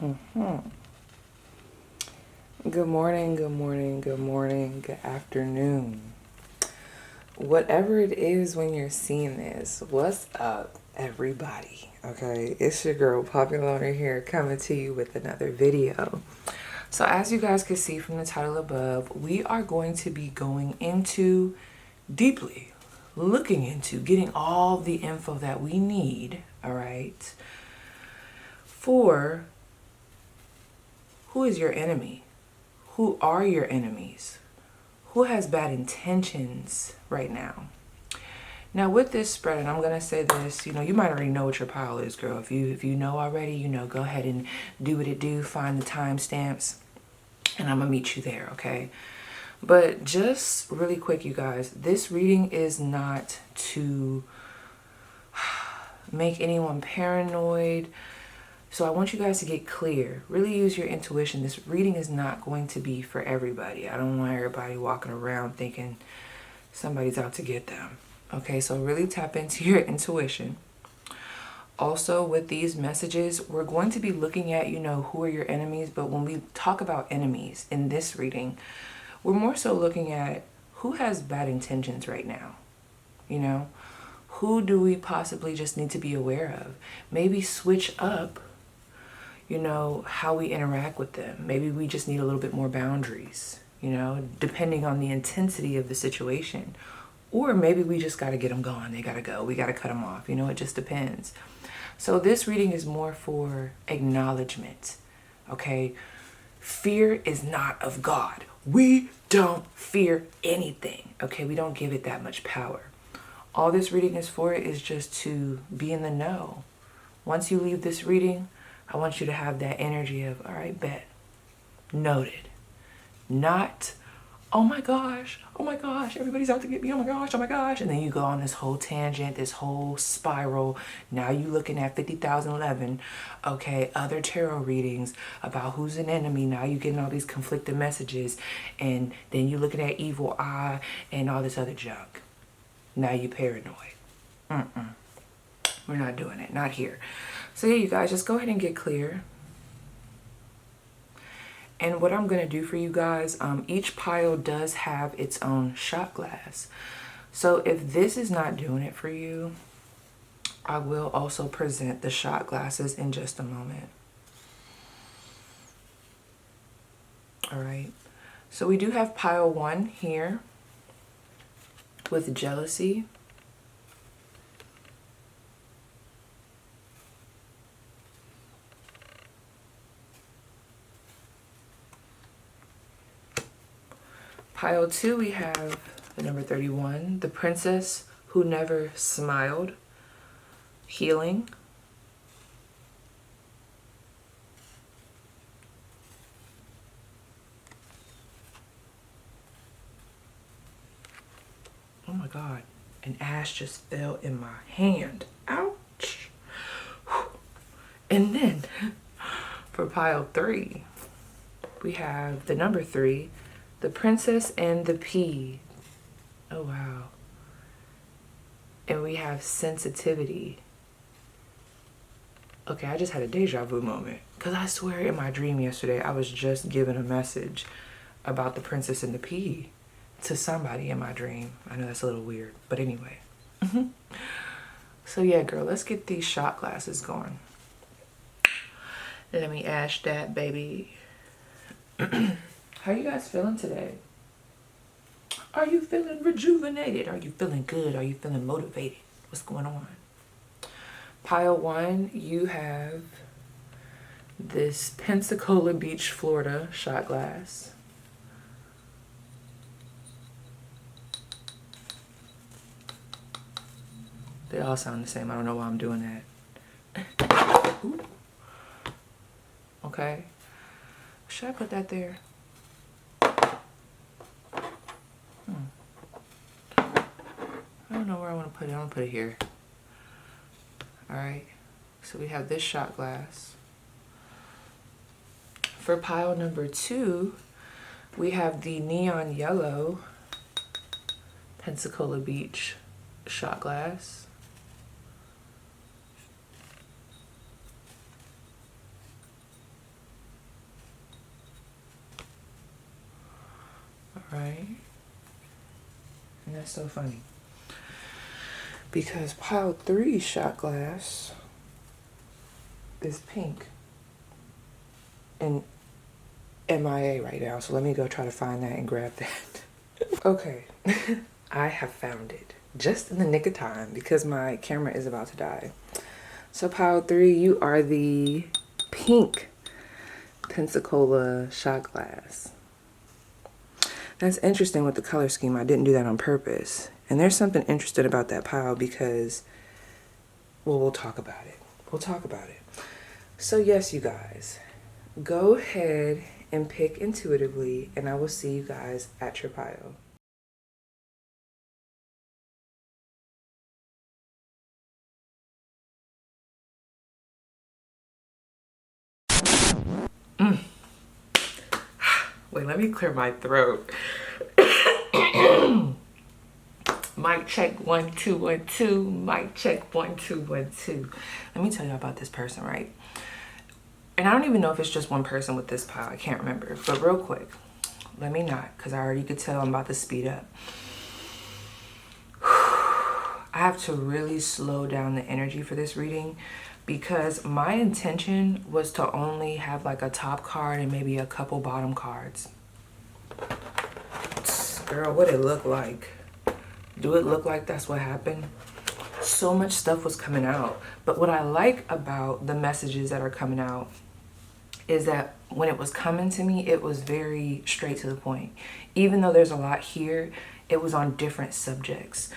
Good morning, good morning, good morning, good afternoon. Whatever it is when you're seeing this, what's up, everybody? Okay, it's your girl, Popular Owner here, coming to you with another video. So as you guys can see from the title above, we are going to be going into deeply, looking into getting all the info that we need, all right, for who is your enemy? Who are your enemies? Who has bad intentions right now? Now with this spread, and I'm going to say this, you might already know what your pile is, girl. If you know already, go ahead and do what it do. Find the timestamps and I'm going to meet you there, okay? But just really quick, you guys, this reading is not to make anyone paranoid. So I want you guys to get clear. Really use your intuition. This reading is not going to be for everybody. I don't want everybody walking around thinking somebody's out to get them. Okay, so really tap into your intuition. Also, with these messages, we're going to be looking at, who are your enemies. But when we talk about enemies in this reading, we're more so looking at who has bad intentions right now. Who do we possibly just need to be aware of? Maybe switch up how we interact with them. Maybe we just need a little bit more boundaries, depending on the intensity of the situation. Or maybe we just got to get them gone. They got to go. We got to cut them off. It just depends. So this reading is more for acknowledgement, okay? Fear is not of God. We don't fear anything, okay? We don't give it that much power. All this reading is for is just to be in the know. Once you leave this reading, I want you to have that energy of, all right, bet, noted. Not, oh my gosh, everybody's out to get me, oh my gosh. And then you go on this whole tangent, this whole spiral. Now you looking at 50,011, okay, other tarot readings about who's an enemy. Now you getting all these conflicted messages. And then you looking at evil eye and all this other junk. Now you paranoid. We're not doing it, not here. So yeah, you guys, just go ahead and get clear. And what I'm going to do for you guys, each pile does have its own shot glass. So if this is not doing it for you, I will also present the shot glasses in just a moment. All right. So we do have pile 1 here with jealousy. Pile 2, we have the number 31, the princess who never smiled, healing. Oh my God, an ash just fell in my hand. Ouch. And then for pile 3, we have the number 3, the princess and the pea. Oh, wow. And we have sensitivity. Okay, I just had a deja vu moment. Because I swear in my dream yesterday, I was just given a message about the princess and the pea to somebody in my dream. I know that's a little weird, but anyway. So yeah, girl, let's get these shot glasses going. Let me ash that, baby. How you guys feeling today? Are you feeling rejuvenated? Are you feeling good? Are you feeling motivated? What's going on? Pile 1, you have this Pensacola Beach, Florida shot glass. They all sound the same. I don't know why I'm doing that. Ooh. Okay. Should I put that there? I don't know where I want to put it. I'm going to put it here. Alright. So we have this shot glass. For pile number 2, we have the neon yellow Pensacola Beach shot glass. right? And that's so funny. Because pile 3 shot glass is pink and MIA right now. So let me go try to find that and grab that. Okay, I have found it just in the nick of time because my camera is about to die. So pile 3, you are the pink Pensacola shot glass. That's interesting with the color scheme. I didn't do that on purpose. And there's something interesting about that pile because, well, we'll talk about it. We'll talk about it. So yes, you guys, go ahead and pick intuitively, and I will see you guys at your pile. Wait, let me clear my throat. Mic check 1 2 1 2. Mic check 1 2 1 2. Let me tell you about this person, right? And I don't even know if it's just one person with this pile. I can't remember. But real quick, let me not, because I already could tell I'm about to speed up. I have to really slow down the energy for this reading because my intention was to only have like a top card and maybe a couple bottom cards. Girl, what it look like? Do it look like that's what happened? So much stuff was coming out. But what I like about the messages that are coming out is that when it was coming to me, it was very straight to the point. Even though there's a lot here, it was on different subjects.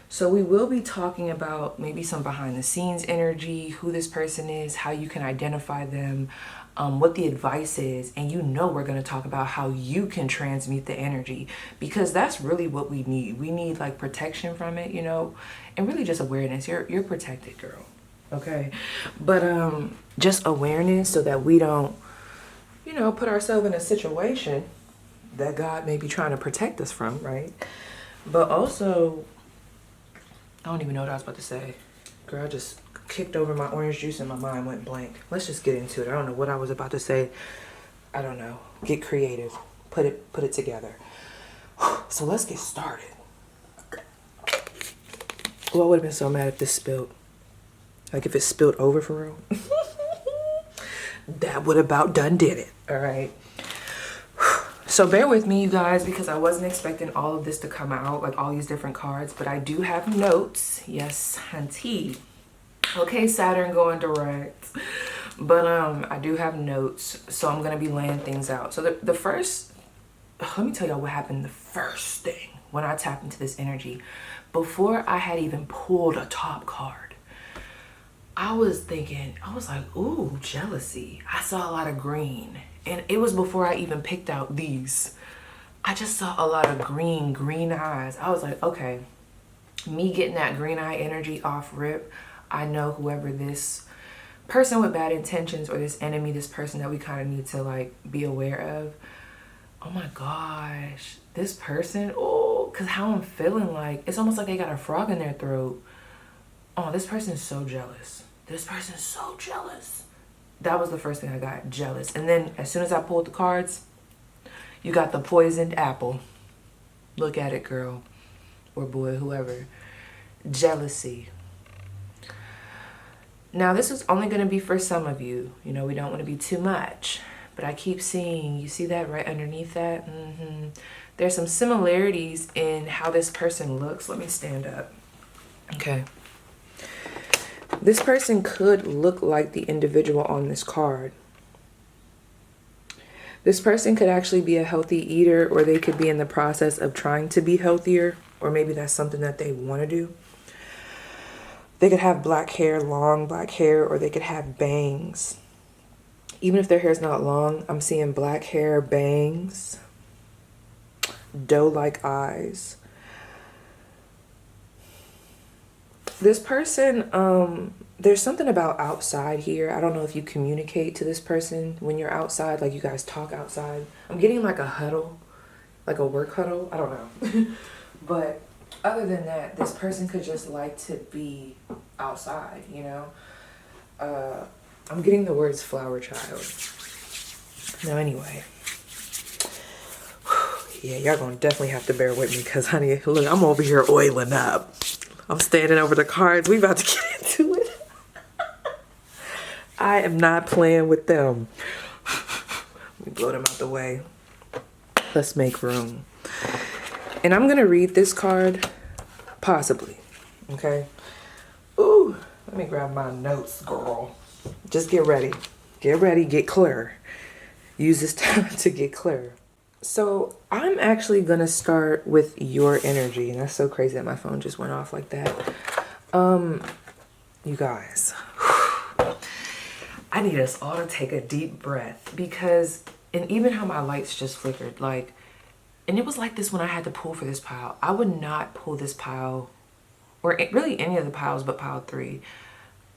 So we will be talking about maybe some behind the scenes energy, who this person is, how you can identify them, what the advice is. And you know we're going to talk about how you can transmute the energy because that's really what we need. We need like protection from it, you know, and really just awareness. You're protected, girl. Okay. But just awareness so that we don't, you know, put ourselves in a situation that God may be trying to protect us from, right? But also, I don't even know what I was about to say. Girl, I just kicked over my orange juice and my mind went blank. Let's just get into it. I don't know what I was about to say. I don't know. Get creative. Put it together. So let's get started. Well, I would have been so mad if this spilled. Like if it spilled over for real. That would about done did it. All right. So bear with me, you guys, because I wasn't expecting all of this to come out, like all these different cards, but I do have notes. Yes, hunty. Okay, Saturn going direct. But I do have notes, so I'm going to be laying things out. So the first, let me tell y'all what happened the first thing when I tapped into this energy. Before I had even pulled a top card, I was thinking, I was like, ooh, jealousy. I saw a lot of green. And it was before I even picked out these. I just saw a lot of green eyes. I was like, okay, me getting that green eye energy off rip, I know whoever this person with bad intentions or this enemy, this person that we kind of need to like be aware of. Oh my gosh, this person, oh, because how I'm feeling, like, it's almost like they got a frog in their throat. Oh, this person is so jealous. This person is so jealous. That was the first thing I got, jealous. And then as soon as I pulled the cards, you got the poisoned apple. Look at it, girl, or boy, whoever. Jealousy. Now, this is only going to be for some of you. You know, we don't want to be too much. But I keep seeing, you see that right underneath that? There's some similarities in how this person looks. Let me stand up. Okay. This person could look like the individual on this card. This person could actually be a healthy eater, or they could be in the process of trying to be healthier, or maybe that's something that they want to do. They could have black hair, long black hair, or they could have bangs. Even if their hair is not long, I'm seeing black hair, bangs, doe-like eyes. This person, there's something about outside here. I don't know if you communicate to this person when you're outside, like you guys talk outside. I'm getting like a huddle, like a work huddle. I don't know. But other than that, this person could just like to be outside, you know? I'm getting the words flower child. Now, anyway. Yeah, y'all gonna definitely have to bear with me because, honey, look, I'm over here oiling up. I'm standing over the cards. We about to get into it. I am not playing with them. Let me blow them out the way. Let's make room. And I'm gonna read this card, possibly, okay? Ooh, let me grab my notes, girl. Just get ready. Get ready, get clear. Use this time to get clear. So I'm actually gonna start with your energy. And that's so crazy that my phone just went off like that. You guys, I need us all to take a deep breath because, and even how my lights just flickered, like, and it was like this when I had to pull for this pile. I would not pull this pile, or really any of the piles but pile 3.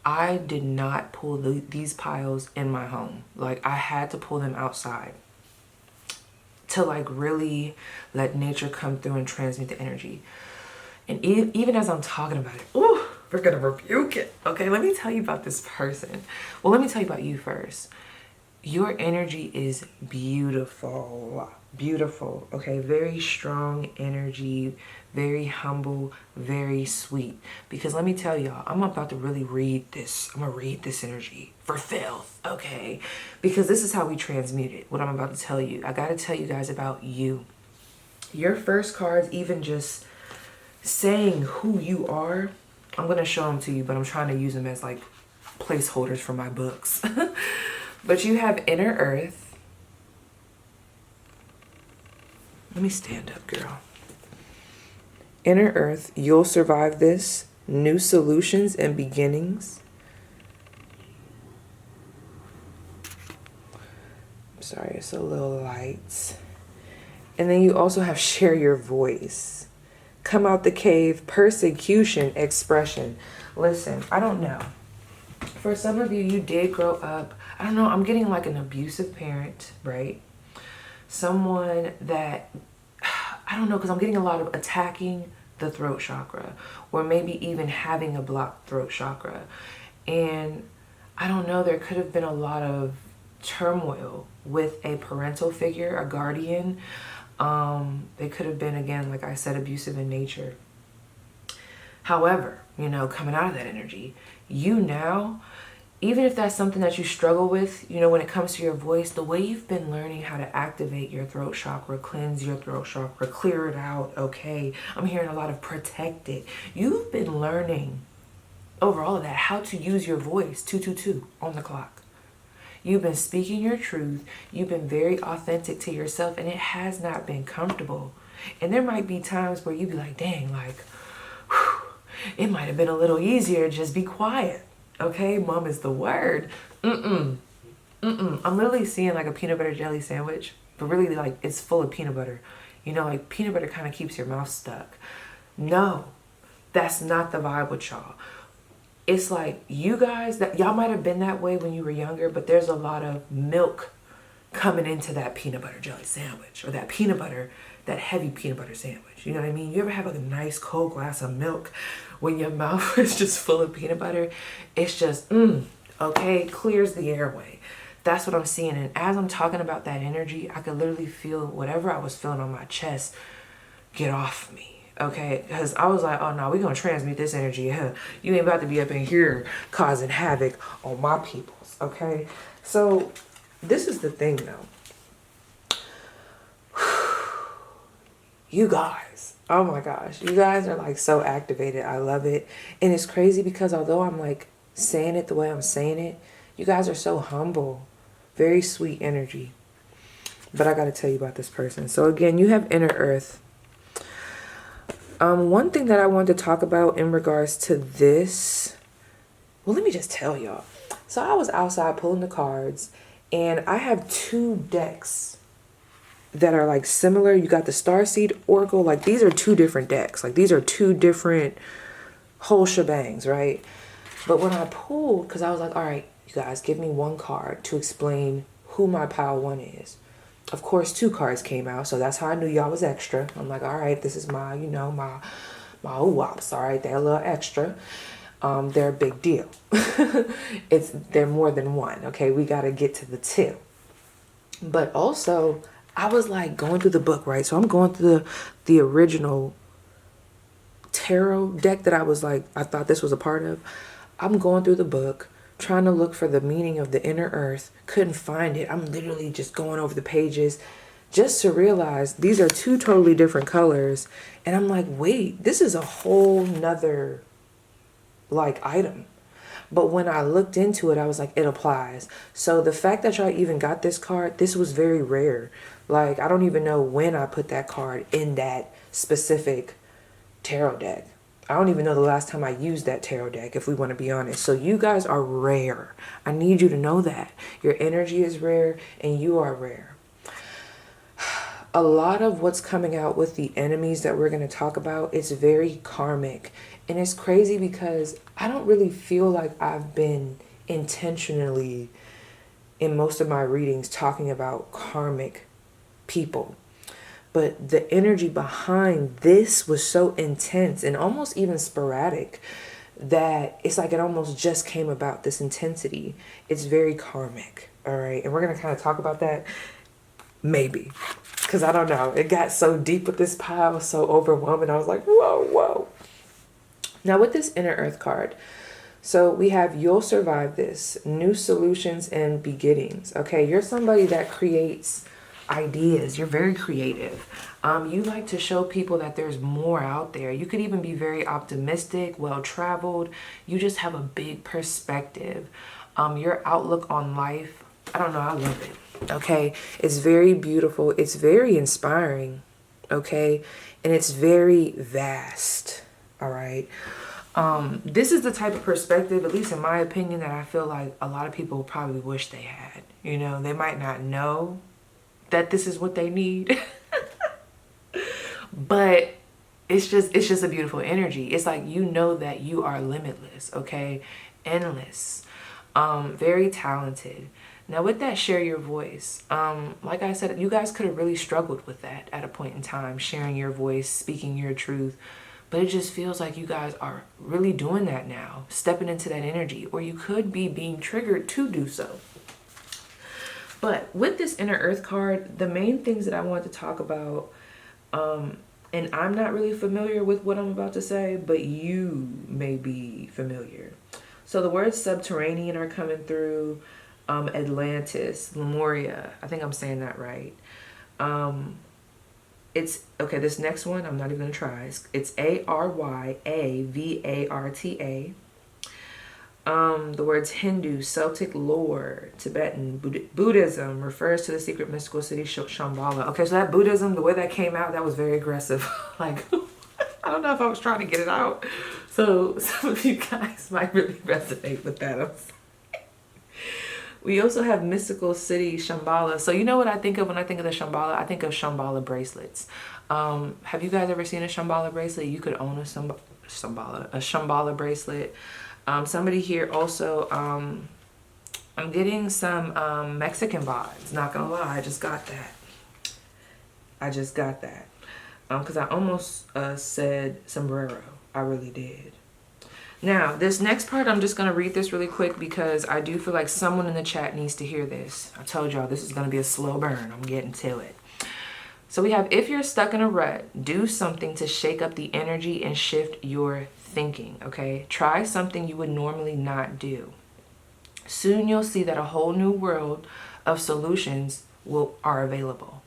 I did not pull these piles in my home. Like, I had to pull them outside to like really let nature come through and transmit the energy. And even as I'm talking about it, ooh, we're gonna rebuke it. Okay, let me tell you about this person. Well, let me tell you about you first. Your energy is beautiful, beautiful, okay? Very strong energy, very humble, very sweet. Because let me tell y'all, I'm about to really read this. I'm gonna read this energy for filth, okay? Because this is how we transmute it, what I'm about to tell you. I gotta tell you guys about you. Your first cards, even just saying who you are, I'm gonna show them to you, but I'm trying to use them as like placeholders for my books. But you have inner earth. Let me stand up, girl. Inner earth, you'll survive this. New solutions and beginnings. I'm sorry, it's a little light. And then you also have share your voice. Come out the cave, persecution, expression. Listen, I don't know. For some of you, you did grow up, I don't know, I'm getting like an abusive parent, right? Someone that, I don't know, because I'm getting a lot of attacking the throat chakra, or maybe even having a blocked throat chakra. And I don't know, there could have been a lot of turmoil with a parental figure, a guardian. They could have been, again, like I said, abusive in nature. However, you know, coming out of that energy, you now, even if that's something that you struggle with, you know, when it comes to your voice, the way you've been learning how to activate your throat chakra, cleanse your throat chakra, clear it out, okay? I'm hearing a lot of protect it. You've been learning over all of that how to use your voice, 222 on the clock. You've been speaking your truth. You've been very authentic to yourself, and it has not been comfortable. And there might be times where you be like, dang, like, whew, it might have been a little easier to just be quiet. Okay, mom is the word. I'm literally seeing like a peanut butter jelly sandwich, but really like it's full of peanut butter. You know, like peanut butter kind of keeps your mouth stuck. No, that's not the vibe with y'all. It's like you guys, that y'all might have been that way when you were younger, but there's a lot of milk coming into that peanut butter jelly sandwich, or that peanut butter, that heavy peanut butter sandwich. You know what I mean? You ever have a nice cold glass of milk when your mouth is just full of peanut butter? It's just, okay, clears the airway. That's what I'm seeing. And as I'm talking about that energy, I could literally feel whatever I was feeling on my chest get off me. Okay, because I was like, oh no, we're gonna transmute this energy. Huh? You ain't about to be up in here causing havoc on my peoples. Okay, so this is the thing though. You guys, oh my gosh, you guys are like so activated. I love it. And it's crazy because although I'm like saying it the way I'm saying it, you guys are so humble, very sweet energy. But I got to tell you about this person. So again, you have inner earth. One thing that I wanted to talk about in regards to this, well, let me just tell y'all. So I was outside pulling the cards, and I have 2 decks that are like similar. You got the Starseed Oracle. Like these are 2 different decks. Like these are 2 different whole shebangs, right? But when I pulled, because I was like, all right, you guys, give me 1 card to explain who my pile 1 is. Of course, 2 cards came out, so that's how I knew y'all was extra. I'm like, all right, this is my, you know, my ooh-wops, all right, they're a little extra. They're a big deal. They're more than 1, okay? We got to get to the 2. But also, I was like going through the book, right? So I'm going through the original tarot deck that I was like, I thought this was a part of. I'm going through the book, trying to look for the meaning of the inner earth. Couldn't find it. I'm literally just going over the pages just to realize these are two totally different colors. And I'm like, wait, this is a whole nother like item. But when I looked into it, I was like, it applies. So the fact that y'all even got this card, this was very rare. Like, I don't even know when I put that card in that specific tarot deck. I don't even know the last time I used that tarot deck, if we want to be honest. So you guys are rare. I need you to know that. Your energy is rare and you are rare. A lot of what's coming out with the enemies that we're going to talk about, it's very karmic. And it's crazy because I don't really feel like I've been intentionally in most of my readings talking about karmic people. But the energy behind this was so intense and almost even sporadic that it's like it almost just came about, this intensity. It's very karmic, all right? And we're going to kind of talk about that, maybe. Because I don't know. It got so deep with this pile, so overwhelming. I was like, whoa, whoa. Now with this Inner Earth card, so we have you'll survive this, new solutions and beginnings. Okay, you're somebody that creates ideas. You're very creative. You like to show people that there's more out there. You could even be very optimistic, well-traveled. You just have a big perspective. Your outlook on life, I don't know, I love it. Okay, it's very beautiful. It's very inspiring. Okay, and it's very vast. All right. This is the type of perspective, at least in my opinion, that I feel like a lot of people probably wish they had. You know, they might not know that this is what they need, but it's just a beautiful energy. It's like, you know that you are limitless, okay? Endless, very talented. Now with that, share your voice. Like I said, you guys could have really struggled with that at a point in time, sharing your voice, speaking your truth. But it just feels like you guys are really doing that now, stepping into that energy, or you could be being triggered to do so. But with this Inner Earth card, the main things that I want to talk about, and I'm not really familiar with what I'm about to say, but you may be familiar. So the words subterranean are coming through, Atlantis, Lemuria. I think I'm saying that right. It's, okay, this next one, I'm not even going to try. It's Aryavarta. The words Hindu, Celtic lore, Tibetan, Buddhism refers to the secret mystical city Shambhala. Okay, so that Buddhism, the way that came out, that was very aggressive. Like, I don't know if I was trying to get it out. So some of you guys might really resonate with that. We also have mystical city Shambhala. So you know what I think of when I think of the Shambhala? I think of Shambhala bracelets. Have you guys ever seen a Shambhala bracelet? You could own a Shambhala bracelet. Somebody here also, I'm getting some Mexican vibes. Not gonna lie, I just got that. Because I almost said sombrero. I really did. Now, this next part, I'm just going to read this really quick because I do feel like someone in the chat needs to hear this. I told y'all this is going to be a slow burn. I'm getting to it. So we have, if you're stuck in a rut, do something to shake up the energy and shift your thinking, okay? Try something you would normally not do. Soon you'll see that a whole new world of solutions are available.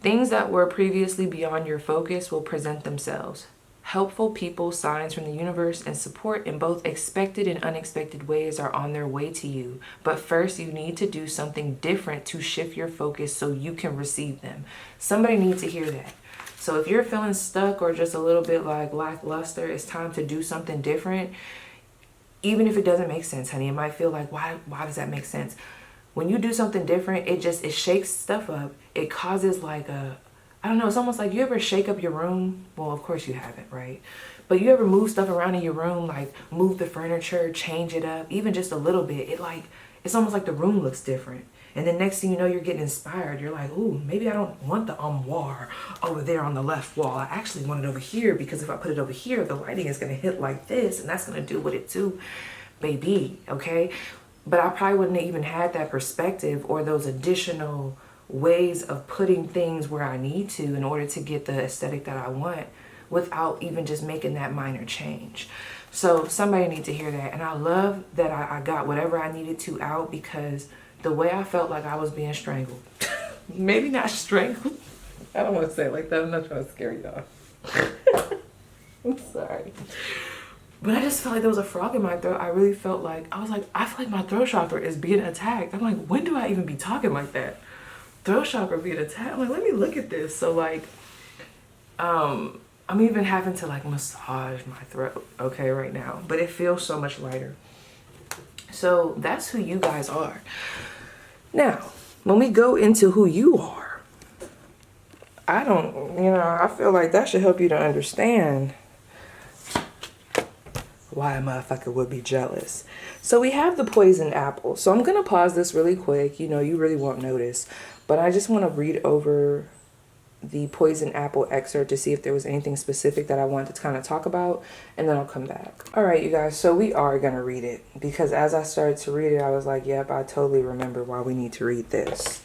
Things that were previously beyond your focus will present themselves. Helpful people, signs from the universe, and support in both expected and unexpected ways are on their way to you. But first, you need to do something different to shift your focus so you can receive them. Somebody needs to hear that. So if you're feeling stuck or just a little bit like lackluster, it's time to do something different. Even if it doesn't make sense, honey. It might feel like, why does that make sense? When you do something different, it shakes stuff up. It causes like I don't know, it's almost like, you ever shake up your room? Well, of course you haven't, right? But you ever move stuff around in your room, like move the furniture, change it up, even just a little bit. It's almost like the room looks different. And then next thing you know, you're getting inspired. You're like, ooh, maybe I don't want the armoire over there on the left wall. I actually want it over here because if I put it over here, the lighting is going to hit like this and that's going to do what it do, baby, okay? But I probably wouldn't have even had that perspective or those additional ways of putting things where I need to in order to get the aesthetic that I want without even just making that minor change. So somebody needs to hear that. And I love that I got whatever I needed to out, because the way I felt like I was being strangled, maybe not strangled. I don't want to say it like that. I'm not trying to scare y'all. I'm sorry. But I just felt like there was a frog in my throat. I really felt like, I feel like my throat chakra is being attacked. I'm like, when do I even be talking like that? Throat chakra being attacked. I'm like, let me look at this. So like, I'm even having to like massage my throat, okay, right now. But it feels so much lighter. So that's who you guys are. Now, when we go into who you are, I feel like that should help you to understand why a motherfucker would be jealous. So we have the poison apple. So I'm going to pause this really quick. You really won't notice. But I just want to read over the poison apple excerpt to see if there was anything specific that I wanted to kind of talk about. And then I'll come back. All right, you guys. So we are going to read it. Because as I started to read it, I was like, yep, I totally remember why we need to read this.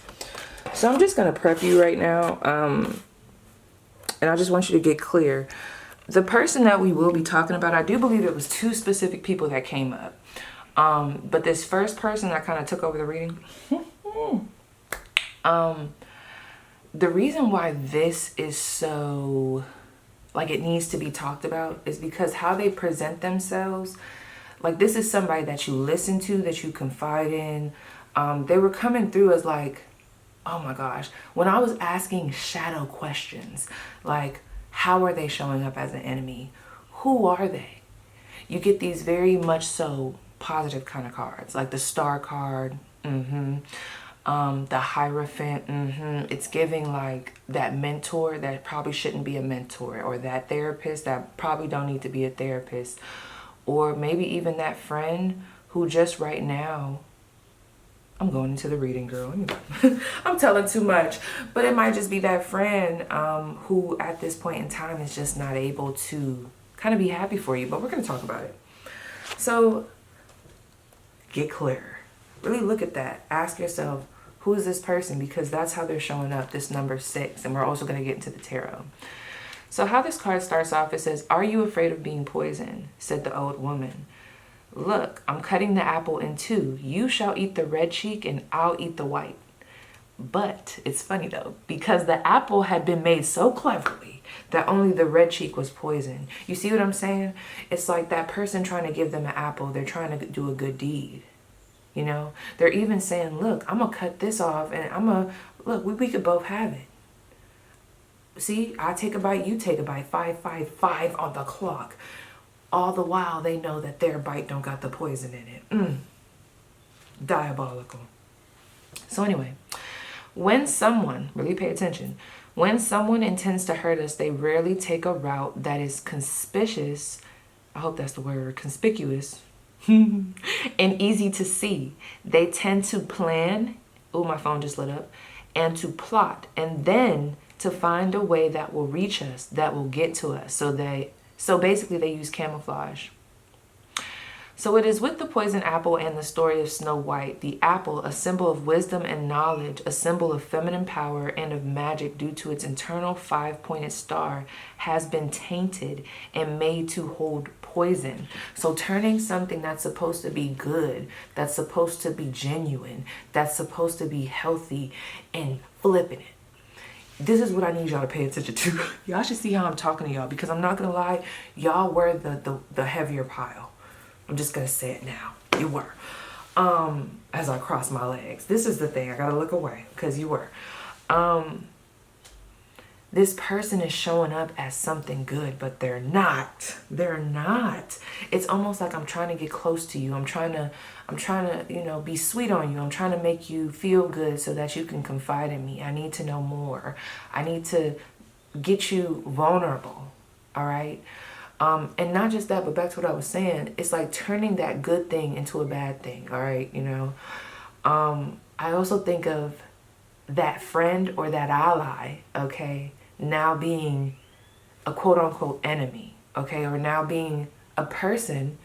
So I'm just going to prep you right now. And I just want you to get clear. The person that we will be talking about, I do believe it was 2 specific people that came up. But this first person that kind of took over the reading, the reason why this is so, like, it needs to be talked about is because how they present themselves, like, this is somebody that you listen to, that you confide in. They were coming through as like, oh my gosh, when I was asking shadow questions, like, how are they showing up as an enemy? Who are they? You get these very much so positive kind of cards, like the Star card, the Hierophant, It's giving like that mentor that probably shouldn't be a mentor, or that therapist that probably don't need to be a therapist, or maybe even that friend who just right now, I'm going into the reading, girl. I'm telling too much. But it might just be that friend who at this point in time is just not able to kind of be happy for you. But we're going to talk about it. So get clear. Really look at that. Ask yourself, who is this person? Because that's how they're showing up, this number 6. And we're also going to get into the tarot. So how this card starts off, it says, "Are you afraid of being poisoned?" said the old woman. "Look, I'm cutting the apple in 2. You shall eat the red cheek and I'll eat the white." But it's funny though, because the apple had been made so cleverly that only the red cheek was poisoned. You see what I'm saying? It's like that person trying to give them an apple, they're trying to do a good deed. They're even saying, look, I'm going to cut this off and look, we could both have it. See, I take a bite, you take a bite, 5, 5, 5 on the clock. All the while they know that their bite don't got the poison in it. Diabolical. So anyway, when someone, really pay attention, when someone intends to hurt us, they rarely take a route that is conspicuous, I hope that's the word, conspicuous, and easy to see. They tend to plan, oh, my phone just lit up, and to plot, and then to find a way that will reach us, that will get to us. So basically they use camouflage. So it is with the poison apple and the story of Snow White. The apple, a symbol of wisdom and knowledge, a symbol of feminine power and of magic due to its internal 5-pointed star, has been tainted and made to hold poison. So turning something that's supposed to be good, that's supposed to be genuine, that's supposed to be healthy, and flipping it. This is what I need y'all to pay attention to. Y'all should see how I'm talking to y'all, because I'm not gonna lie, y'all were the heavier pile. I'm just gonna say it now. You were. As I cross my legs. This is the thing. I gotta look away, because you were. This person is showing up as something good, but they're not. They're not. It's almost like I'm trying to get close to you. I'm trying to, be sweet on you. I'm trying to make you feel good so that you can confide in me. I need to know more. I need to get you vulnerable. All right. And not just that, but back to what I was saying, it's like turning that good thing into a bad thing. All right. I also think of that friend or that ally, okay, now being a quote unquote enemy, okay, or now being a person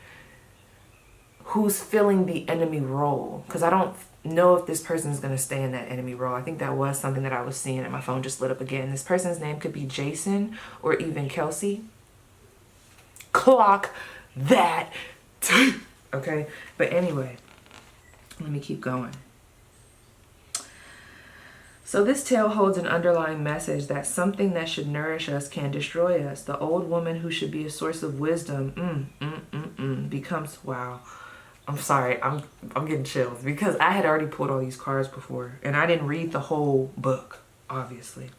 who's filling the enemy role. Because I don't know if this person is going to stay in that enemy role. I think that was something that I was seeing, and my phone just lit up again. This person's name could be Jason or even Kelsey. Clock that. Okay, but anyway, let me keep going. So this tale holds an underlying message that something that should nourish us can destroy us. The old woman who should be a source of wisdom becomes, wow. I'm sorry, I'm getting chills because I had already pulled all these cards before and I didn't read the whole book, obviously.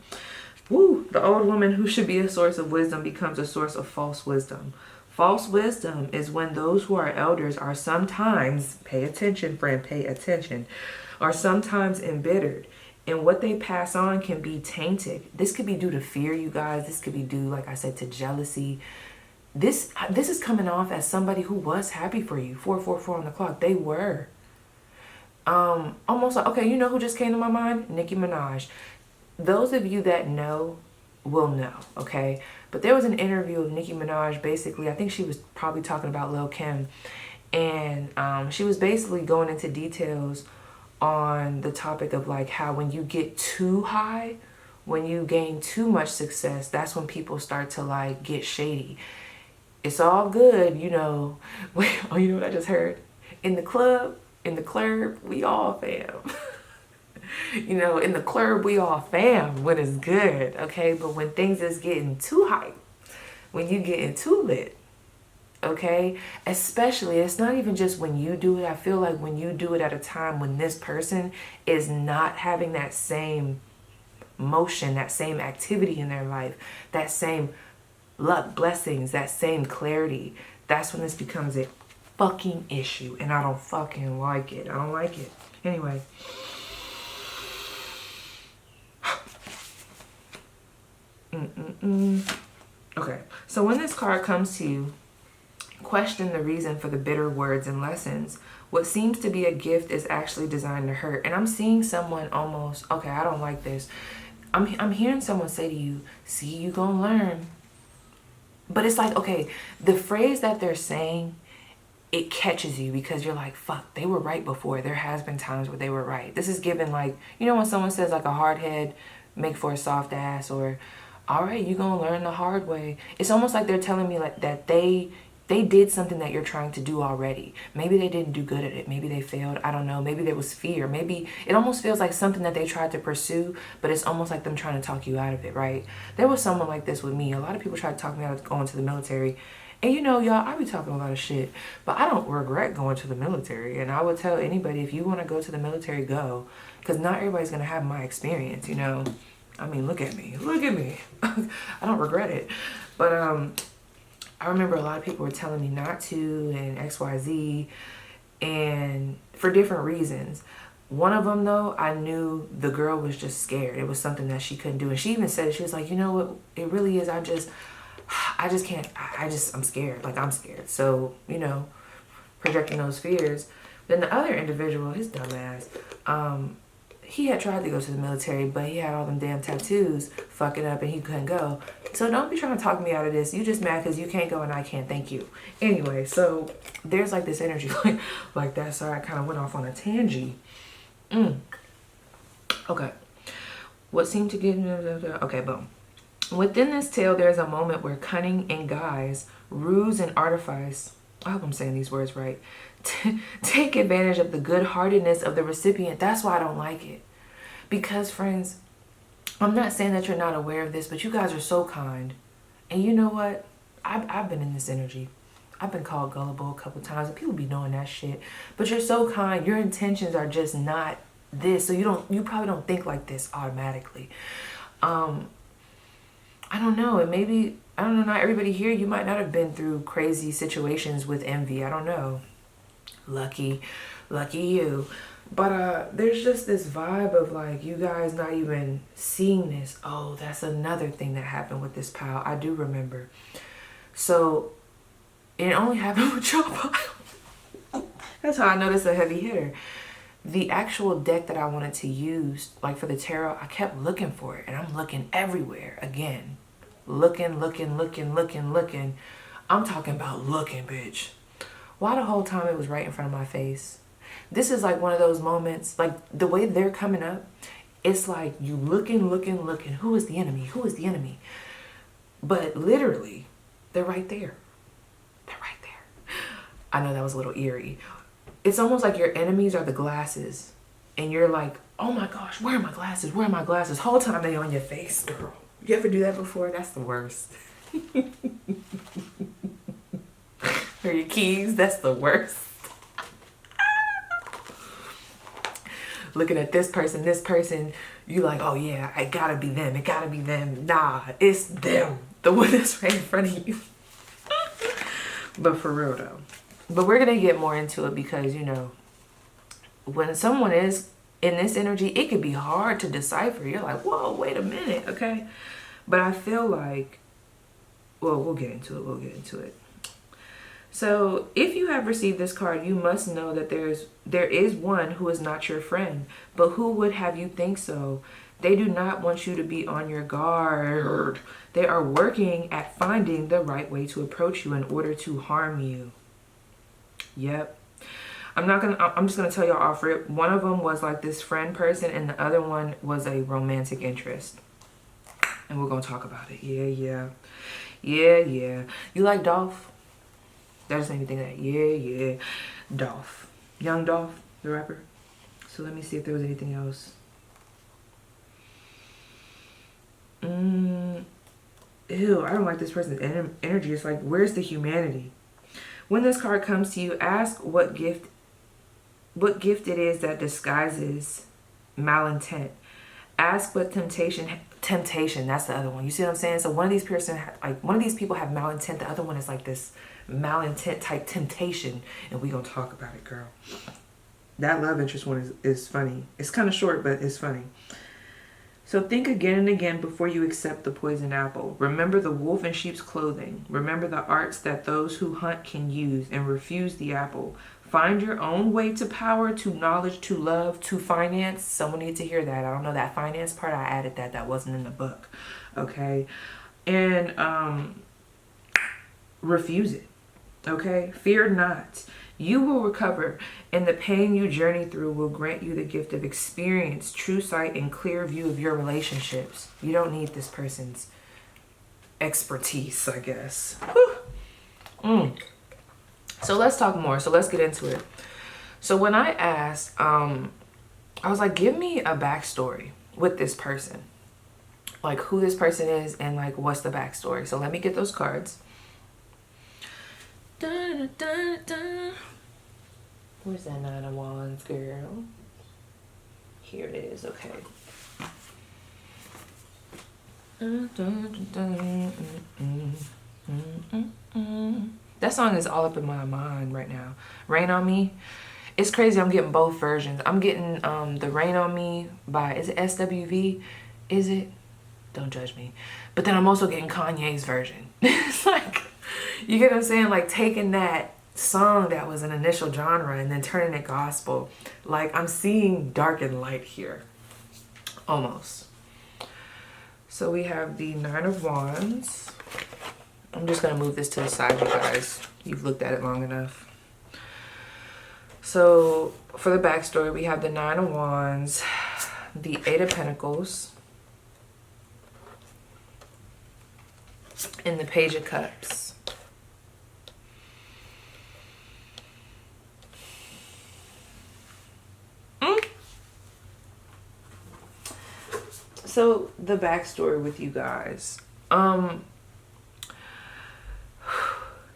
Woo! The old woman who should be a source of wisdom becomes a source of false wisdom. False wisdom is when those who are elders are sometimes, pay attention, friend, pay attention, are sometimes embittered. And what they pass on can be tainted. This could be due to fear, you guys. This could be due, like I said, to jealousy. This is coming off as somebody who was happy for you. 444 on the clock. They were. Almost like, okay, you know who just came to my mind? Nicki Minaj. Those of you that know will know, okay? But there was an interview of Nicki Minaj, basically. I think she was probably talking about Lil' Kim. And she was basically going into details on the topic of like how when you get too high, when you gain too much success, that's when people start to like get shady. It's all good, you know. Wait, oh, you know what I just heard? In the club, we all fam. You know, in the club, we all fam when it's good, okay? But when things is getting too hype, when you getting too lit, okay? Especially, it's not even just when you do it. I feel like when you do it at a time when this person is not having that same motion, that same activity in their life, that same luck, blessings, that same clarity, that's when this becomes a fucking issue. And I don't fucking like it. I don't like it. Anyway. Okay. So when this card comes to you, question the reason for the bitter words and lessons. What seems to be a gift is actually designed to hurt. And I'm seeing someone almost, okay, I don't like this. I'm hearing someone say to you, see, you gonna learn. But it's like, okay, the phrase that they're saying, it catches you because you're like, fuck, they were right before. There has been times where they were right. This is given like, you know when someone says like a hard head make for a soft ass, or all right, you're gonna learn the hard way. It's almost like they're telling me like that they did something that you're trying to do already. Maybe they didn't do good at it. Maybe they failed. I don't know. Maybe there was fear. Maybe it almost feels like something that they tried to pursue, but it's almost like them trying to talk you out of it, right? There was someone like this with me. A lot of people try to talk me out of going to the military. And you know, y'all, I be talking a lot of shit, but I don't regret going to the military. And I would tell anybody, if you want to go to the military, go. Because not everybody's going to have my experience, you know? I mean, look at me. Look at me. I don't regret it. But, I remember a lot of people were telling me not to and XYZ, and for different reasons. One of them, though, I knew the girl was just scared. It was something that she couldn't do. And she even said it. She was like, you know what? It really is. I just can't. I'm scared. Like, I'm scared. So, you know, projecting those fears. Then the other individual, his dumb ass, he had tried to go to the military, but he had all them damn tattoos fucking up and he couldn't go. So don't be trying to talk me out of this. You just mad because you can't go and I can't. Thank you. Anyway, so there's like this energy like that. Sorry, I kind of went off on a tangent. Okay. What seemed to get... Okay, boom. Within this tale, there's a moment where cunning and guise, ruse and artifice, I hope I'm saying these words right, take advantage of the good-heartedness of the recipient. That's why I don't like it. Because, friends, I'm not saying that you're not aware of this, but you guys are so kind. And you know what? I've been in this energy. I've been called gullible a couple times, and people be knowing that shit. But you're so kind. Your intentions are just not this. So you probably don't think like this automatically. I don't know. And maybe, I don't know, not everybody here, you might not have been through crazy situations with envy. I don't know. Lucky you. But there's just this vibe of like you guys not even seeing this. Oh, that's another thing that happened with this pile. I do remember. So it only happened with your pile. That's how I know this a heavy hitter. The actual deck that I wanted to use, like for the tarot, I kept looking for it. And I'm looking everywhere again. Looking. I'm talking about looking, bitch. Why the whole time it was right in front of my face? This is like one of those moments, like the way they're coming up, it's like you looking. Who is the enemy? Who is the enemy? But literally, they're right there. They're right there. I know that was a little eerie. It's almost like your enemies are the glasses. And you're like, oh my gosh, where are my glasses? Where are my glasses? Whole time they on your face, girl. You ever do that before? That's the worst. Or your keys, that's the worst. Looking at this person, you like, oh yeah, it gotta be them. It gotta be them. Nah, it's them. The one that's right in front of you. But for real though. But we're gonna get more into it because, you know, when someone is in this energy, it could be hard to decipher. You're like, whoa, wait a minute, okay? But I feel like, well, we'll get into it. So if you have received this card, you must know that there is one who is not your friend. But who would have you think so? They do not want you to be on your guard. They are working at finding the right way to approach you in order to harm you. Yep. I'm just gonna tell y'all off rip. One of them was like this friend person, and the other one was a romantic interest. And we're gonna talk about it. Yeah. You like Dolph? That just made me think of that. Yeah. Dolph. Young Dolph, the rapper. So let me see if there was anything else. Ew, I don't like this person's energy. It's like, where's the humanity? When this card comes to you, ask what gift it is that disguises malintent. Ask what temptation, that's the other one. You see what I'm saying? So one of these people have malintent, the other one is like this malintent type temptation, and we gonna talk about it, girl. That love interest one is funny. It's kind of short, but it's funny. So think again and again before you accept the poison apple. Remember the wolf in sheep's clothing. Remember the arts that those who hunt can use, and refuse the apple. Find your own way to power, to knowledge, to love, to finance. Someone needs to hear that. I don't know that finance part. I added that. That wasn't in the book. Okay. And refuse it. Okay. Fear not. You will recover, and the pain you journey through will grant you the gift of experience, true sight, and clear view of your relationships. You don't need this person's expertise, I guess. So let's talk more. So let's get into it. So when I asked, I was like, give me a backstory with this person. Like who this person is and like what's the backstory. So let me get those cards. Dun, dun, dun. Where's that Nine of Wands, girl? Here it is. Okay. That song is all up in my mind right now. Rain on Me. It's crazy. I'm getting both versions. I'm getting the Rain on Me by, is it SWV? Is it? Don't judge me. But then I'm also getting Kanye's version. It's like, you get what I'm saying? Like taking that song that was an initial genre and then turning it gospel. Like I'm seeing dark and light here. Almost. So we have the Nine of Wands. I'm just going to move this to the side, you guys. You've looked at it long enough. So for the backstory, we have the Nine of Wands, the Eight of Pentacles, and the Page of Cups. So the backstory with you guys.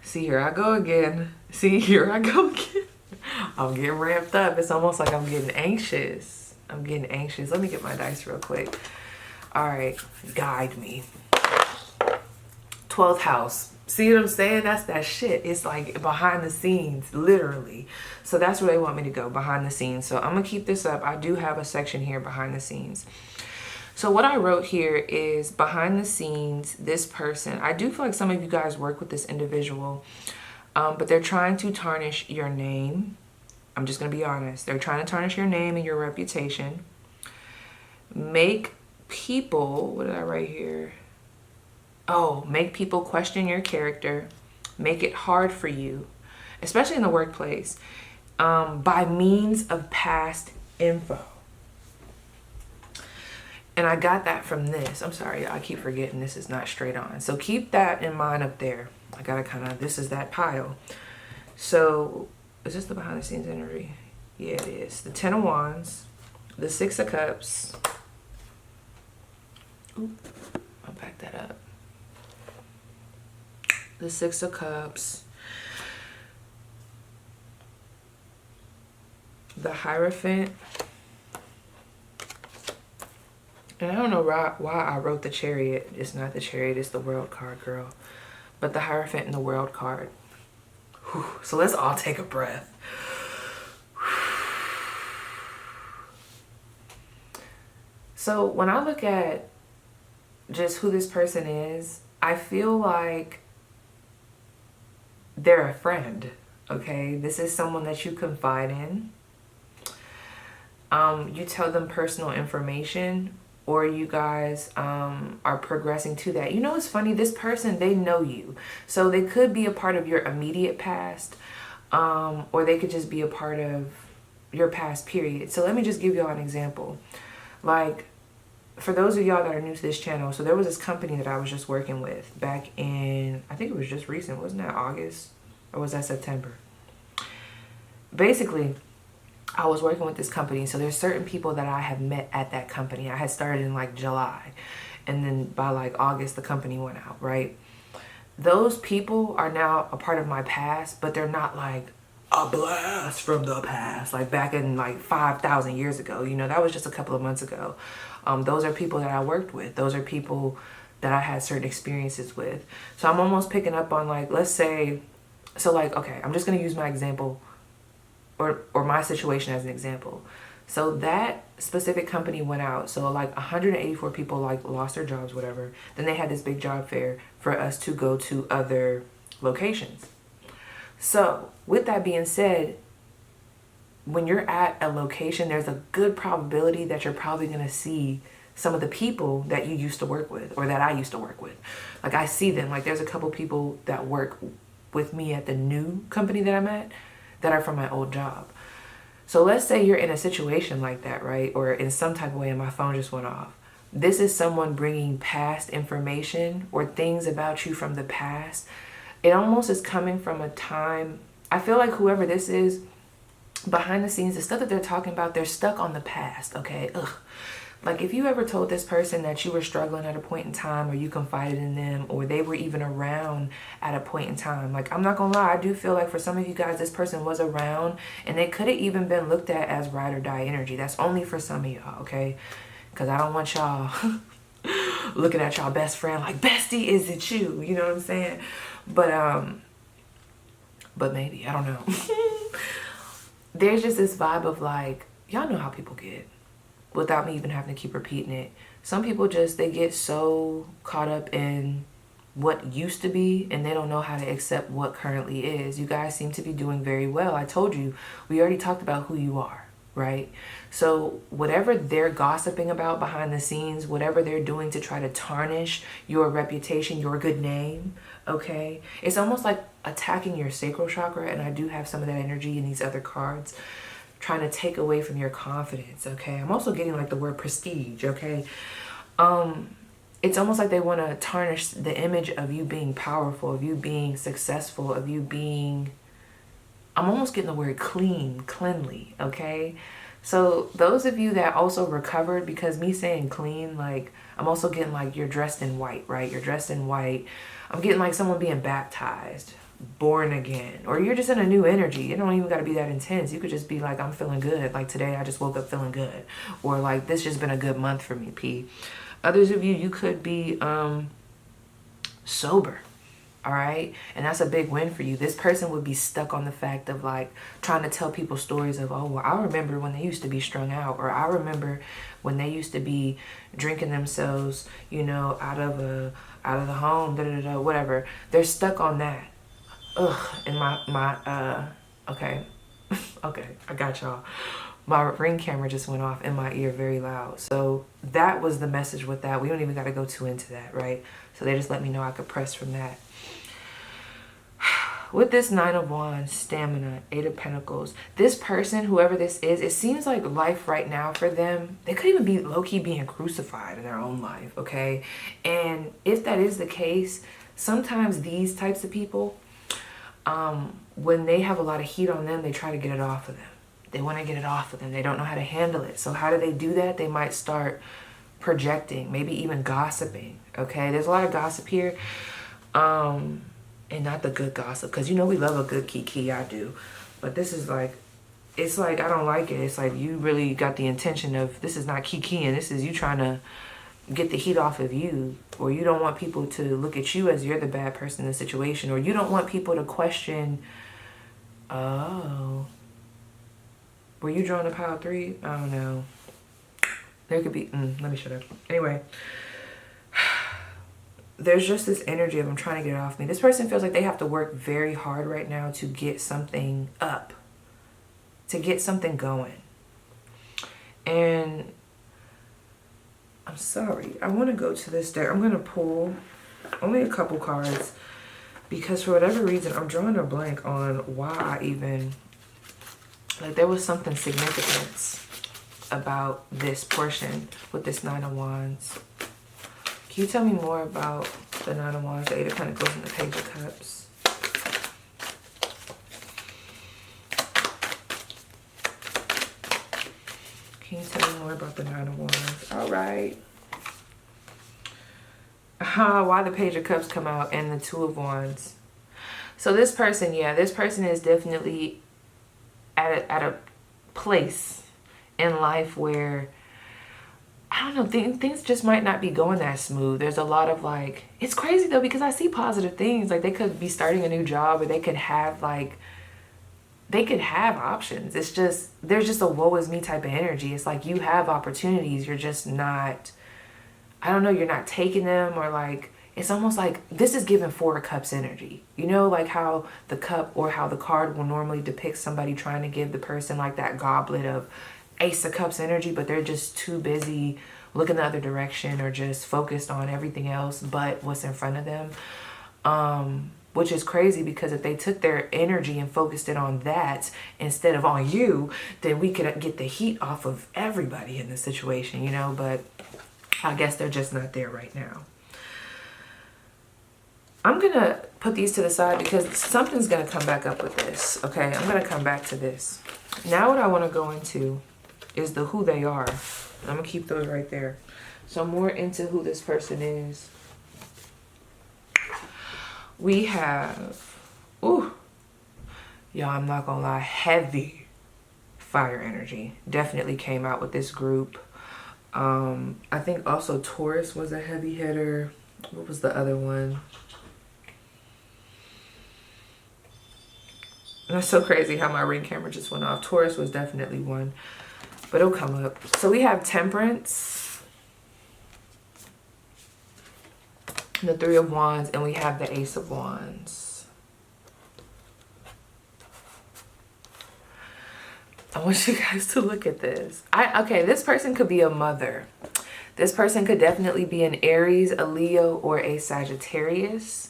See, here I go again. I'm getting ramped up. It's almost like I'm getting anxious. Let me get my dice real quick. All right, guide me. 12th house. See what I'm saying? That's that shit. It's like behind the scenes, literally. So that's where they want me to go, behind the scenes. So I'm gonna keep this up. I do have a section here, behind the scenes. So what I wrote here is behind the scenes, this person, I do feel like some of you guys work with this individual, but they're trying to tarnish your name. I'm just going to be honest. They're trying to tarnish your name and your reputation. Make people, what did I write here? Oh, make people question your character. Make it hard for you, especially in the workplace. by means of past info. And I got that from this. I'm sorry, I keep forgetting this is not straight on. So keep that in mind up there. I gotta kind of, this is that pile. So is this the behind the scenes energy? Yeah, it is. The 10 of Wands, the 6 of Cups. Oop, I'll back that up. The 6 of Cups. The Hierophant. And I don't know why I wrote the Chariot. It's not the Chariot, it's the World card, girl. But the Hierophant and the World card. Whew. So let's all take a breath. So when I look at just who this person is, I feel like they're a friend, okay? This is someone that you confide in. You tell them personal information, or you guys are progressing to that. You know, it's funny, this person, they know you. So they could be a part of your immediate past, or they could just be a part of your past, period. So let me just give y'all an example. Like, for those of y'all that are new to this channel, so there was this company that I was just working with back in, I think it was just recent, wasn't that August? Or was that September? Basically, I was working with this company, so there's certain people that I have met at that company. I had started in like July, and then by like August, the company went out, right? Those people are now a part of my past, but they're not like a blast from the past, like back in like 5,000 years ago. You know, that was just a couple of months ago. Those are people that I worked with. Those are people that I had certain experiences with. So I'm almost picking up on, like, let's say, so like, okay, I'm just going to use my example or my situation as an example. So that specific company went out. So like 184 people like lost their jobs, whatever. Then they had this big job fair for us to go to other locations. So with that being said, when you're at a location, there's a good probability that you're probably going to see some of the people that you used to work with, or that I used to work with. Like, I see them. Like, there's a couple people that work with me at the new company that I'm at that are from my old job. So let's say you're in a situation like that, right? Or in some type of way, and my phone just went off. This is someone bringing past information or things about you from the past. It almost is coming from a time, I feel like whoever this is, behind the scenes, the stuff that they're talking about, they're stuck on the past, okay? Ugh. Like, if you ever told this person that you were struggling at a point in time, or you confided in them, or they were even around at a point in time, like, I'm not gonna lie, I do feel like for some of you guys, this person was around, and they could have even been looked at as ride or die energy. That's only for some of y'all, okay? Because I don't want y'all looking at y'all best friend like, bestie, is it you? You know what I'm saying? But maybe, I don't know. There's just this vibe of like, y'all know how people get, without me even having to keep repeating it. Some people just, they get so caught up in what used to be, and they don't know how to accept what currently is. You guys seem to be doing very well. I told you, we already talked about who you are, right? So whatever they're gossiping about behind the scenes, whatever they're doing to try to tarnish your reputation, your good name, okay? It's almost like attacking your sacral chakra, and I do have some of that energy in these other cards, trying to take away from your confidence, okay? I'm also getting like the word prestige, okay? It's almost like they want to tarnish the image of you being powerful, of you being successful, of you being, I'm almost getting the word clean, cleanly, okay? So those of you that also recovered, because me saying clean, like, I'm also getting like you're dressed in white, right? You're dressed in white. I'm getting like someone being baptized, born again, or you're just in a new energy. You don't even got to be that intense. You could just be like, I'm feeling good. Like today I just woke up feeling good, or like this just been a good month for me, P. Others of you, you could be sober, all right? And that's a big win for you. This person would be stuck on the fact of like trying to tell people stories of, oh, well, I remember when they used to be strung out, or I remember when they used to be drinking themselves, you know, out of the home, whatever. They're stuck on that. Ugh, and okay, okay, I got y'all. My Ring camera just went off in my ear very loud. So that was the message with that. We don't even got to go too into that, right? So they just let me know I could press from that. with this Nine of Wands, Stamina, Eight of Pentacles, this person, whoever this is, it seems like life right now for them, they could even be low-key being crucified in their own life, okay? And if that is the case, sometimes these types of people, when they have a lot of heat on them, they try to get it off of them. They want to get it off of them. They don't know how to handle it. So how do they do that? They might start projecting, maybe even gossiping, okay? There's a lot of gossip here. And not the good gossip, because you know we love a good kiki, I do. But this is like, it's like, I don't like it. It's like you really got the intention of, this is not kikiing, this is you trying to get the heat off of you. Or you don't want people to look at you as you're the bad person in the situation. Or you don't want people to question, oh, were you drawing a pile 3? I don't know. There could be, let me shut up. Anyway. There's just this energy of I'm trying to get it off me. This person feels like they have to work very hard right now to get something up, to get something going. And I'm sorry, I want to go to this deck. I'm going to pull only a couple cards because for whatever reason, I'm drawing a blank on why I even, like there was something significant about this portion with this Nine of Wands. Can you tell me more about the Nine of Wands, the Eight of Pentacles, and the Page of Cups? Can you tell me more about the Nine of Wands? All right. Why the Page of Cups come out and the Two of Wands. So this person, yeah, this person is definitely at a place in life where, I don't know, things just might not be going that smooth. There's a lot of like, it's crazy though, because I see positive things. Like they could be starting a new job or they could have like, they could have options. It's just, there's just a woe is me type of energy. It's like you have opportunities. You're just not, I don't know, you're not taking them, or like, it's almost like this is giving Four of Cups energy. You know, like how the cup or how the card will normally depict somebody trying to give the person like that goblet of Ace of Cups energy, but they're just too busy looking the other direction or just focused on everything else but what's in front of them. Which is crazy, because if they took their energy and focused it on that instead of on you, then we could get the heat off of everybody in the situation, you know, but I guess they're just not there right now. I'm going to put these to the side because something's going to come back up with this, okay? I'm going to come back to this. Now what I want to go into is the who they are. I'm going to keep those right there. So more into who this person is. We have, ooh, y'all, I'm not going to lie, heavy fire energy. Definitely came out with this group. I think also Taurus was a heavy hitter. What was the other one? That's so crazy how my ring camera just went off. Taurus was definitely one, but it'll come up. So we have Temperance, the Three of Wands, and we have the Ace of Wands. I want you guys to look at this. Okay, this person could be a mother. This person could definitely be an Aries, a Leo, or a Sagittarius.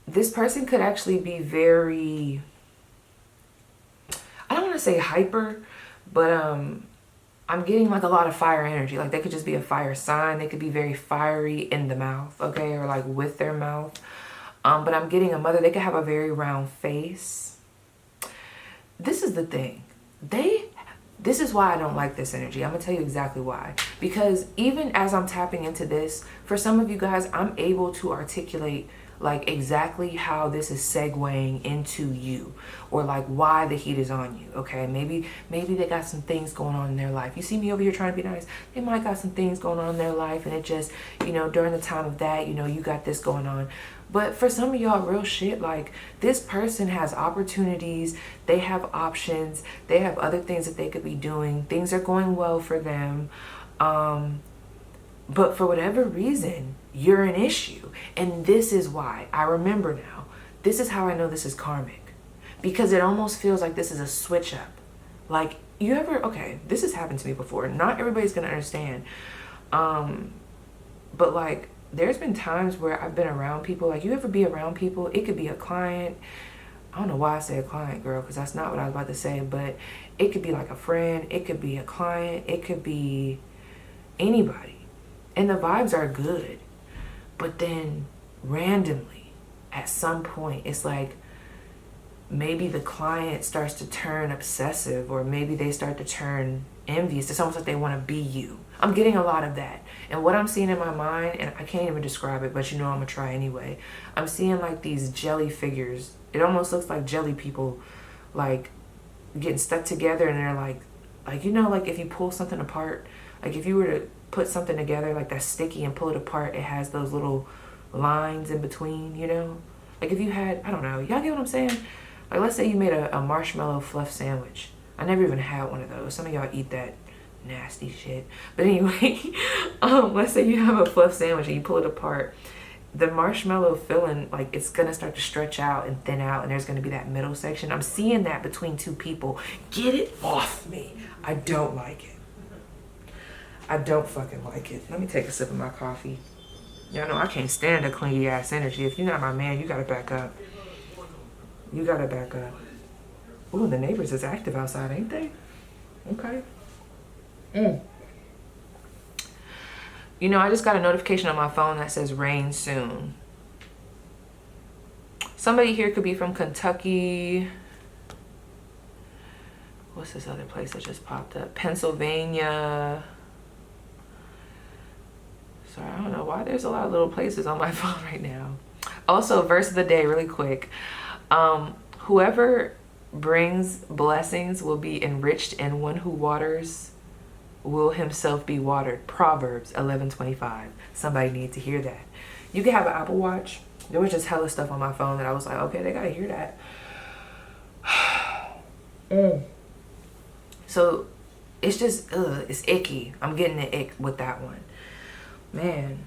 This person could actually be very, I don't want to say hyper, but I'm getting like a lot of fire energy. Like they could just be a fire sign. They could be very fiery in the mouth, okay, or like with their mouth. But I'm getting a mother. They could have a very round face. This is the thing. This is why I don't like this energy. I'm going to tell you exactly why. Because even as I'm tapping into this, for some of you guys, I'm able to articulate like exactly how this is segueing into you, or like why the heat is on you, okay? Maybe they got some things going on in their life. You see me over here trying to be nice. They might got some things going on in their life, and it just, you know, during the time of that, you know, you got this going on. But for some of y'all, real shit, like this person has opportunities, they have options, they have other things that they could be doing. Things are going well for them. But for whatever reason, you're an issue. And this is why. I remember now. This is how I know this is karmic. Because it almost feels like this is a switch up. Like, you ever... Okay, this has happened to me before. Not everybody's going to understand. But, like, there's been times where I've been around people, like you ever be around people, it could be a client. I don't know why I say a client, girl, because that's not what I was about to say, but it could be like a friend, it could be a client, it could be anybody. And the vibes are good. But then randomly, at some point, it's like maybe the client starts to turn obsessive, or maybe they start to turn envious. It's almost like they want to be you. I'm getting a lot of that. And what I'm seeing in my mind, and I can't even describe it, but you know I'm going to try anyway. I'm seeing like these jelly figures. It almost looks like jelly people, like getting stuck together, and they're like, you know, like if you pull something apart, like if you were to put something together like that's sticky and pull it apart, it has those little lines in between, you know? Like if you had, I don't know, y'all get what I'm saying? Like let's say you made a marshmallow fluff sandwich. I never even had one of those. Some of y'all eat that nasty shit. But anyway, let's say you have a fluff sandwich and you pull it apart. The marshmallow filling, like it's gonna start to stretch out and thin out, and there's gonna be that middle section. I'm seeing that between two people. Get it off me. I don't like it. I don't fucking like it. Let me take a sip of my coffee. Y'all know I can't stand a clingy ass energy. If you're not my man, you gotta back up. You gotta back up. Ooh, the neighbors is active outside, ain't they? Okay. You know, I just got a notification on my phone that says rain soon. Somebody here could be from Kentucky. What's this other place that just popped up? Pennsylvania. Sorry, I don't know why there's a lot of little places on my phone right now. Also, verse of the day, really quick. Whoever brings blessings will be enriched, and one who waters will himself be watered. Proverbs 11:25. Somebody needs to hear that. You can have an Apple Watch. There was just hella stuff on my phone that I was like, okay, they gotta hear that. So it's just, it's icky. I'm getting the ick with that one. Man.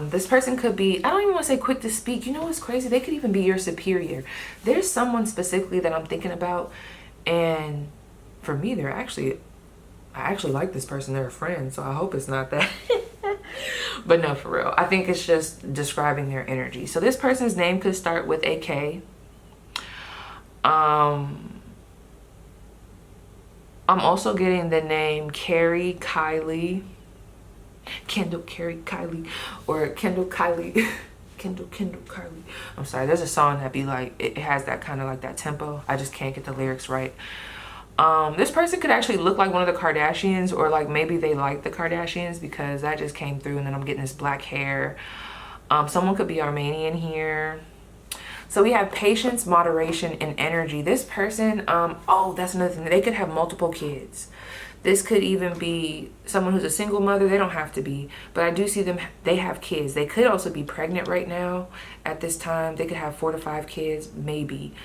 This person could be, I don't even want to say quick to speak. You know what's crazy? They could even be your superior. There's someone specifically that I'm thinking about, and for me, I actually like this person. They're a friend, so I hope it's not that. But no, for real. I think it's just describing their energy. So this person's name could start with a K. I'm also getting the name Carrie Kylie. Kendall Carrie Kylie, or Kendall Kylie. Kendall Kylie. I'm sorry, there's a song that be like, it has that kind of like that tempo. I just can't get the lyrics right. This person could actually look like one of the Kardashians, or like maybe they like the Kardashians, because that just came through, and then I'm getting this black hair. Someone could be Armenian here. So we have patience, moderation, and energy. This person, oh, that's another thing. They could have multiple kids. This could even be someone who's a single mother. They don't have to be, but I do see them, they have kids. They could also be pregnant right now at this time. They could have 4 to 5 kids, maybe.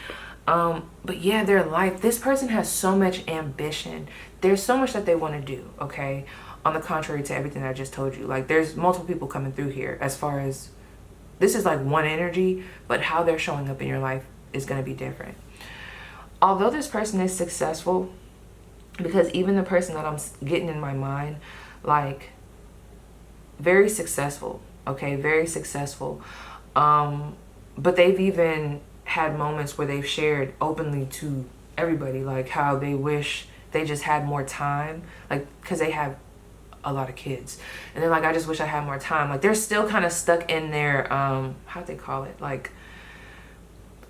But yeah, their life, this person has so much ambition. There's so much that they want to do, okay? On the contrary to everything I just told you. Like, there's multiple people coming through here as far as, this is like one energy, but how they're showing up in your life is going to be different. Although this person is successful, because even the person that I'm getting in my mind, like, very successful, okay? Very successful. But they've even had moments where they've shared openly to everybody, like how they wish they just had more time, like, because they have a lot of kids, and they're like, I just wish I had more time. Like, they're still kind of stuck in their how'd they call it, like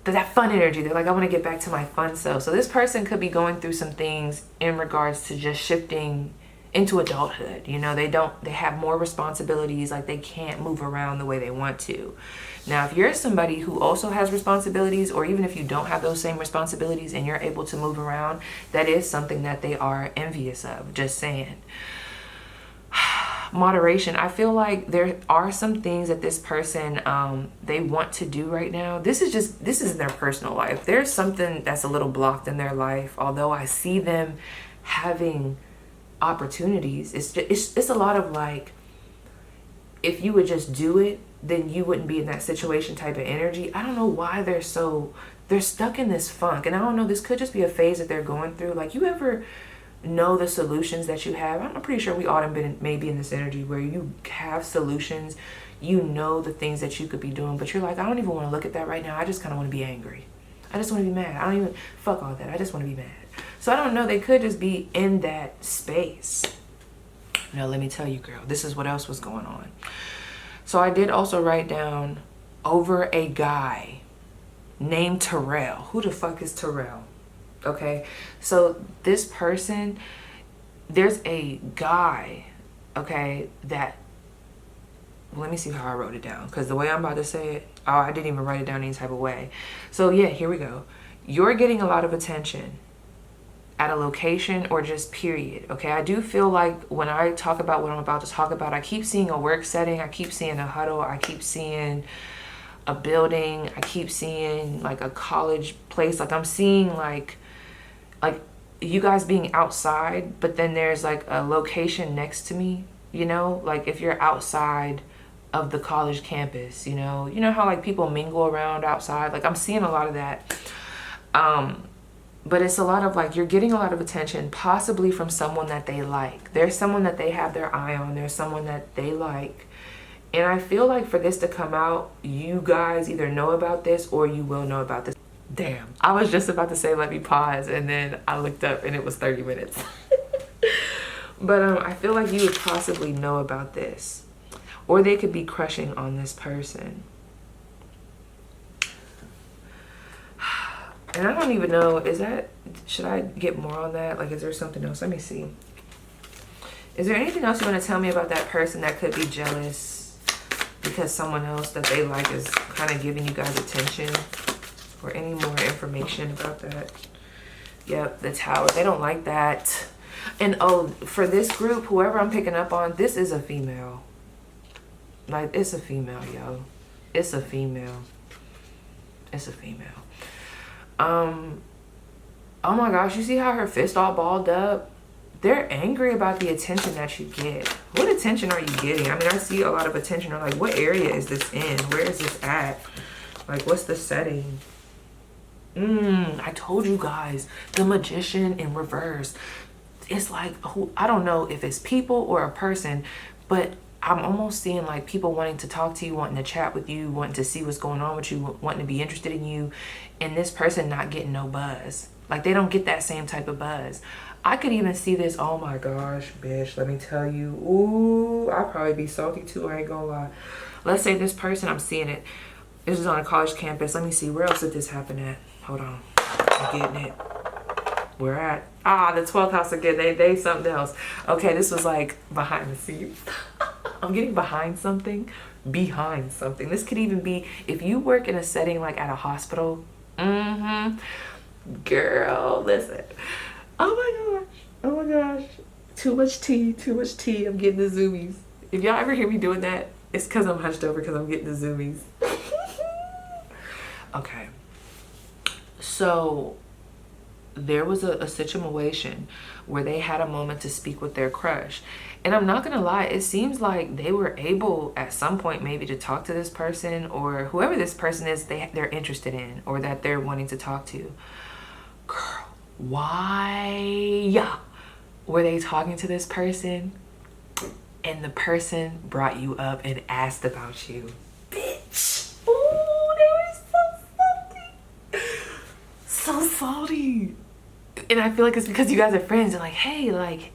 that fun energy. They're like, I want to get back to my fun self. So this person could be going through some things in regards to just shifting into adulthood. You know, they have more responsibilities, like they can't move around the way they want to. Now, if you're somebody who also has responsibilities, or even if you don't have those same responsibilities and you're able to move around, that is something that they are envious of, just saying. Moderation. I feel like there are some things that this person they want to do right now. This is in their personal life. There's something that's a little blocked in their life, although I see them having opportunities. It's a lot of like, if you would just do it, then you wouldn't be in that situation type of energy. I don't know why they're stuck in this funk. And I don't know, this could just be a phase that they're going through. Like, you ever know the solutions that you have. I'm pretty sure we all have been maybe in this energy where you have solutions, you know the things that you could be doing, but you're like, I don't even want to look at that right now. I just kind of want to be angry. I just want to be mad. I don't even, fuck all that. I just want to be mad. So I don't know, they could just be in that space. Now let me tell you, girl, this is what else was going on. So I did also write down over a guy named Terrell. Who the fuck is Terrell? Okay, so this person, there's a guy, okay, that, let me see how I wrote it down, because the way I'm about to say it, oh, I didn't even write it down any type of way. So yeah, here we go. You're getting a lot of attention at a location or just period, okay? I do feel like when I talk about what I'm about to talk about, I keep seeing a work setting, I keep seeing a huddle, I keep seeing a building, I keep seeing like a college place, like I'm seeing like you guys being outside, but then there's like a location next to me, you know, like if you're outside of the college campus, you know how like people mingle around outside, like I'm seeing a lot of that. But it's a lot of like, you're getting a lot of attention, possibly from someone that they like. There's someone that they have their eye on, there's someone that they like. And I feel like for this to come out, you guys either know about this or you will know about this. Damn, I was just about to say, let me pause, and then I looked up and it was 30 minutes. But I feel like you would possibly know about this. Or they could be crushing on this person. And I don't even know, should I get more on that? Like, is there something else? Let me see. Is there anything else you want to tell me about that person that could be jealous because someone else that they like is kind of giving you guys attention? Or any more information about that? Yep, the Tower. They don't like that. And oh, for this group, whoever I'm picking up on, this is a female. Like, it's a female, yo. It's a female. It's a female. Oh my gosh, you see how her fist all balled up? They're angry about the attention that you get. What attention are you getting? I mean, I see a lot of attention. I'm like, what area is this in? Where is this at? Like, what's the setting? I told you guys, the Magician in reverse. It's like, I don't know if it's people or a person, but I'm almost seeing like people wanting to talk to you, wanting to chat with you, wanting to see what's going on with you, wanting to be interested in you, and this person not getting no buzz. Like, they don't get that same type of buzz. I could even see this, oh my gosh, bitch, let me tell you. Ooh, I'll probably be salty too, I ain't gonna lie. Let's say this person, I'm seeing it. This is on a college campus. Let me see, where else did this happen at? Hold on, I'm getting it. We're at, the 12th house again. They something else. Okay, this was like behind the scenes. I'm getting behind something. This could even be if you work in a setting like at a hospital. Girl, listen. Oh my gosh. Too much tea. I'm getting the zoomies. If y'all ever hear me doing that, it's because I'm hunched over because I'm getting the zoomies. Okay. So there was a situation where they had a moment to speak with their crush. And I'm not gonna lie, it seems like they were able at some point maybe to talk to this person, or whoever this person is they're interested in or that they're wanting to talk to. Girl, why were they talking to this person and the person brought you up and asked about you? Bitch. Ooh, they were so salty. And I feel like it's because you guys are friends. They're like, hey, like,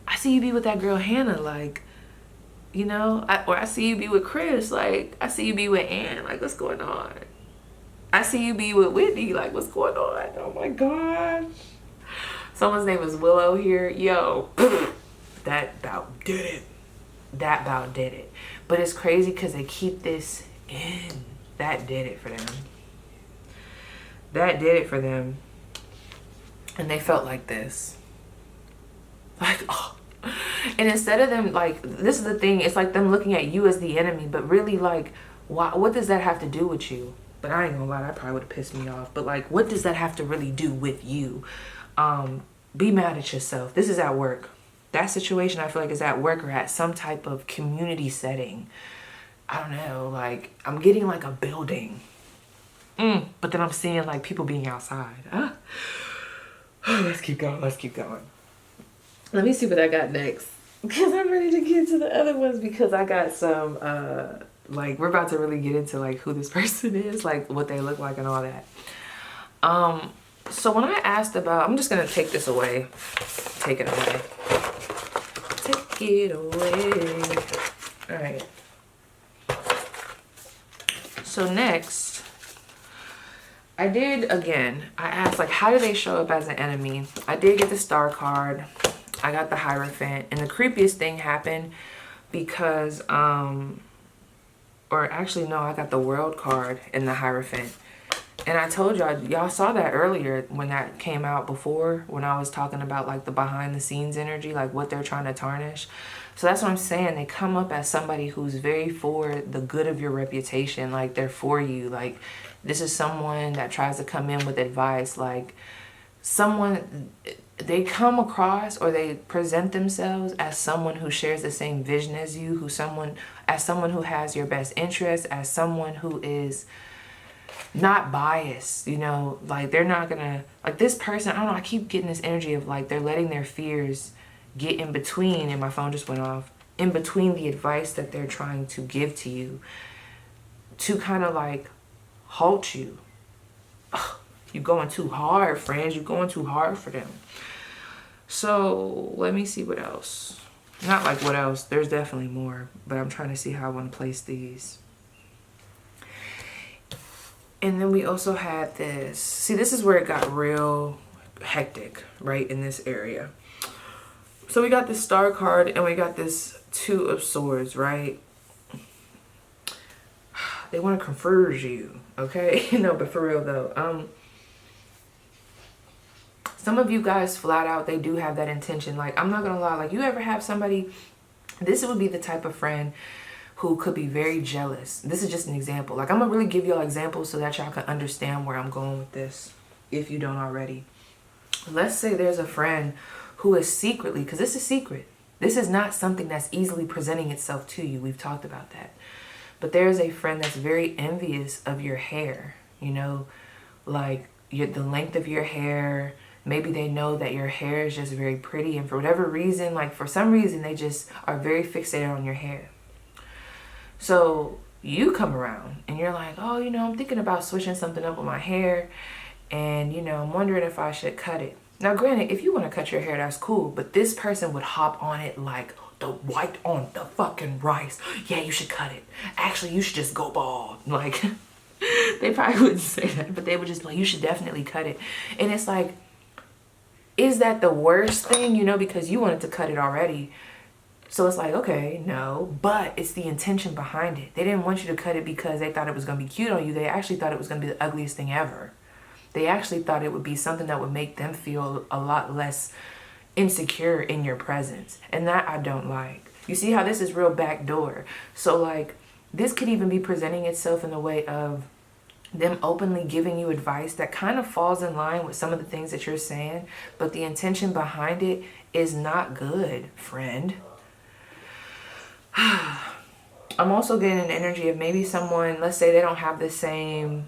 I see you be with that girl Hannah, like, you know, or I see you be with Chris, like, I see you be with Ann, like, what's going on? I see you be with Whitney, like, what's going on? Oh my gosh. Someone's name is Willow here. Yo, that about did it. But it's crazy because they keep this in. That did it for them. And they felt like this. Like, oh. And instead of them, like, this is the thing, it's like them looking at you as the enemy, but really, like, what does that have to do with you? But I ain't gonna lie, that probably would have pissed me off. But, like, what does that have to really do with you? Be mad at yourself. This is at work. That situation, I feel like, is at work or at some type of community setting. I don't know, like, I'm getting, like, a building. But then I'm seeing, like, people being outside. Let's keep going. Let me see what I got next. Because I'm ready to get to the other ones, because I got some, like, we're about to really get into, like, who this person is, like, what they look like and all that. So when I asked about, I'm just going to take this away. Take it away. Take it away. All right. So next, I did, again, I asked, like, how do they show up as an enemy? I did get the Star card. I got the Hierophant. And the creepiest thing happened because, or actually, no, I got the World card and the Hierophant. And I told y'all saw that earlier when that came out before, when I was talking about, like, the behind the scenes energy, like what they're trying to tarnish. So that's what I'm saying. They come up as somebody who's very for the good of your reputation. Like, they're for you. Like, this is someone that tries to come in with advice. Like, someone, they come across, or they present themselves as someone who shares the same vision as you, as someone who has your best interest, as someone who is not biased, you know, like they're not gonna, like this person, I don't know, I keep getting this energy of like they're letting their fears get in between, and my phone just went off, in between the advice that they're trying to give to you, to kind of like halt you. Ugh, you're going too hard, friends. You're going too hard for them. So let me see what else. Not like what else, there's definitely more, but I'm trying to see how I want to place these. And then we also had this. See, this is where it got real hectic, right, in this area. So we got this Star card and we got this Two of Swords, right? They want to converge you, okay? No, but for real though. Some of you guys flat out, they do have that intention. Like, I'm not gonna lie, like, you ever have somebody, this would be the type of friend who could be very jealous. This is just an example. Like, I'm gonna really give y'all examples so that y'all can understand where I'm going with this, if you don't already. Let's say there's a friend who is secretly, because this is secret. This is not something that's easily presenting itself to you. We've talked about that. But there's a friend that's very envious of your hair, you know, like the length of your hair. Maybe they know that your hair is just very pretty, and for whatever reason, like for some reason, they just are very fixated on your hair. So you come around and you're like, oh, you know, I'm thinking about switching something up with my hair, and, you know, I'm wondering if I should cut it. Now, granted, if you want to cut your hair, that's cool, but this person would hop on it like the white on the fucking rice. Yeah, you should cut it. Actually, you should just go bald. Like, they probably wouldn't say that, but they would just be like, you should definitely cut it. And it's like, is that the worst thing, you know, because you wanted to cut it already? So it's like, okay, no, but it's the intention behind it. They didn't want you to cut it because they thought it was going to be cute on you. They actually thought it was going to be the ugliest thing ever. They actually thought it would be something that would make them feel a lot less insecure in your presence. And that I don't like. You see how this is real backdoor. So like, this could even be presenting itself in the way of them openly giving you advice that kind of falls in line with some of the things that you're saying, but the intention behind it is not good, friend. I'm also getting an energy of maybe someone, let's say they don't have the same,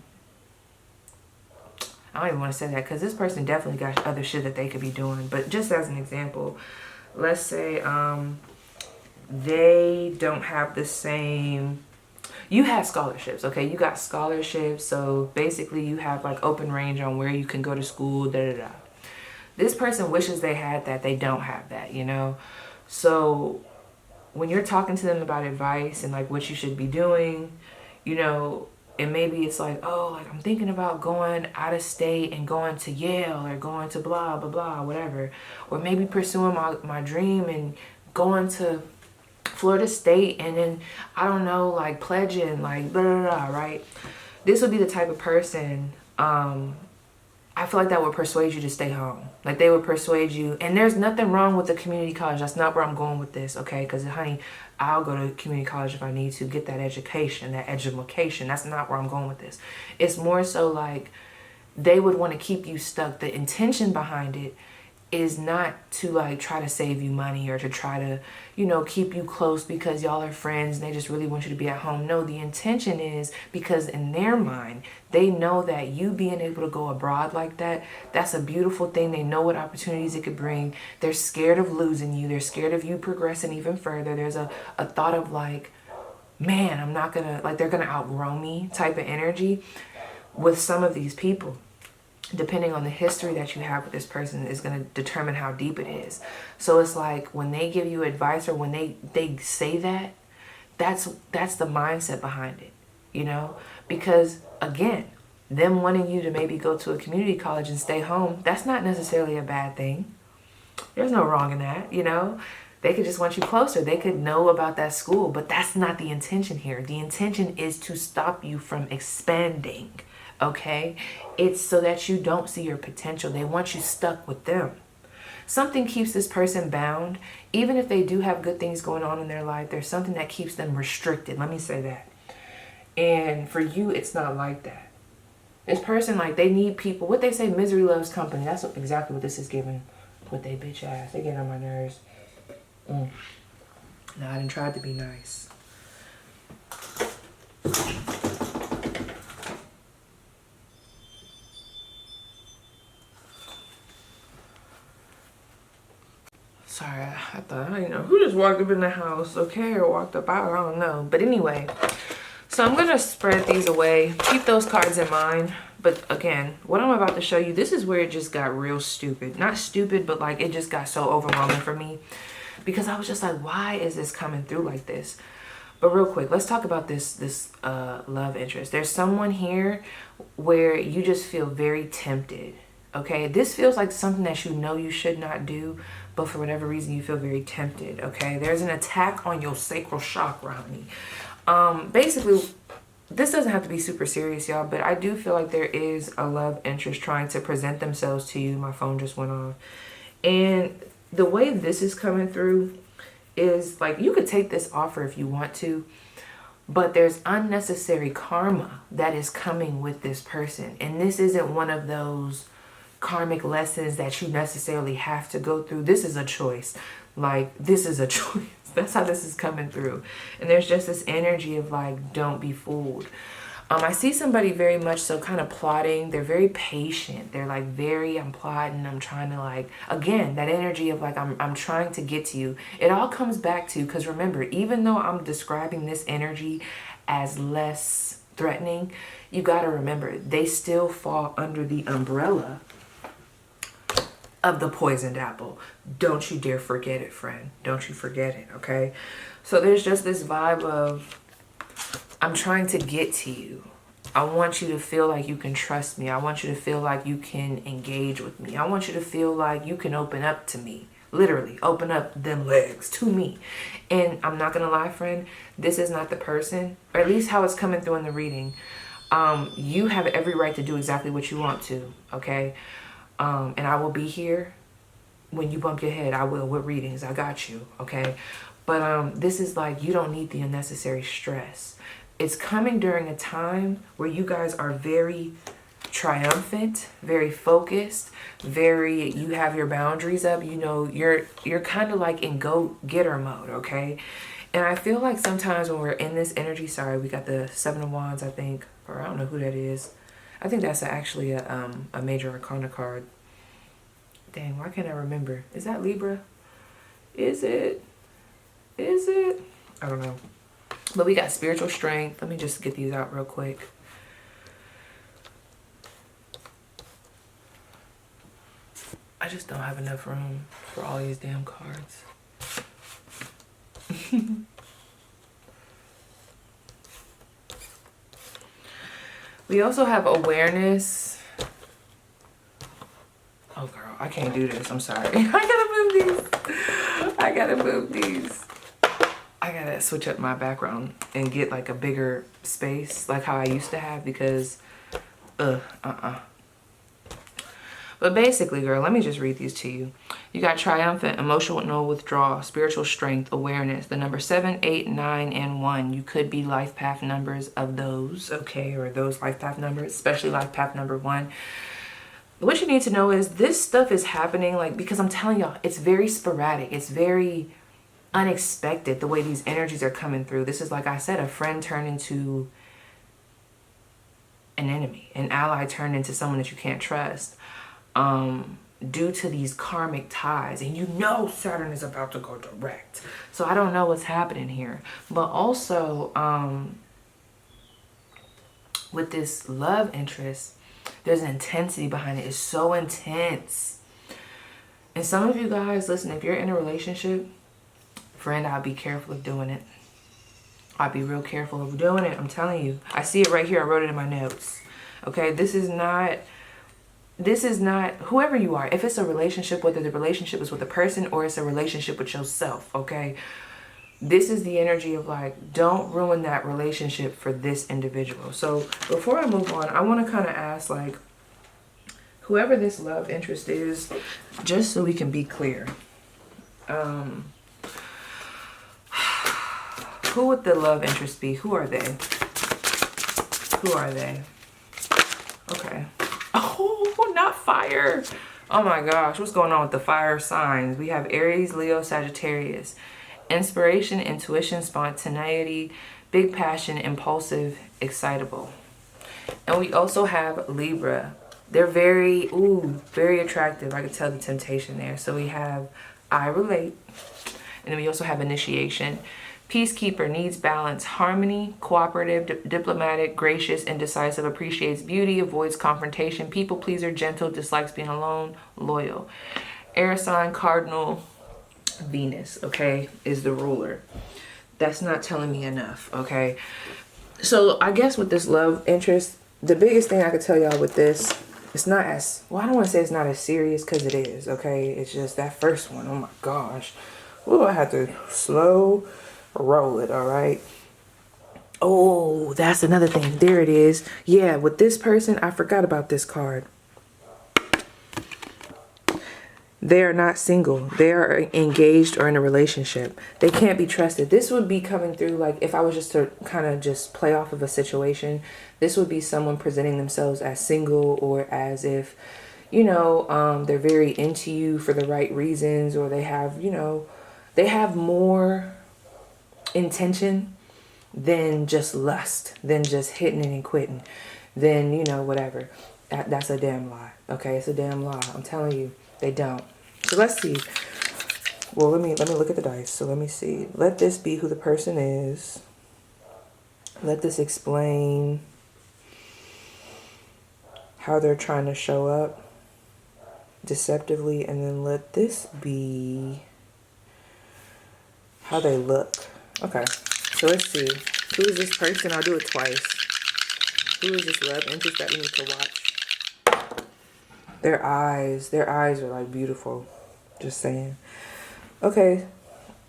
I don't even want to say that because this person definitely got other shit that they could be doing, but just as an example, let's say they don't have the same, you have scholarships, okay? You got scholarships, so basically you have like open range on where you can go to school, da-da-da. This person wishes they had that. They don't have that, you know? So when you're talking to them about advice and like what you should be doing, you know, and maybe it's like, oh, like I'm thinking about going out of state and going to Yale or going to blah, blah, blah, whatever. Or maybe pursuing my dream and going to Florida State and then, I don't know, like pledging, like blah, blah, blah, right? This would be the type of person, I feel like that would persuade you to stay home. Like they would persuade you, and there's nothing wrong with the community college. That's not where I'm going with this, okay? Because honey, I'll go to community college if I need to get that education, that edumacation. That's not where I'm going with this. It's more so like they would want to keep you stuck. The intention behind it is not to like try to save you money or to try to, you know, keep you close because y'all are friends and they just really want you to be at home. No, the intention is because in their mind, they know that you being able to go abroad like that, that's a beautiful thing. They know what opportunities it could bring. They're scared of losing you. They're scared of you progressing even further. There's a thought of like, man, I'm not gonna, like, they're gonna outgrow me type of energy with some of these people. Depending on the history that you have with this person is going to determine how deep it is. So it's like when they give you advice or when they say that, that's the mindset behind it, you know? Because again, them wanting you to maybe go to a community college and stay home, that's not necessarily a bad thing. There's no wrong in that, you know? They could just want you closer. They could know about that school, but that's not the intention here. The intention is to stop you from expanding. Okay, it's so that you don't see your potential. They want you stuck with them. Something keeps this person bound. Even if they do have good things going on in their life, there's something that keeps them restricted. Let me say that. And for you, it's not like that. This person, like, they need people. What they say, misery loves company. That's exactly what this is giving with they bitch ass. They get on my nerves. No, I didn't try to be nice. Sorry, I thought, you know, who just walked up in the house, okay, or walked up out, I don't know. But anyway, so I'm going to spread these away. Keep those cards in mind. But again, what I'm about to show you, this is where it just got real stupid. Not stupid, but like it just got so overwhelming for me. Because I was just like, why is this coming through like this? But real quick, let's talk about this love interest. There's someone here where you just feel very tempted. Okay, this feels like something that you know you should not do, but for whatever reason you feel very tempted. Okay, there's an attack on your sacral chakra, honey. Basically, this doesn't have to be super serious, y'all, but I do feel like there is a love interest trying to present themselves to you. My phone just went off. And the way this is coming through is like, you could take this offer if you want to, but there's unnecessary karma that is coming with this person. And this isn't one of those karmic lessons that you necessarily have to go through. This is a choice. Like, this is a choice. That's how this is coming through. And there's just this energy of like, don't be fooled. I see somebody very much so kind of plotting. They're very patient. They're like I'm plotting. I'm trying to like, again, that energy of like, I'm trying to get to you. It all comes back to, because remember, even though I'm describing this energy as less threatening, you got to remember, they still fall under the umbrella of the poisoned apple. Don't you dare forget it, friend. Don't you forget it, okay? So there's just this vibe of, I'm trying to get to you. I want you to feel like you can trust me. I want you to feel like you can engage with me. I want you to feel like you can open up to me. Literally, open up them legs to me. And I'm not gonna lie, friend, this is not the person, or at least how it's coming through in the reading. You have every right to do exactly what you want to, okay? And I will be here when you bump your head. I will, with readings. I got you, okay? But this is like, you don't need the unnecessary stress. It's coming during a time where you guys are very triumphant, very focused, you have your boundaries up. You know, you're kind of like in go-getter mode, okay? And I feel like sometimes when we're in this energy, sorry, we got the Seven of Wands, I think, or I don't know who that is. I think that's actually a major arcana card. Dang, why can't I remember? Is that Libra? Is it? I don't know. But we got spiritual strength. Let me just get these out real quick. I just don't have enough room for all these damn cards. We also have awareness. Oh girl, I can't do this. I'm sorry. I gotta move these. I gotta switch up my background and get like a bigger space like how I used to have, because But basically, girl, let me just read these to you. You got triumphant, emotional withdrawal, spiritual strength, awareness. The number 7, 8, 9, and 1. You could be life path numbers of those, okay, or those life path numbers, especially life path number 1. what you need to know is this stuff is happening, like, because I'm telling y'all, it's very sporadic. It's very unexpected the way these energies are coming through. This is, like I said, a friend turned into an enemy, an ally turned into someone that you can't trust, due to these karmic ties. And you know Saturn is about to go direct. So I don't know what's happening here. But also, with this love interest, there's an intensity behind it. It's so intense. And some of you guys, listen, if you're in a relationship, friend, I'll be careful of doing it. I'll be real careful of doing it. I'm telling you. I see it right here. I wrote it in my notes. Okay, this is not, whoever you are, if it's a relationship, whether the relationship is with a person or it's a relationship with yourself, okay? This is the energy of, like, don't ruin that relationship for this individual. So before I move on, I want to kind of ask, like, whoever this love interest is, just so we can be clear. Who would the love interest be? Who are they? Who are they? Okay. Oh, not fire. Oh my gosh, what's going on with the fire signs? We have Aries, Leo, Sagittarius. Inspiration, intuition, spontaneity, big passion, impulsive, excitable. And we also have Libra. They're very attractive. I could tell the temptation there. So we have I relate. And then we also have initiation. Peacekeeper, needs balance, harmony, cooperative, diplomatic, gracious, indecisive, appreciates beauty, avoids confrontation, people pleaser, gentle, dislikes being alone, loyal. Air sign, cardinal, Venus, okay, is the ruler. That's not telling me enough, okay? So I guess with this love interest, the biggest thing I could tell y'all with this, it's not as, well, I don't want to say it's not as serious, because it is, okay? It's just that first one, oh my gosh. Oh, I had to slow roll it, all right? Oh, that's another thing. There it is. Yeah, with this person, I forgot about this card. They are not single. They are engaged or in a relationship. They can't be trusted. This would be coming through, like, if I was just to kind of just play off of a situation, this would be someone presenting themselves as single, or as if, you know, they're very into you for the right reasons, or they have, you know, they have more intention than just lust, than just hitting it and quitting, then, you know, whatever. That's a damn lie. Okay, it's a damn lie. I'm telling you, they don't. So let's see. Well, let me look at the dice. So let me see. Let this be who the person is. Let this explain how they're trying to show up deceptively, and then let this be how they look. Okay, so let's see. Who is this person? I'll do it twice. Who is this love interest that we need to watch? Their eyes are like beautiful. Just saying. Okay,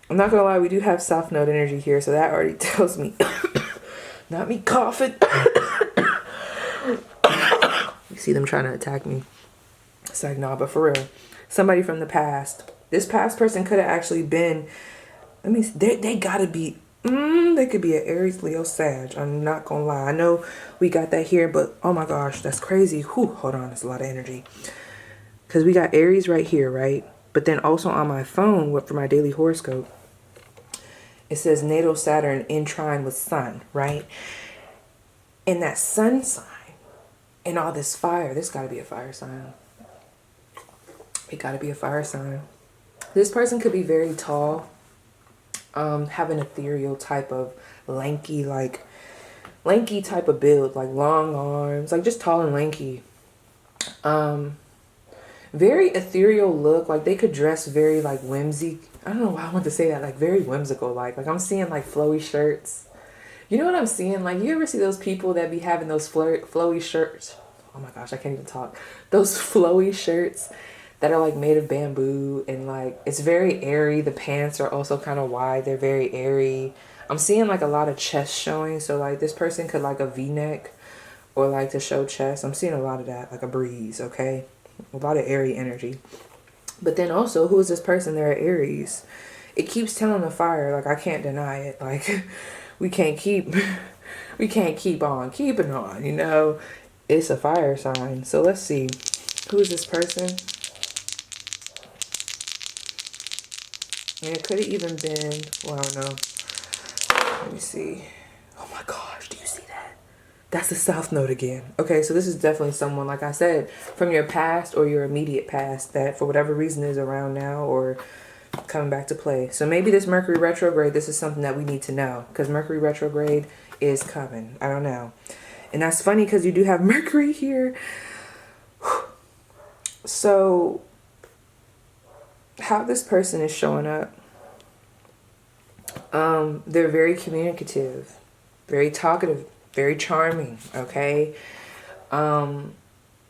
I'm not gonna lie, we do have South Node energy here, so that already tells me. Not me coughing. You see them trying to attack me. It's like, nah, but for real. Somebody from the past. This past person could have actually been, I mean, they gotta be, they could be an Aries, Leo, Sag. I'm not gonna lie. I know we got that here, but oh my gosh, that's crazy. Whew, hold on, it's a lot of energy. Because we got Aries right here, right? But then also on my phone, for my daily horoscope, it says natal Saturn in trine with Sun, right? And that Sun sign and all this fire, this gotta be a fire sign. It gotta be a fire sign. This person could be very tall, have an ethereal type of lanky type of build, like long arms, like just tall and lanky. Very ethereal look, like they could dress very like whimsy. I don't know why I want to say that, like very whimsical, like I'm seeing like flowy shirts. You know what I'm seeing? Like, you ever see those people that be having those flowy shirts? Oh my gosh, I can't even talk. Those flowy shirts that are like made of bamboo, and like it's very airy. The pants are also kind of wide. They're very airy. I'm seeing like a lot of chest showing. So like this person could like a V-neck or like to show chest. I'm seeing a lot of that, like a breeze, okay? A lot of airy energy. But then also, who is this person? They're Aries. It keeps telling the fire, like I can't deny it. Like we can't keep on keeping on, you know? It's a fire sign. So let's see. Who is this person? And it could have even been, well, I don't know. Let me see. Oh my gosh, do you see that? That's the South Node again. Okay, so this is definitely someone, like I said, from your past or your immediate past that for whatever reason is around now or coming back to play. So maybe this Mercury retrograde, this is something that we need to know because Mercury retrograde is coming. I don't know. And that's funny because you do have Mercury here. So how this person is showing up, they're very communicative, very talkative, very charming, okay? Oh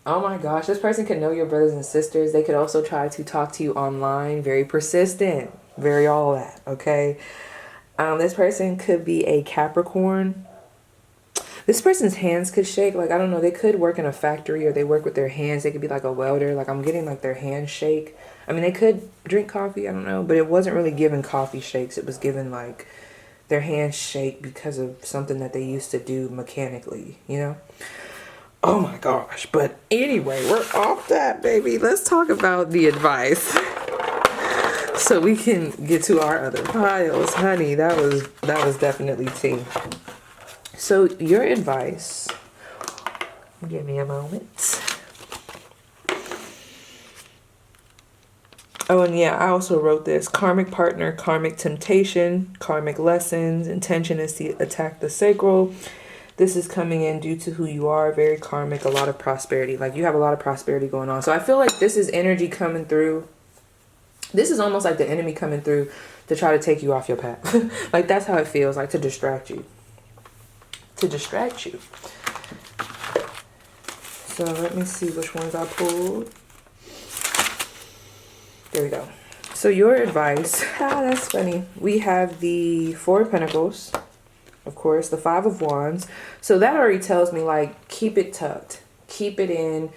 my gosh, this person can know your brothers and sisters. They could also try to talk to you online, very persistent, very all that, okay? This person could be a Capricorn. This person's hands could shake. Like, I don't know, they could work in a factory or they work with their hands. They could be like a welder. Like, I'm getting like their hands shake. I mean, they could drink coffee, I don't know, but it wasn't really given coffee shakes. It was given like their hands shake because of something that they used to do mechanically, you know? Oh my gosh. But anyway, we're off that, baby. Let's talk about the advice so we can get to our other piles. Honey, that was definitely tea. So your advice, give me a moment. Oh, and yeah, I also wrote this. Karmic partner, karmic temptation, karmic lessons. Intention is to attack the sacral. This is coming in due to who you are. Very karmic, a lot of prosperity. Like, you have a lot of prosperity going on. So I feel like this is energy coming through. This is almost like the enemy coming through to try to take you off your path. Like, that's how it feels, like to distract you. To distract you. So let me see which ones I pulled. There we go. So your advice, that's funny. We have the Four of Pentacles, of course, the Five of Wands. So that already tells me, like, keep it tucked. Keep it in.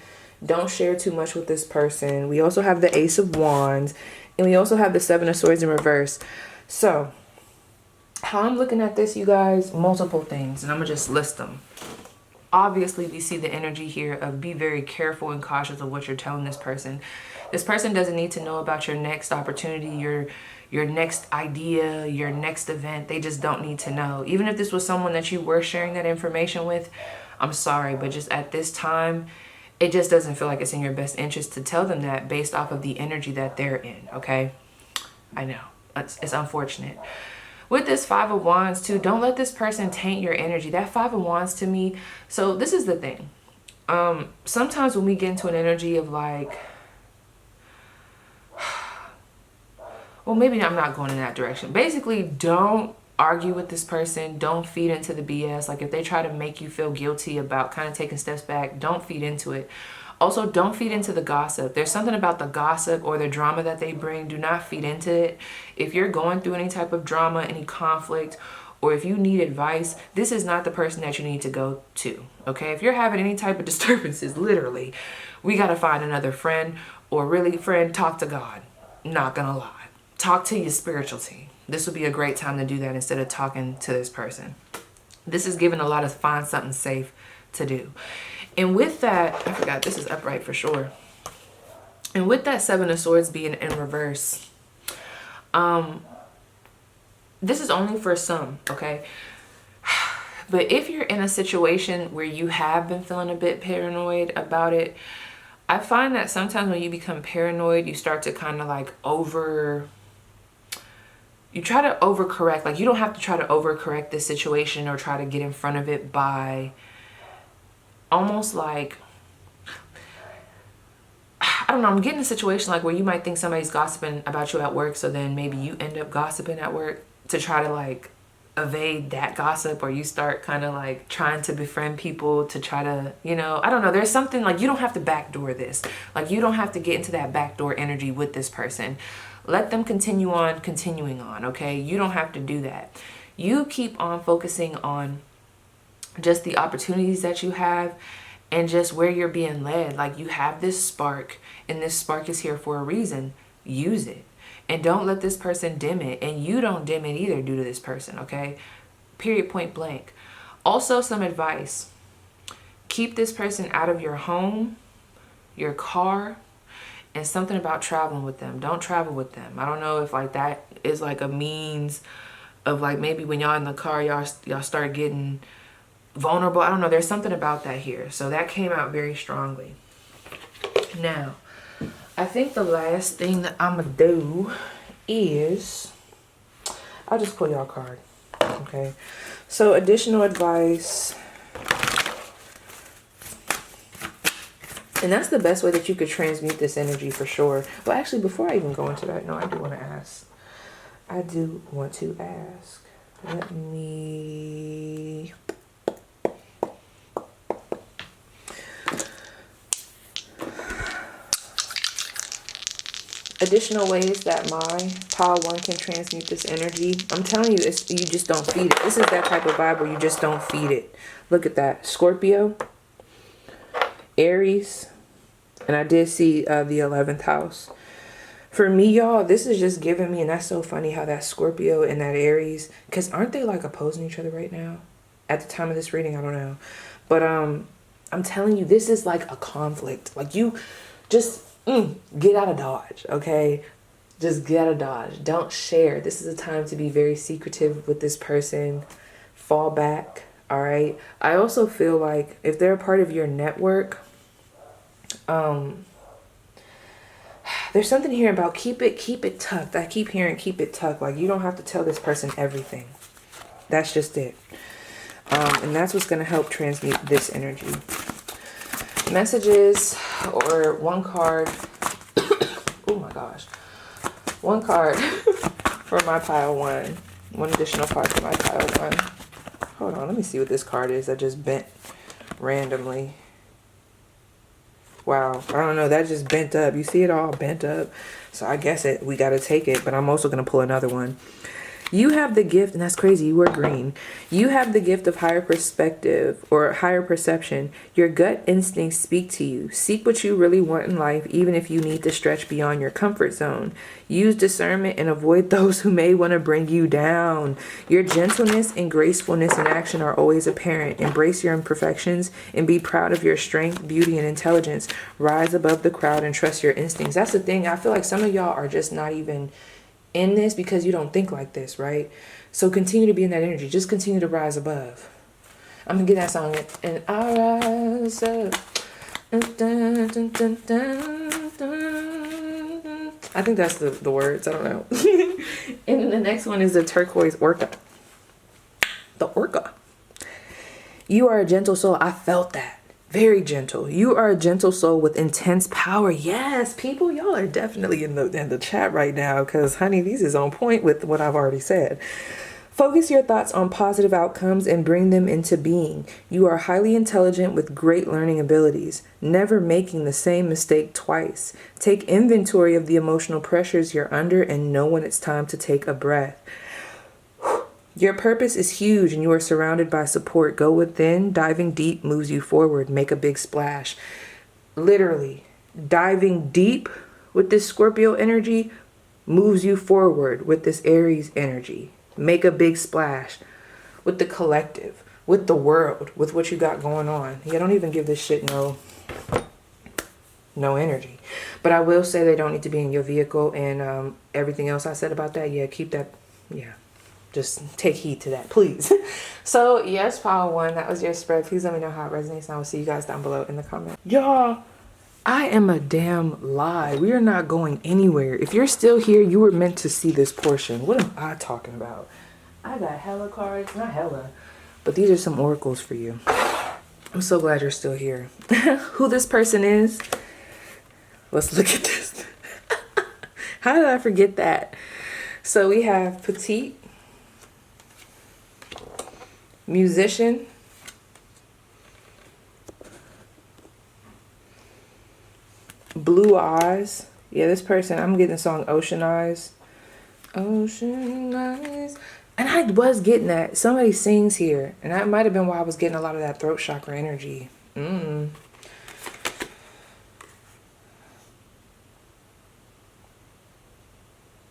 Don't share too much with this person. We also have the Ace of Wands. And we also have the Seven of Swords in reverse. So how I'm looking at this, you guys, multiple things. And I'm going to just list them. Obviously, we see the energy here of be very careful and cautious of what you're telling this person. This person doesn't need to know about your next opportunity, your next idea, your next event. They just don't need to know. Even if this was someone that you were sharing that information with, I'm sorry, but just at this time, it just doesn't feel like it's in your best interest to tell them that based off of the energy that they're in, okay? I know, it's unfortunate. With this Five of Wands too, don't let this person taint your energy. That Five of Wands to me, so this is the thing. Sometimes when we get into an energy of like, well, maybe I'm not going in that direction. Basically, don't argue with this person. Don't feed into the BS. Like, if they try to make you feel guilty about kind of taking steps back, don't feed into it. Also, don't feed into the gossip. There's something about the gossip or the drama that they bring. Do not feed into it. If you're going through any type of drama, any conflict, or if you need advice, this is not the person that you need to go to, okay? If you're having any type of disturbances, literally, we got to find another friend, or really, friend, talk to God. Not gonna lie. Talk to your spirituality. This would be a great time to do that instead of talking to this person. This is giving a lot of find something safe to do. And with that, I forgot this is upright for sure. And with that Seven of Swords being in reverse, this is only for some, okay? But if you're in a situation where you have been feeling a bit paranoid about it, I find that sometimes when you become paranoid, you start to kind of like you try to overcorrect. Like, you don't have to try to overcorrect this situation or try to get in front of it by almost like, I don't know, I'm getting a situation like where you might think somebody's gossiping about you at work, so then maybe you end up gossiping at work to try to like evade that gossip, or you start kind of like trying to befriend people to try to, you know, I don't know, there's something like you don't have to backdoor this. Like, you don't have to get into that backdoor energy with this person. Let them continue on continuing on, okay? You don't have to do that. You keep on focusing on just the opportunities that you have and just where you're being led. Like, you have this spark, and this spark is here for a reason. Use it. And don't let this person dim it. And you don't dim it either due to this person, okay? Period, point blank. Also, some advice. Keep this person out of your home. your car, and something about traveling with them. Don't travel with them. I don't know if like that is like a means of like maybe when y'all in the car, y'all start getting vulnerable. I don't know. There's something about that here. So that came out very strongly. Now, I think the last thing that I'm going to do is, I'll just pull y'all a card. Okay. So additional advice. And that's the best way that you could transmute this energy for sure. Well, actually, before I even go into that, no, I do want to ask. Let me... Additional ways that my Pile 1 can transmute this energy. I'm telling you, you just don't feed it. This is that type of vibe where you just don't feed it. Look at that. Scorpio, Aries, and I did see the 11th house. For me, y'all, this is just giving me, and that's so funny how that Scorpio and that Aries, because aren't they like opposing each other right now? At the time of this reading, I don't know. But I'm telling you, this is like a conflict. Like you just... get out of Dodge, okay? Just get out of Dodge. Don't share. This is a time to be very secretive with this person. Fall back, all right? I also feel like if they're a part of your network, there's something here about keep it tucked. I keep hearing keep it tucked. Like you don't have to tell this person everything. That's just it. And that's what's going to help transmute this energy. Messages or one card. Oh my gosh. One card for my Pile 1. One additional card for my Pile 1. Hold on, let me see what this card is. I just bent randomly. Wow, I don't know. That just bent up. You see it all bent up. So I guess we got to take it. But I'm also going to pull another one. You have the gift, and that's crazy, you were green. You have the gift of higher perspective or higher perception. Your gut instincts speak to you. Seek what you really want in life, even if you need to stretch beyond your comfort zone. Use discernment and avoid those who may want to bring you down. Your gentleness and gracefulness in action are always apparent. Embrace your imperfections and be proud of your strength, beauty, and intelligence. Rise above the crowd and trust your instincts. That's the thing. I feel like some of y'all are just not even in this because you don't think like this, right? So continue to be in that energy. Just continue to rise above. I'm gonna get that song. And I rise up. I think that's the words. I don't know. And then the next one is the turquoise orca. The orca. You are a gentle soul. I felt that. Very gentle. You are a gentle soul with intense power. Yes, people, y'all are definitely in the chat right now because, honey, these is on point with what I've already said. Focus your thoughts on positive outcomes and bring them into being. You are highly intelligent with great learning abilities, never making the same mistake twice. Take inventory of the emotional pressures you're under and know when it's time to take a breath. Your purpose is huge and you are surrounded by support. Go within. Diving deep moves you forward. Make a big splash. Literally, diving deep with this Scorpio energy moves you forward with this Aries energy. Make a big splash with the collective, with the world, with what you got going on. Yeah, don't even give this shit no energy. But I will say they don't need to be in your vehicle and everything else I said about that. Yeah, keep that. Yeah. Just take heed to that, please. So, yes, Pile 1, that was your spread. Please let me know how it resonates, and I will see you guys down below in the comments. Y'all, I am a damn lie. We are not going anywhere. If you're still here, you were meant to see this portion. What am I talking about? I got hella cards. Not hella, but these are some oracles for you. I'm so glad you're still here. Who this person is? Let's look at this. How did I forget that? So we have Petite. Musician, blue eyes. Yeah, this person, I'm getting the song Ocean Eyes. Ocean Eyes. And I was getting that. Somebody sings here. And that might have been why I was getting a lot of that throat chakra energy.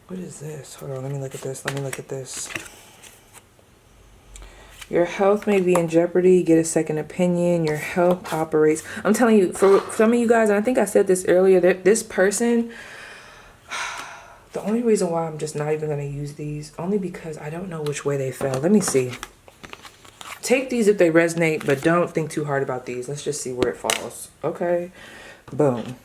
What is this? Hold on, let me look at this. Your health may be in jeopardy. Get a second opinion. Your health operates. I'm telling you, for some of you guys, and I think I said this earlier, that this person, the only reason why I'm just not even going to use these, only because I don't know which way they fell. Let me see. Take these if they resonate, but don't think too hard about these. Let's just see where it falls. Okay. Boom.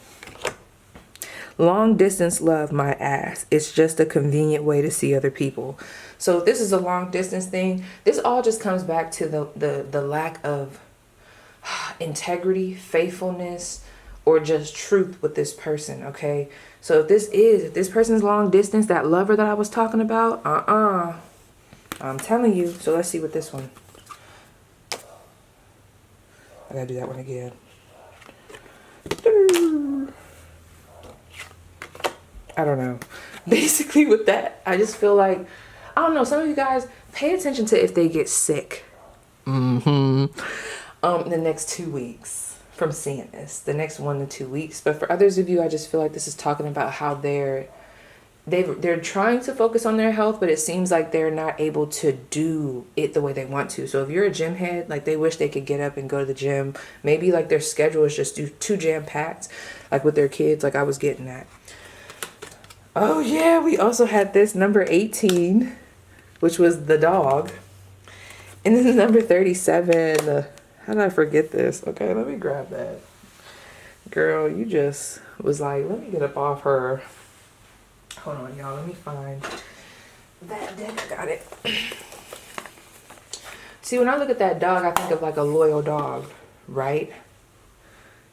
Long distance love, my ass. It's just a convenient way to see other people. So if this is a long distance thing, this all just comes back to the lack of integrity, faithfulness, or just truth with this person, okay? So if this person's long distance, that lover that I was talking about, I'm telling you. So let's see what this one. I gotta do that one again. I don't know. Basically with that, I just feel like, I don't know, some of you guys pay attention to if they get sick. In the next 2 weeks from seeing this, the next 1 to 2 weeks. But for others of you, I just feel like this is talking about how they're trying to focus on their health, but it seems like they're not able to do it the way they want to. So if you're a gym head, like they wish they could get up and go to the gym. Maybe like their schedule is just too jam-packed, like with their kids, like I was getting at. Oh yeah, we also had this number 18, which was the dog. And then number 37, how did I forget this? Okay, let me grab that. Girl, you just was like, let me get up off her. Hold on, y'all, let me find that deck. I got it. See, when I look at that dog, I think of like a loyal dog, right?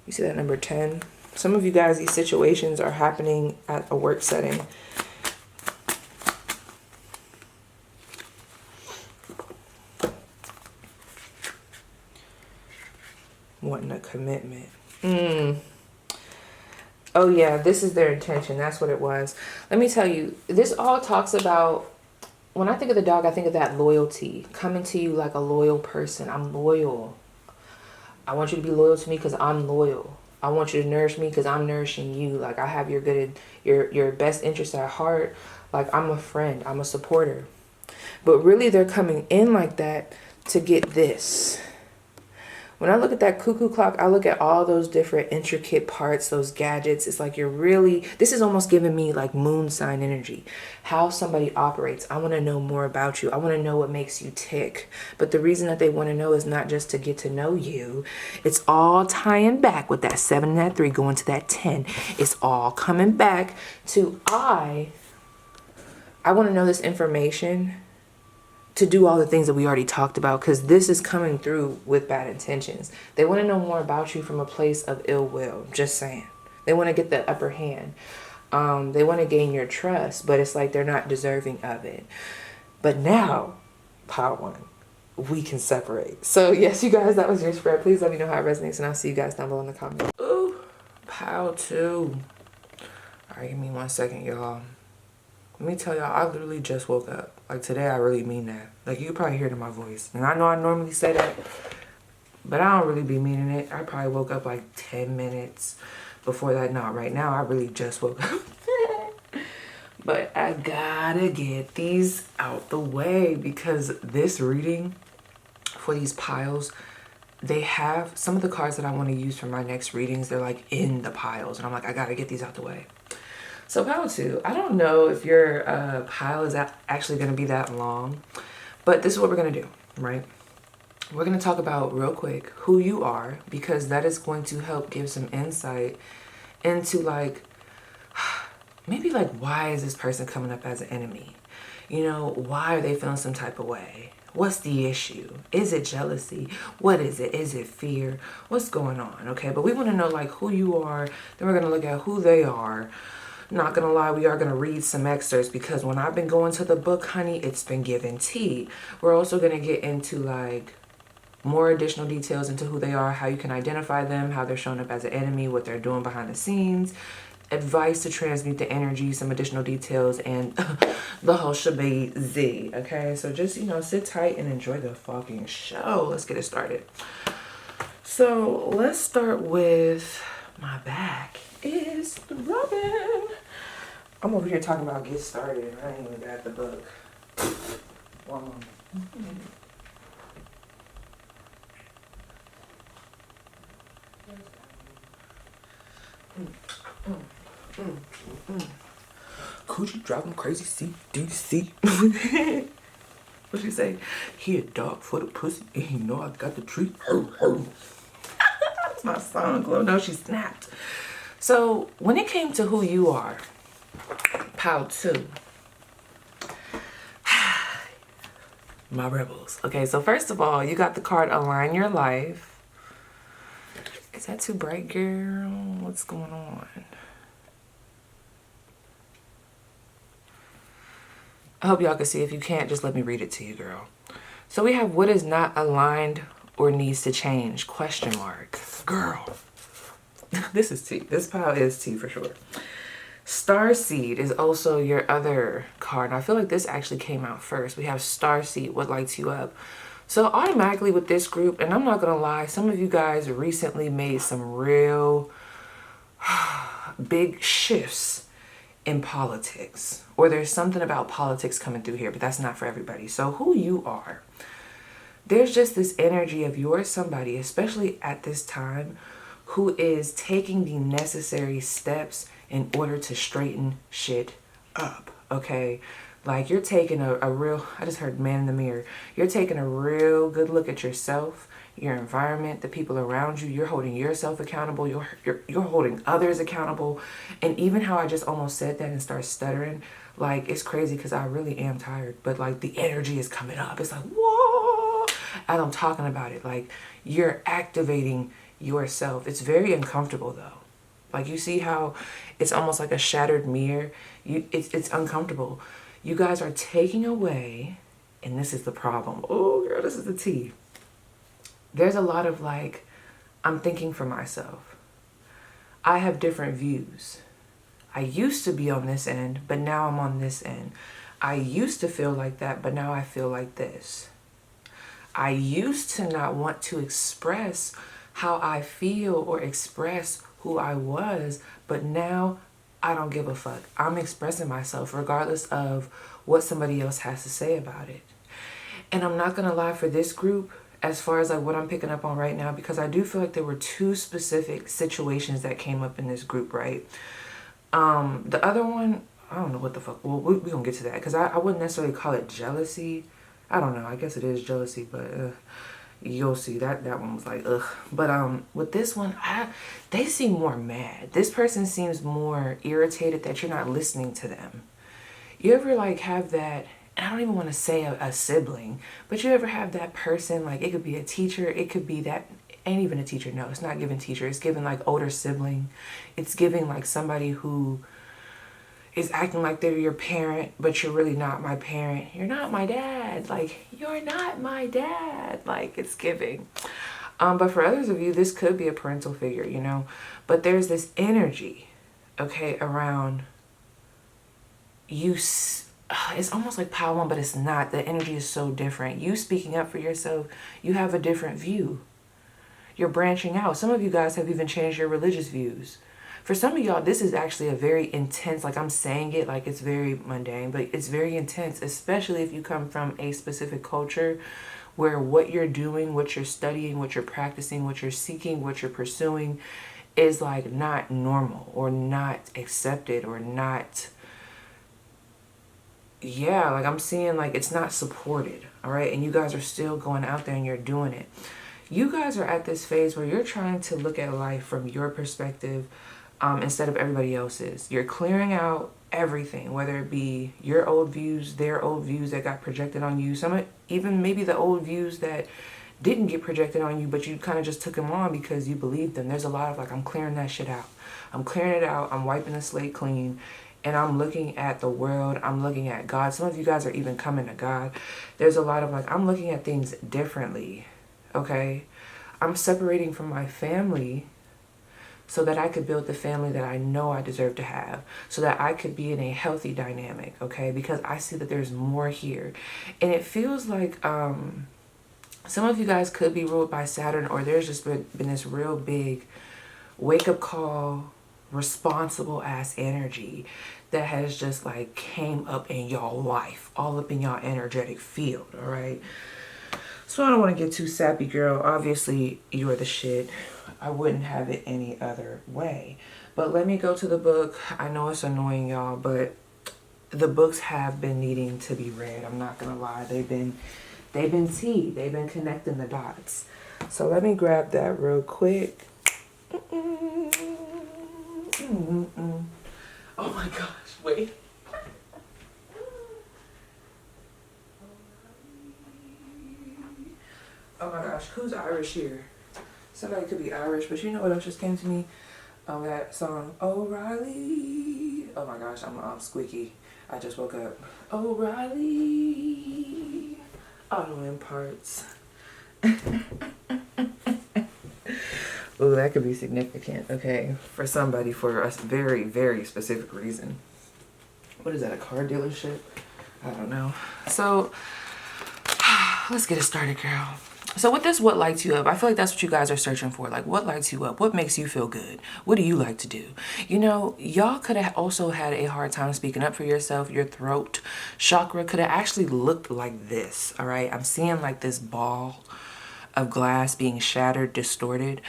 You see that number 10? Some of you guys, these situations are happening at a work setting. Wanting a commitment. Oh yeah, this is their intention. That's what it was. Let me tell you, this all talks about, when I think of the dog, I think of that loyalty. Coming to you like a loyal person. I'm loyal. I want you to be loyal to me because I'm loyal. I want you to nourish me because I'm nourishing you. Like I have your best interest at heart. Like I'm a friend. I'm a supporter. But really they're coming in like that to get this. When I look at that cuckoo clock, I look at all those different intricate parts, those gadgets. It's like this is almost giving me like moon sign energy. How somebody operates. I want to know more about you. I want to know what makes you tick. But the reason that they want to know is not just to get to know you. It's all tying back with that 7 and that 3 going to that 10. It's all coming back to I want to know this information to do all the things that we already talked about, because this is coming through with bad intentions. They want to know more about you from a place of ill will. Just saying. They want to get the upper hand. They want to gain your trust, but it's like they're not deserving of it. But now, Power One, we can separate. So yes, you guys, that was your spread. Please let me know how it resonates, and I'll see you guys down below in the comments. Ooh, Power 2. All right, give me 1 second, y'all. Let me tell y'all, I literally just woke up. Like today, I really mean that. Like you can probably hear it in my voice. And I know I normally say that, but I don't really be meaning it. I probably woke up like 10 minutes before that. Not right now, I really just woke up. But I gotta get these out the way because this reading for these piles, they have some of the cards that I want to use for my next readings. They're like in the piles. And I'm like, I gotta get these out the way. So Pile 2, I don't know if your pile is actually going to be that long, but this is what we're going to do, right? We're going to talk about real quick who you are, because that is going to help give some insight into like, maybe like, why is this person coming up as an enemy? You know, why are they feeling some type of way? What's the issue? Is it jealousy? What is it? Is it fear? What's going on? Okay, but we want to know like who you are. Then we're going to look at who they are. Not gonna lie, we are gonna read some excerpts because when I've been going to the book, honey, it's been giving tea. We're also gonna get into like more additional details into who they are, how you can identify them, how they're showing up as an enemy, what they're doing behind the scenes, advice to transmute the energy, some additional details, and the whole shebang Z. Okay, so just, you know, sit tight and enjoy the fucking show. Let's get it started. So let's start with my back is rubbing. I'm over here talking about get started. I ain't even got the book. One moment. Coochie drive him crazy, CDC. What you say? He a dog for the pussy, and he know I got the treat. That's my song, Glow. No, she snapped. So when it came to who you are, Pow 2. My rebels. Okay, so first of all, you got the card Align Your Life. Is that too bright, girl? What's going on? I hope y'all can see. If you can't, just let me read it to you, girl. So we have what is not aligned or needs to change, question mark. Girl. This is tea. This pile is tea for sure. Starseed is also your other card. I feel like this actually came out first. We have Starseed, what lights you up. So automatically with this group, and I'm not going to lie, some of you guys recently made some real big shifts in politics. Or there's something about politics coming through here, but that's not for everybody. So who you are, there's just this energy of you're somebody, especially at this time, who is taking the necessary steps in order to straighten shit up, okay? Like you're taking a real, I just heard man in the mirror. You're taking a real good look at yourself, your environment, the people around you. You're holding yourself accountable. You're holding others accountable. And even how I just almost said that and start stuttering, like it's crazy because I really am tired. But like the energy is coming up. It's like, whoa, as I'm talking about it, like you're activating yourself. It's very uncomfortable though. Like you see how it's almost like a shattered mirror. It's uncomfortable. You guys are taking away, and this is the problem. Oh girl, this is the tea. There's a lot of like, I'm thinking for myself. I have different views. I used to be on this end, but now I'm on this end. I used to feel like that, but now I feel like this. I used to not want to express how I feel or express who I was, but now I don't give a fuck. I'm expressing myself regardless of what somebody else has to say about it. And I'm not gonna lie, for this group, as far as like what I'm picking up on right now, because I do feel like there were two specific situations that came up in this group, right? The other one, I don't know what the fuck. Well, we're gonna get to that because I wouldn't necessarily call it jealousy. I don't know. I guess it is jealousy, but you'll see that one was like ugh. But with this one, they seem more mad. This person seems more irritated that you're not listening to them. You ever like have that? And I don't even want to say a sibling, but you ever have that person, like it could be a teacher, it could be that, ain't even a teacher, no, it's not giving teacher, it's giving like older sibling, it's giving like somebody who is acting like they're your parent, but you're really not my parent. You're not my dad. Like, you're not my dad. Like, it's giving. But for others of you, this could be a parental figure, you know. But there's this energy, okay, around you. It's almost like power one, but it's not. The energy is so different. You speaking up for yourself, you have a different view. You're branching out. Some of you guys have even changed your religious views. For some of y'all, this is actually a very intense, like I'm saying it like it's very mundane, but it's very intense, especially if you come from a specific culture where what you're doing, what you're studying, what you're practicing, what you're seeking, what you're pursuing is like not normal or not accepted or not, yeah, like I'm seeing like it's not supported, all right? And you guys are still going out there and you're doing it. You guys are at this phase where you're trying to look at life from your perspective, instead of everybody else's. You're clearing out everything, whether it be your old views, their old views that got projected on you, some even maybe the old views that didn't get projected on you, but you kind of just took them on because you believed them. There's a lot of like, I'm clearing that shit out. I'm clearing it out. I'm wiping the slate clean. And I'm looking at the world. I'm looking at God. Some of you guys are even coming to God. There's a lot of like, I'm looking at things differently. Okay? I'm separating from my family so that I could build the family that I know I deserve to have, so that I could be in a healthy dynamic, okay? Because I see that there's more here. And it feels like some of you guys could be ruled by Saturn, or there's just been this real big wake-up call, responsible ass energy that has just like came up in y'all life, all up in y'all energetic field, all right? So I don't want to get too sappy, girl. Obviously, you are the shit. I wouldn't have it any other way. But let me go to the book. I know it's annoying, y'all, but the books have been needing to be read. I'm not gonna lie. They've been tea. They've been connecting the dots. So let me grab that real quick. Oh my gosh, wait. Oh my gosh, who's Irish here? Somebody could be Irish, but you know what else just came to me? That song, O'Reilly. Oh my gosh, I'm squeaky. I just woke up. O'Reilly. Auto in parts. Ooh, that could be significant, okay? For somebody, for a very, very specific reason. What is that, a car dealership? I don't know. So, let's get it started, girl. So with this, what lights you up? I feel like that's what you guys are searching for. Like, what lights you up? What makes you feel good? What do you like to do? You know, y'all could have also had a hard time speaking up for yourself. Your throat chakra could have actually looked like this, all right? I'm seeing like this ball of glass being shattered, distorted.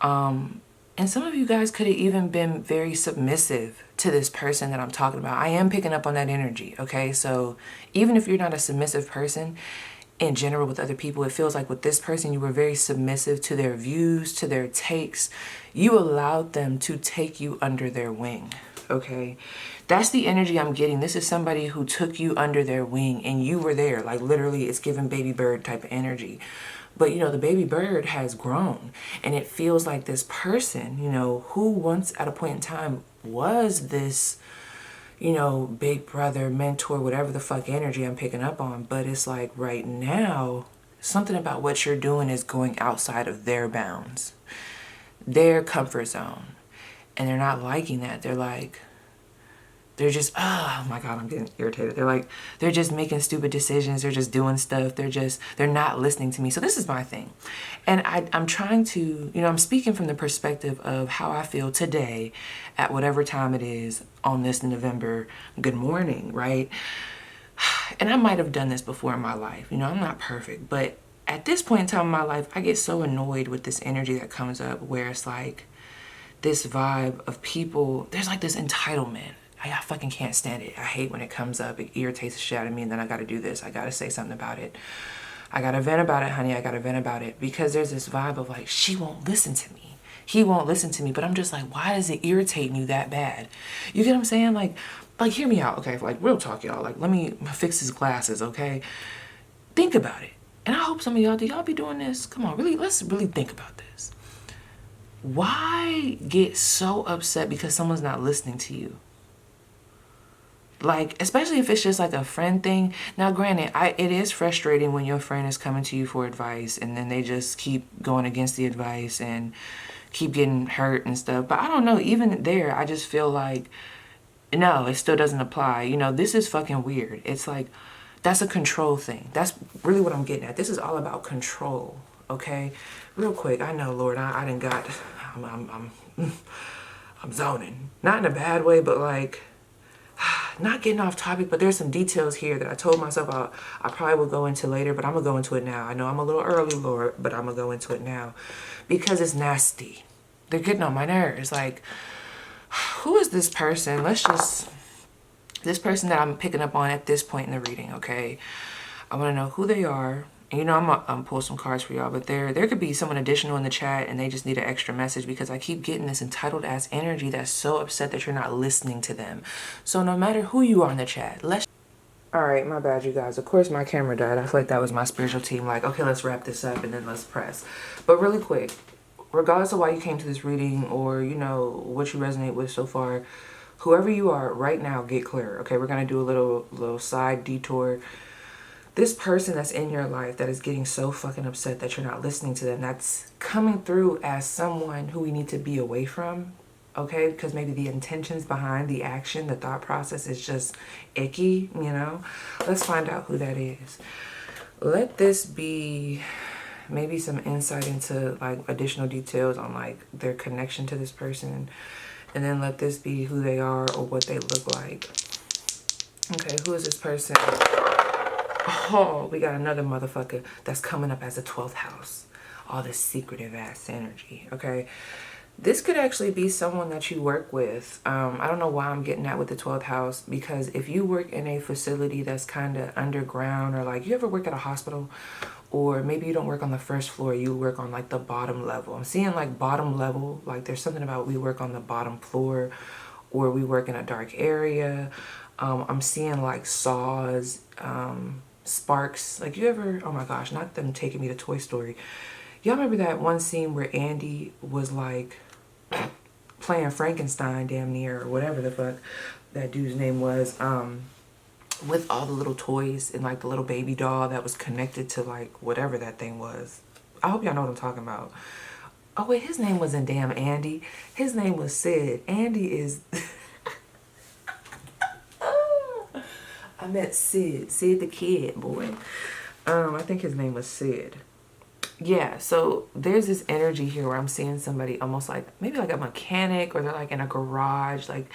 And some of you guys could have even been very submissive to this person that I'm talking about. I am picking up on that energy, okay? So even if you're not a submissive person, in general with other people, it feels like with this person, you were very submissive to their views, to their takes. You allowed them to take you under their wing, okay? That's the energy I'm getting. This is somebody who took you under their wing and you were there. Like literally, it's giving baby bird type of energy. But, you know, the baby bird has grown and it feels like this person, you know, who once at a point in time was this, you know, big brother, mentor, whatever the fuck energy I'm picking up on. But it's like right now, something about what you're doing is going outside of their bounds, their comfort zone. And they're not liking that. They're like, they're just, oh my God, I'm getting irritated. They're just making stupid decisions. They're just doing stuff. They're not listening to me. So this is my thing. And I'm trying to, you know, I'm speaking from the perspective of how I feel today at whatever time it is on this November. Good morning, right? And I might have done this before in my life. You know, I'm not perfect, but at this point in time in my life, I get so annoyed with this energy that comes up where it's like this vibe of people, there's like this entitlement. I fucking can't stand it. I hate when it comes up. It irritates the shit out of me, and then I gotta do this. I gotta say something about it. I gotta vent about it, honey. I gotta vent about it. Because there's this vibe of like, she won't listen to me. He won't listen to me. But I'm just like, why does it irritate you that bad? You get what I'm saying? Like hear me out, okay? Like, real talk, y'all. Like, let me fix his glasses, okay? Think about it. And I hope some of y'all, do y'all be doing this? Come on, really, let's really think about this. Why get so upset because someone's not listening to you? Like, especially if it's just like a friend thing. Now, granted, it is frustrating when your friend is coming to you for advice and then they just keep going against the advice and keep getting hurt and stuff. But I don't know, even there, I just feel like, no, it still doesn't apply. You know, this is fucking weird. It's like, that's a control thing. That's really what I'm getting at. This is all about control, okay? Real quick, I know, Lord, I done got, I'm zoning. Not in a bad way, but like, not getting off topic, but there's some details here that I told myself I probably will go into later, but I'm going to go into it now. I know I'm a little early, Lord, but I'm going to go into it now because it's nasty. They're getting on my nerves. Like, who is this person? This person that I'm picking up on at this point in the reading, okay? I want to know who they are. And you know, I'm gonna pull some cards for y'all, but there could be someone additional in the chat and they just need an extra message because I keep getting this entitled ass energy that's so upset that you're not listening to them. So no matter who you are in the chat, all right, my bad, you guys. Of course, my camera died. I feel like that was my spiritual team. Like, okay, let's wrap this up and then let's press. But really quick, regardless of why you came to this reading or, you know, what you resonate with so far, whoever you are right now, get clear. Okay, we're going to do a little side detour. This person that's in your life that is getting so fucking upset that you're not listening to them, that's coming through as someone who we need to be away from, okay? Because maybe the intentions behind the action, the thought process is just icky, you know? Let's find out who that is. Let this be maybe some insight into like additional details on like their connection to this person. And then let this be who they are or what they look like. Okay, who is this person? Oh, we got another motherfucker that's coming up as a 12th house. All this secretive ass energy, okay? This could actually be someone that you work with. I don't know why I'm getting that with the 12th house, because if you work in a facility that's kind of underground, or like you ever work at a hospital, or maybe you don't work on the first floor, you work on like the bottom level. I'm seeing like bottom level, like there's something about we work on the bottom floor, or we work in a dark area. I'm seeing like saws, sparks. Like you ever, oh my gosh, not them taking me to Toy Story. Y'all remember that one scene where Andy was like playing Frankenstein damn near, or whatever the fuck that dude's name was, with all the little toys and like the little baby doll that was connected to like whatever that thing was. I hope y'all know what I'm talking about. Oh wait, his name wasn't damn Andy. His name was Sid. Andy is... I met Sid. Sid the kid, boy. I think his name was Sid. Yeah, so there's this energy here where I'm seeing somebody almost like, maybe like a mechanic, or they're like in a garage. Like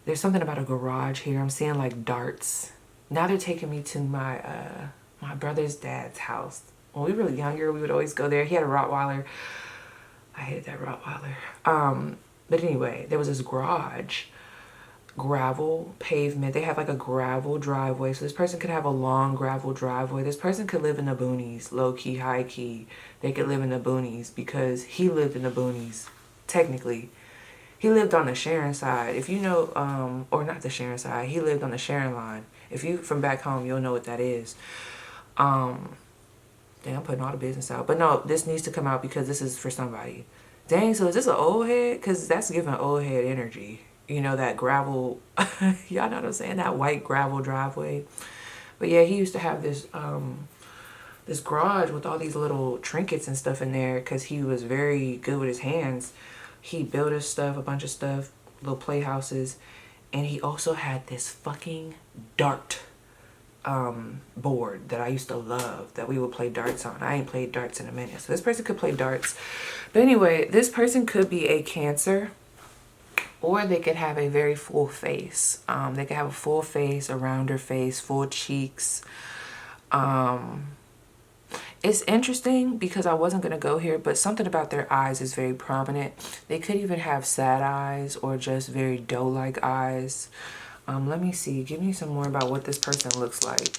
there's something about a garage here. I'm seeing like darts. Now they're taking me to my my brother's dad's house. When we were younger, we would always go there. He had a Rottweiler. I hated that Rottweiler. But anyway, there was this garage, gravel pavement. They have like a gravel driveway, so this person could have a long gravel driveway. This person could live in the boonies, low key, high key. They could live in the boonies because he lived in the boonies. Technically, he lived on the Sharon side. If you know, or not the Sharon side, he lived on the Sharon line. If you from back home, you'll know what that is. Dang, I'm putting all the business out, but no, this needs to come out because this is for somebody. Dang, so is this an old head? Because that's giving old head energy. You know, that gravel, y'all know what I'm saying? That white gravel driveway. But yeah, he used to have this this garage with all these little trinkets and stuff in there because he was very good with his hands. He built his stuff, a bunch of stuff, little playhouses. And he also had this fucking dart board that I used to love, that we would play darts on. I ain't played darts in a minute. So this person could play darts. But anyway, this person could be a Cancer. Or they could have a very full face. They could have a full face, a rounder face, full cheeks. It's interesting because I wasn't going to go here, but something about their eyes is very prominent. They could even have sad eyes or just very doe-like eyes. Let me see. Give me some more about what this person looks like.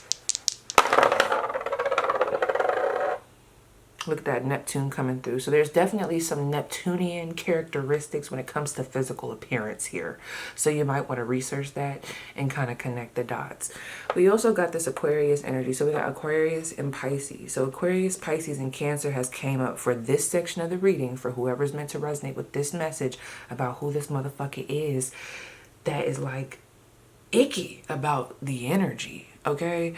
Look at that Neptune coming through. So there's definitely some Neptunian characteristics when it comes to physical appearance here. So you might want to research that and kind of connect the dots. We also got this Aquarius energy. So we got Aquarius and Pisces. So Aquarius, Pisces, and Cancer has came up for this section of the reading for whoever's meant to resonate with this message about who this motherfucker is that is like icky about the energy, okay?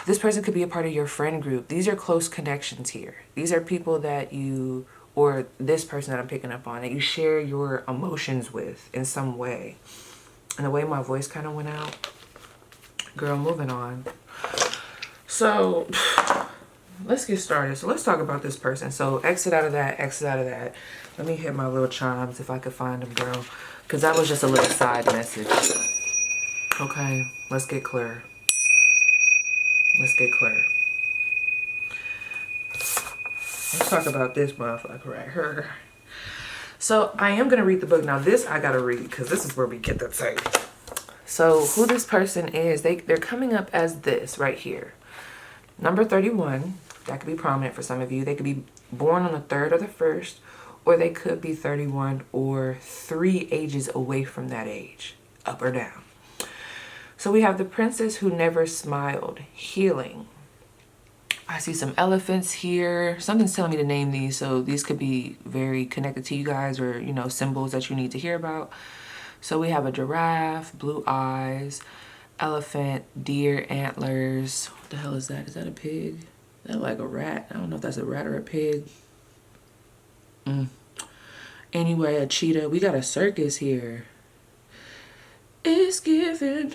This person could be a part of your friend group. These are close connections here. These are people that you, or this person that I'm picking up on, that you share your emotions with in some way. And the way my voice kind of went out, girl, moving on. So let's get started. So let's talk about this person. So exit out of that, exit out of that. Let me hit my little chimes if I could find them, girl. Because that was just a little side message. Okay, let's get clear. Let's get clear. Let's talk about this motherfucker right here. So I am going to read the book. Now this I got to read because this is where we get the tape. So who this person is, they're coming up as this right here. Number 31. That could be prominent for some of you. They could be born on the 3rd or the 1st. Or they could be 31 or 3 ages away from that age. Up or down. So we have the princess who never smiled, healing. I see some elephants here. Something's telling me to name these, so these could be very connected to you guys, or, you know, symbols that you need to hear about. So we have a giraffe, blue eyes, elephant, deer, antlers. What the hell is that? Is that a pig? That like a rat? I don't know if that's a rat or a pig. Anyway, a cheetah. We got a circus here. It's given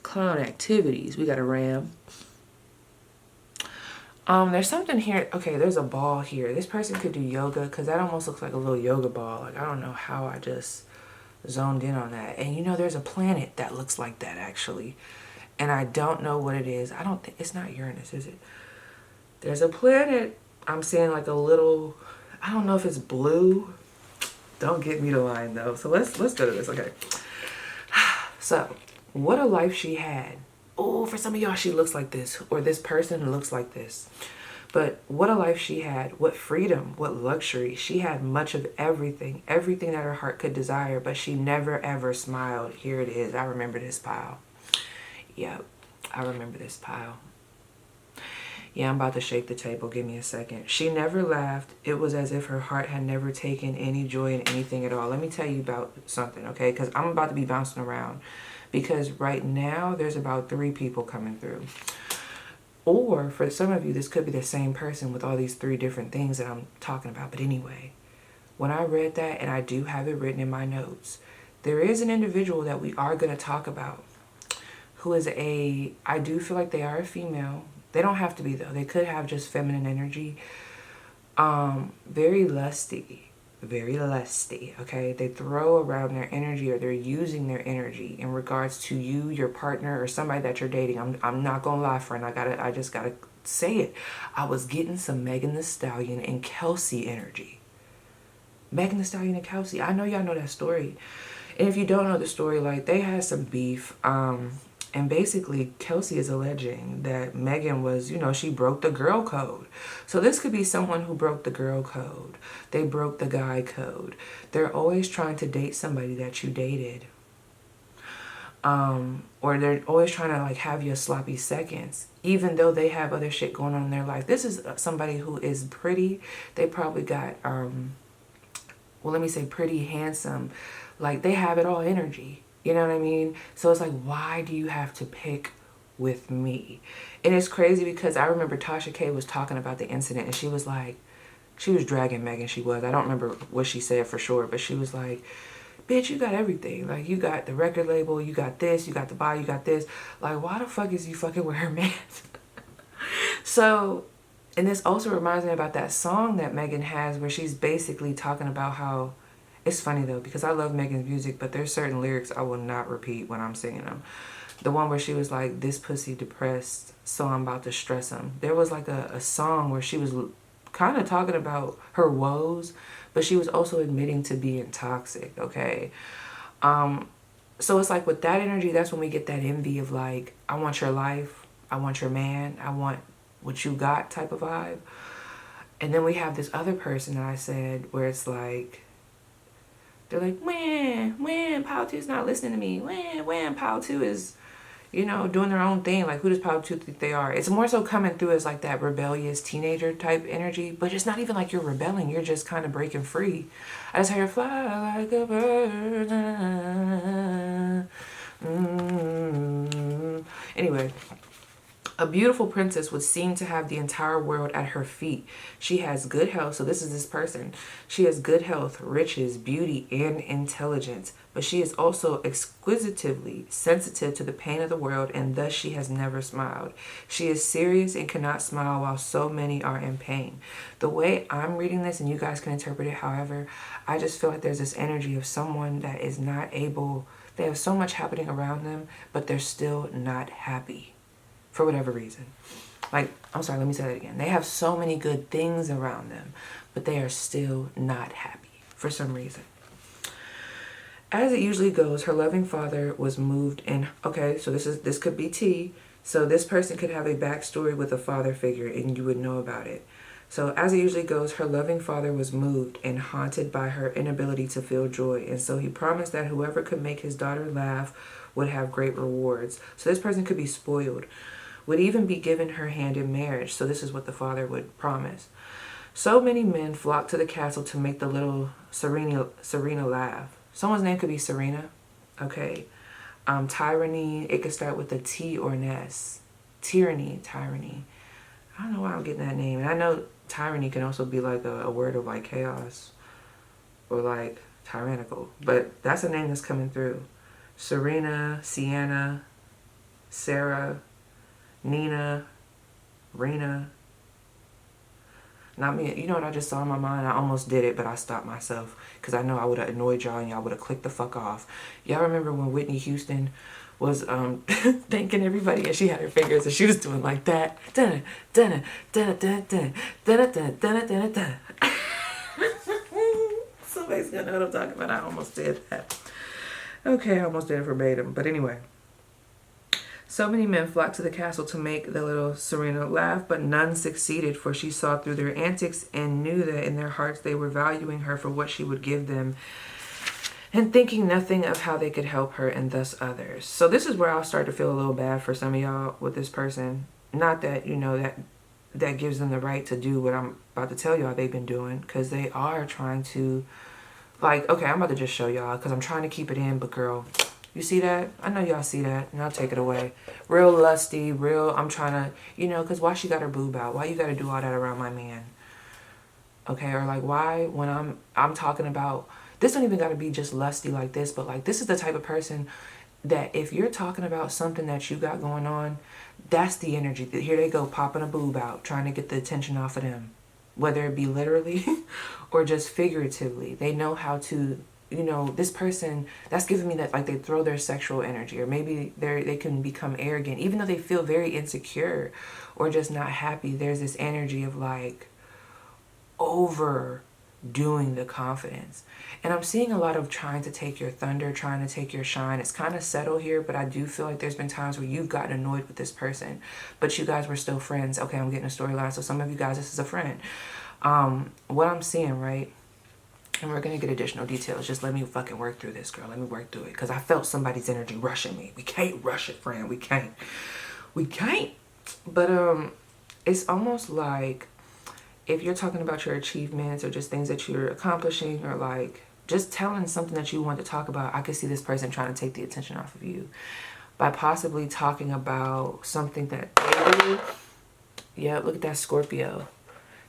clown activities. We got a ram. There's something here. Okay, there's a ball here. This person could do yoga because that almost looks like a little yoga ball. Like, I don't know how I just zoned in on that. And you know, there's a planet that looks like that actually. And I don't know what it is. I don't think it's not Uranus, is it? There's a planet. I'm seeing like a little I don't know if it's blue. Don't get me to line though. So let's go to this. Okay. So, what a life she had. Oh, for some of y'all, she looks like this, or this person looks like this. But what a life she had. What freedom, what luxury. She had much of everything, everything that her heart could desire, but she never ever smiled. Here it is. I remember this pile. Yep, I remember this pile. Yeah, I'm about to shake the table. Give me a second. She never laughed. It was as if her heart had never taken any joy in anything at all. Let me tell you about something, okay? Because I'm about to be bouncing around. Because right now, there's about 3 people coming through. Or for some of you, this could be the same person with all these 3 different things that I'm talking about. But anyway, when I read that, and I do have it written in my notes, there is an individual that we are going to talk about who is I do feel like they are a female. They don't have to be though. They could have just feminine energy. Very lusty, okay? They throw around their energy, or they're using their energy in regards to you, your partner, or somebody that you're dating. I'm not gonna lie, friend. I just gotta say it. I was getting some Megan Thee Stallion and Kelsey energy. Megan Thee Stallion and Kelsey. I know y'all know that story. And if you don't know the story, like, they had some beef. And basically, Kelsey is alleging that Megan was, she broke the girl code. So this could be someone who broke the girl code. They broke the guy code. They're always trying to date somebody that you dated. Or they're always trying to, like, have your sloppy seconds, even though they have other shit going on in their life. This is somebody who is pretty. They probably got, well, let me say pretty, handsome. Like, they have it all energy. You know what I mean? So it's like, why do you have to pick with me? And it's crazy because I remember Tasha K was talking about the incident, and she was like, she was dragging Megan. She was. I don't remember what she said for sure, but she was like, bitch, you got everything. Like, you got the record label, you got this, you got the body, you got this. Like, why the fuck is you fucking with her man? So, and this also reminds me about that song that Megan has where she's basically talking about how, it's funny though, because I love Megan's music, but there's certain lyrics I will not repeat when I'm singing them. The one where she was like, this pussy depressed, so I'm about to stress him. There was like a song where she was kind of talking about her woes, but she was also admitting to being toxic, okay? So it's like with that energy, that's when we get that envy of like, I want your life, I want your man, I want what you got type of vibe. And then we have this other person that I said where it's like, they're like, when Power 2's not listening to me. When Power 2 is, doing their own thing. Like, who does Power 2 think they are? It's more so coming through as like that rebellious teenager type energy. But it's not even like you're rebelling. You're just kind of breaking free. I just hear fly like a bird. Anyway. A beautiful princess would seem to have the entire world at her feet. She has good health. So this is this person. She has good health, riches, beauty, and intelligence. But she is also exquisitively sensitive to the pain of the world, and thus she has never smiled. She is serious and cannot smile while so many are in pain. The way I'm reading this, and you guys can interpret it however, I just feel like there's this energy of someone that is not able, they have so much happening around them, but they're still not happy. For whatever reason. Like, I'm sorry, let me say that again. They have so many good things around them, but they are still not happy for some reason. As it usually goes, her loving father was moved in. Okay, so this could be T. So this person could have a backstory with a father figure and you would know about it. So as it usually goes, her loving father was moved and haunted by her inability to feel joy. And so he promised that whoever could make his daughter laugh would have great rewards. So this person could be spoiled, would even be given her hand in marriage. So this is what the father would promise. So many men flocked to the castle to make the little Serena laugh. Someone's name could be Serena. Okay. Tyranny. It could start with a T or an S. Tyranny. I don't know why I'm getting that name. And I know tyranny can also be like a word of like chaos or like tyrannical. But that's a name that's coming through. Serena, Sienna, Sarah, Nina, Rena. Not me. You know what I just saw in my mind? I almost did it, but I stopped myself because I know I would have annoyed y'all and y'all would have clicked the fuck off. Y'all remember when Whitney Houston was thanking everybody and she had her fingers and she was doing like that. face gonna know what I'm talking about. I almost did that. Okay, I almost did it verbatim. But anyway. So many men flocked to the castle to make the little Serena laugh, but none succeeded, for she saw through their antics and knew that in their hearts they were valuing her for what she would give them, and thinking nothing of how they could help her and thus others. So this is where I'll start to feel a little bad for some of y'all with this person. Not that, you know, that gives them the right to do what I'm about to tell y'all they've been doing, because they are trying to, like, okay, I'm about to just show y'all because I'm trying to keep it in, but girl, you see that? I know y'all see that, and I'll take it away. Real lusty, real, I'm trying to, you know, because why she got her boob out? Why you got to do all that around my man? Okay, or like, why when I'm talking about, this don't even got to be just lusty like this, but like, this is the type of person that if you're talking about something that you got going on, that's the energy. Here they go, popping a boob out, trying to get the attention off of them. Whether it be literally or just figuratively. They know how to, you know, this person, that's giving me that, like, they throw their sexual energy, or maybe they can become arrogant, even though they feel very insecure or just not happy. There's this energy of like overdoing the confidence. And I'm seeing a lot of trying to take your thunder, trying to take your shine. It's kind of subtle here, but I do feel like there's been times where you've gotten annoyed with this person, but you guys were still friends. Okay, I'm getting a storyline. So some of you guys, this is a friend. What I'm seeing, right? And we're going to get additional details. Just let me fucking work through this, girl. Let me work through it. Because I felt somebody's energy rushing me. We can't rush it, friend. We can't. We can't. But it's almost like if you're talking about your achievements or just things that you're accomplishing, or like just telling something that you want to talk about, I could see this person trying to take the attention off of you by possibly talking about something that they do. Yeah, look at that Scorpio.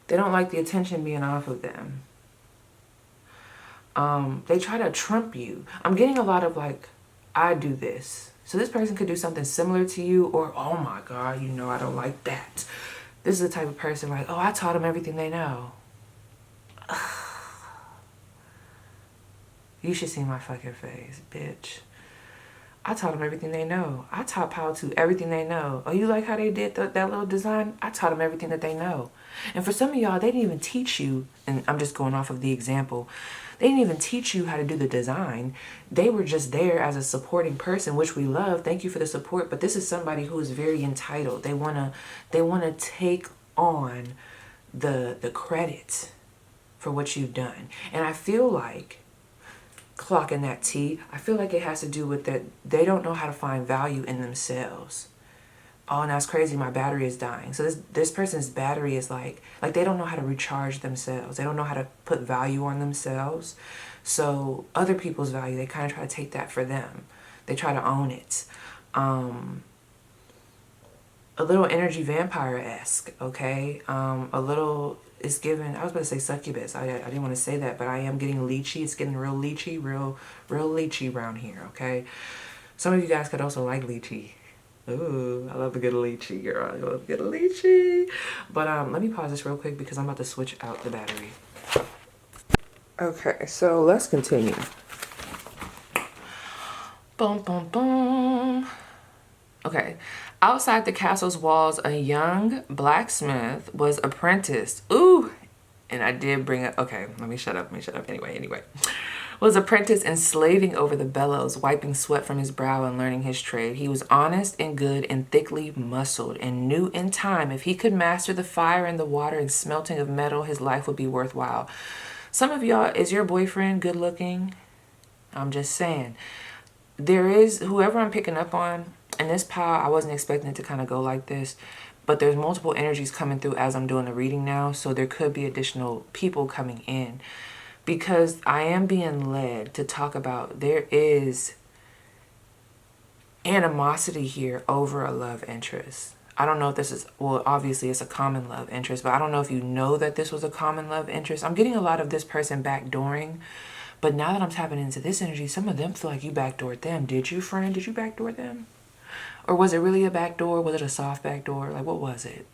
They don't like the attention being off of them. They try to trump you. I'm getting a lot of like, I do this. So this person could do something similar to you, or, oh my God, you know, I don't like that. This is the type of person like, oh, I taught them everything they know. You should see my fucking face, bitch. I taught them everything they know. I taught Pal to everything they know. Oh, you like how they did that little design? I taught them everything that they know. And for some of y'all, they didn't even teach you, and I'm just going off of the example, they didn't even teach you how to do the design. They were just there as a supporting person, which we love. Thank you for the support. But this is somebody who is very entitled. They wanna take on the credit for what you've done. And I feel like, clocking that T, I feel like it has to do with that they don't know how to find value in themselves. Oh, and that's crazy, my battery is dying. So this person's battery is like they don't know how to recharge themselves. They don't know how to put value on themselves. So other people's value, they kind of try to take that for them. They try to own it. A little energy vampire-esque, okay? A little, it's given, I was about to say succubus. I didn't want to say that, but I am getting lychee. It's getting real lychee, real lychee around here, okay? Some of you guys could also like lychee. Ooh, I love a good lychee, girl. I love a good lychee. But let me pause this real quick because I'm about to switch out the battery. Okay, so let's continue. Boom, boom, boom. Okay. Outside the castle's walls, a young blacksmith was apprenticed. Ooh, and I did bring it. Okay, let me shut up. Anyway. Was apprenticed and slaving over the bellows, wiping sweat from his brow and learning his trade. He was honest and good and thickly muscled, and knew in time if he could master the fire and the water and smelting of metal, his life would be worthwhile. Some of y'all, is your boyfriend good looking? I'm just saying. There is, whoever I'm picking up on, and this pile, I wasn't expecting it to kind of go like this, but there's multiple energies coming through as I'm doing the reading now, so there could be additional people coming in, because I am being led to talk about there is animosity here over a love interest. I don't know if this is, well, obviously it's a common love interest, but I don't know if you know that this was a common love interest. I'm getting a lot of this person backdooring, but now that I'm tapping into this energy, some of them feel like you backdoored them. Did you, friend? Did you backdoor them? Or was it really a backdoor? Was it a soft backdoor? Like, what was it?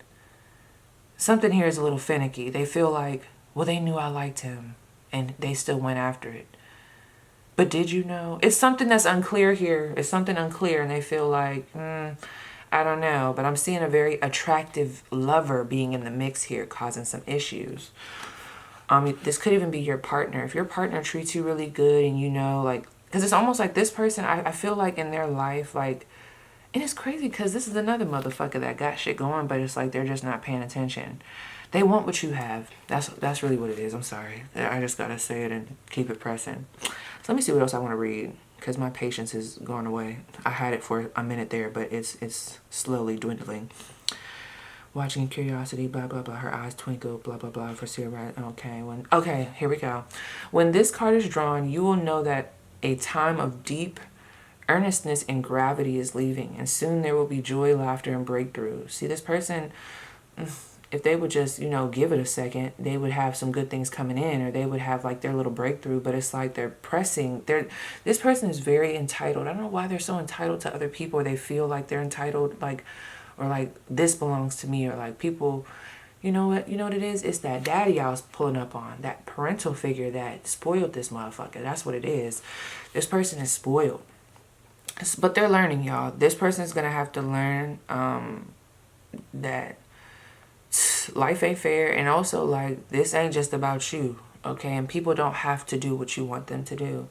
Something here is a little finicky. They feel like, well, they knew I liked him, and they still went after it. But did you know? It's something that's unclear here. It's something unclear, and they feel like, I don't know. But I'm seeing a very attractive lover being in the mix here, causing some issues. This could even be your partner. If your partner treats you really good and you know, like, because it's almost like this person, I feel like in their life, like, and it's crazy because this is another motherfucker that got shit going, but it's like they're just not paying attention. They want what you have. That's really what it is. I'm sorry. I just gotta say it and keep it pressing. So let me see what else I want to read, because my patience is going away. I had it for a minute there, but it's slowly dwindling. Watching curiosity, blah blah blah. Her eyes twinkle, blah blah blah. For right. Okay, here we go. When this card is drawn, you will know that a time of deep earnestness and gravity is leaving, and soon there will be joy, laughter, and breakthrough. See, this person, if they would just, you know, give it a second, they would have some good things coming in, or they would have like their little breakthrough. But it's like they're pressing. This person is very entitled. I don't know why they're so entitled to other people, or they feel like they're entitled, like, or like this belongs to me, or like people, you know what it is? It's that daddy I was pulling up on, that parental figure that spoiled this motherfucker. That's what it is. This person is spoiled. But they're learning, y'all. This person is going to have to learn that life ain't fair. And also, like, this ain't just about you, okay? And people don't have to do what you want them to do.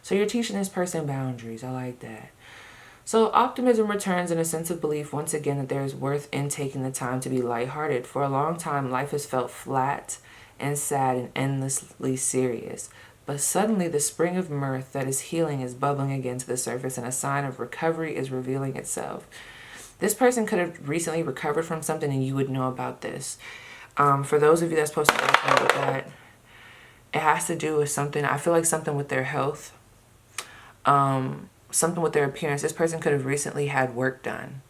So you're teaching this person boundaries. I like that. So optimism returns in a sense of belief once again that there is worth in taking the time to be lighthearted. For a long time, life has felt flat and sad and endlessly serious. But suddenly the spring of mirth that is healing is bubbling again to the surface, and a sign of recovery is revealing itself. This person could have recently recovered from something, and you would know about this. For those of you that's supposed to know with that, it has to do with something. I feel like something with their health. Something with their appearance. This person could have recently had work done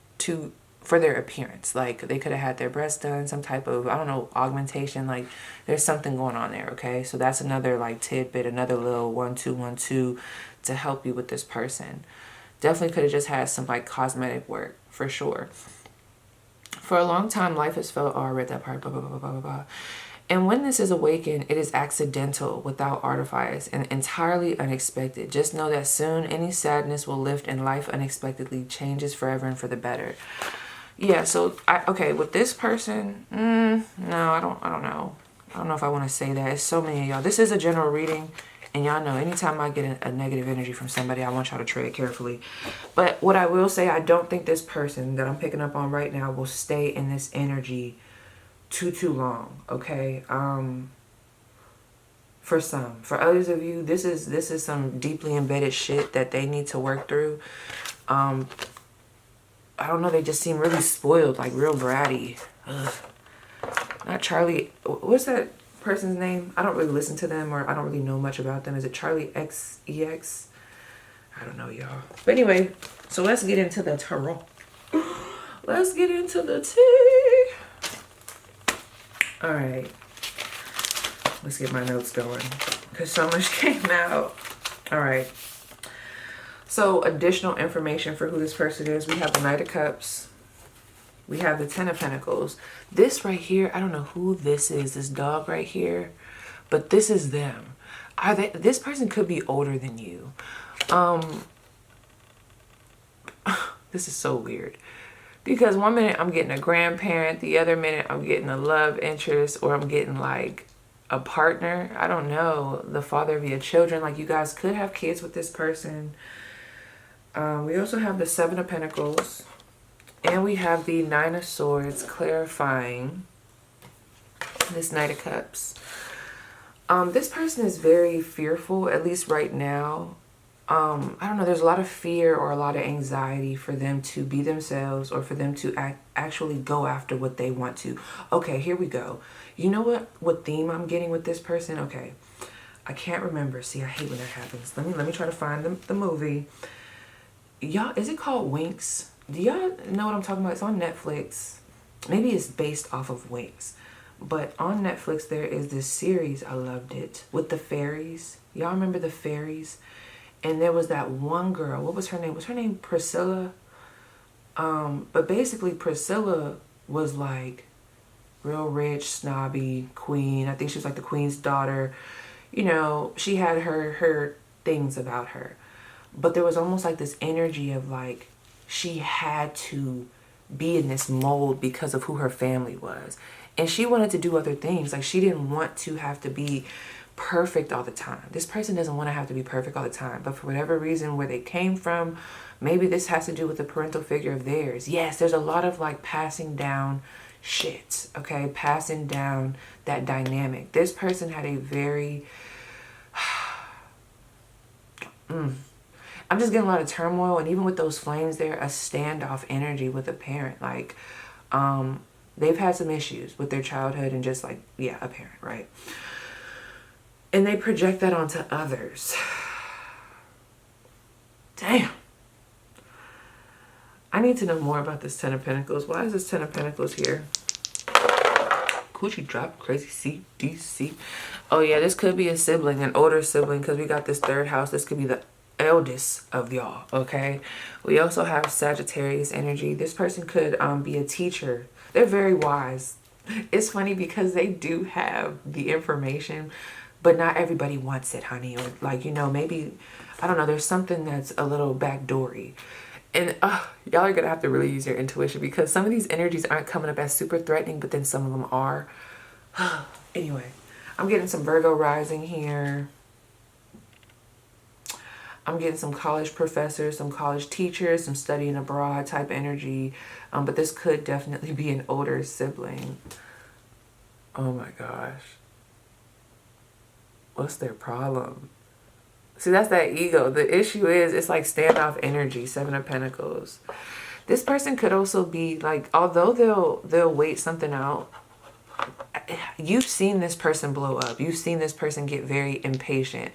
for their appearance. Like, they could have had their breasts done, some type of, I don't know, augmentation. Like, there's something going on there, okay? So that's another, like, tidbit, another little 1-2-1-2 to help you with this person. Definitely could have just had some, like, cosmetic work, for sure. For a long time, life has felt, oh, I read that part, blah, blah, blah, blah, blah, blah. And when this is awakened, it is accidental, without artifice, and entirely unexpected. Just know that soon any sadness will lift and life unexpectedly changes forever and for the better. Yeah, so, okay, with this person, no, I don't know. I don't know if I want to say that. It's so many of y'all. This is a general reading, and y'all know anytime I get a negative energy from somebody, I want y'all to tread carefully. But what I will say, I don't think this person that I'm picking up on right now will stay in this energy too long, okay? For some. For others of you, this is some deeply embedded shit that they need to work through. I don't know, they just seem really spoiled, like real bratty. Ugh. Not Charlie, what's that person's name? I don't really listen to them, or I don't really know much about them. Is it Charlie XEX? I don't know, y'all. But anyway, so let's get into the tarot. Let's get into the tea. All right, let's get my notes going because so much came out. All right, so additional information for who this person is. We have the Knight of Cups. We have the Ten of Pentacles. This right here, I don't know who this is, this dog right here, but this is them. This person could be older than you. This is so weird. Because one minute I'm getting a grandparent, the other minute I'm getting a love interest, or I'm getting like a partner. I don't know. The father of your children. Like, you guys could have kids with this person. We also have the Seven of Pentacles. And we have the Nine of Swords clarifying this Knight of Cups. This person is very fearful, at least right now. I don't know, there's a lot of fear or a lot of anxiety for them to be themselves, or for them to actually go after what they want to. Okay, here we go. You know what theme I'm getting with this person? Okay, I can't remember. See, I hate when that happens. Let me try to find the movie. Y'all, is it called Winx? Do y'all know what I'm talking about? It's on Netflix. Maybe it's based off of Winx. But on Netflix, there is this series, I loved it, with the fairies. Y'all remember the fairies? And there was that one girl, what was her name? Was her name Priscilla? But basically Priscilla was like real rich, snobby queen. I think she was like the queen's daughter. You know, she had her things about her. But there was almost like this energy of like, she had to be in this mold because of who her family was. And she wanted to do other things. Like, she didn't want to have to be perfect all the time. This person doesn't want to have to be perfect all the time. But for whatever reason, where they came from, maybe this has to do with the parental figure of theirs. Yes, there's a lot of like passing down shit, okay? Passing down that dynamic. This person had a very... I'm just getting a lot of turmoil, and even with those flames there, a standoff energy with a parent. Like, they've had some issues with their childhood and just like, yeah, a parent, right? And they project that onto others. Damn. I need to know more about this Ten of Pentacles. Why is this Ten of Pentacles here? Coochie drop, crazy C, D, C. Oh yeah, this could be a sibling, an older sibling, because we got this third house. This could be the eldest of y'all, okay? We also have Sagittarius energy. This person could be a teacher. They're very wise. It's funny because they do have the information, but not everybody wants it, honey. Or like, you know, maybe, I don't know, there's something that's a little backdoory. And y'all are gonna have to really use your intuition, because some of these energies aren't coming up as super threatening, but then some of them are. Anyway, I'm getting some Virgo rising here. I'm getting some college professors, some college teachers, some studying abroad type energy. But this could definitely be an older sibling. Oh my gosh. What's their problem? See, that's that ego. The issue is, it's like standoff energy, Seven of Pentacles. This person could also be like, although they'll wait something out, you've seen this person blow up. You've seen this person get very impatient.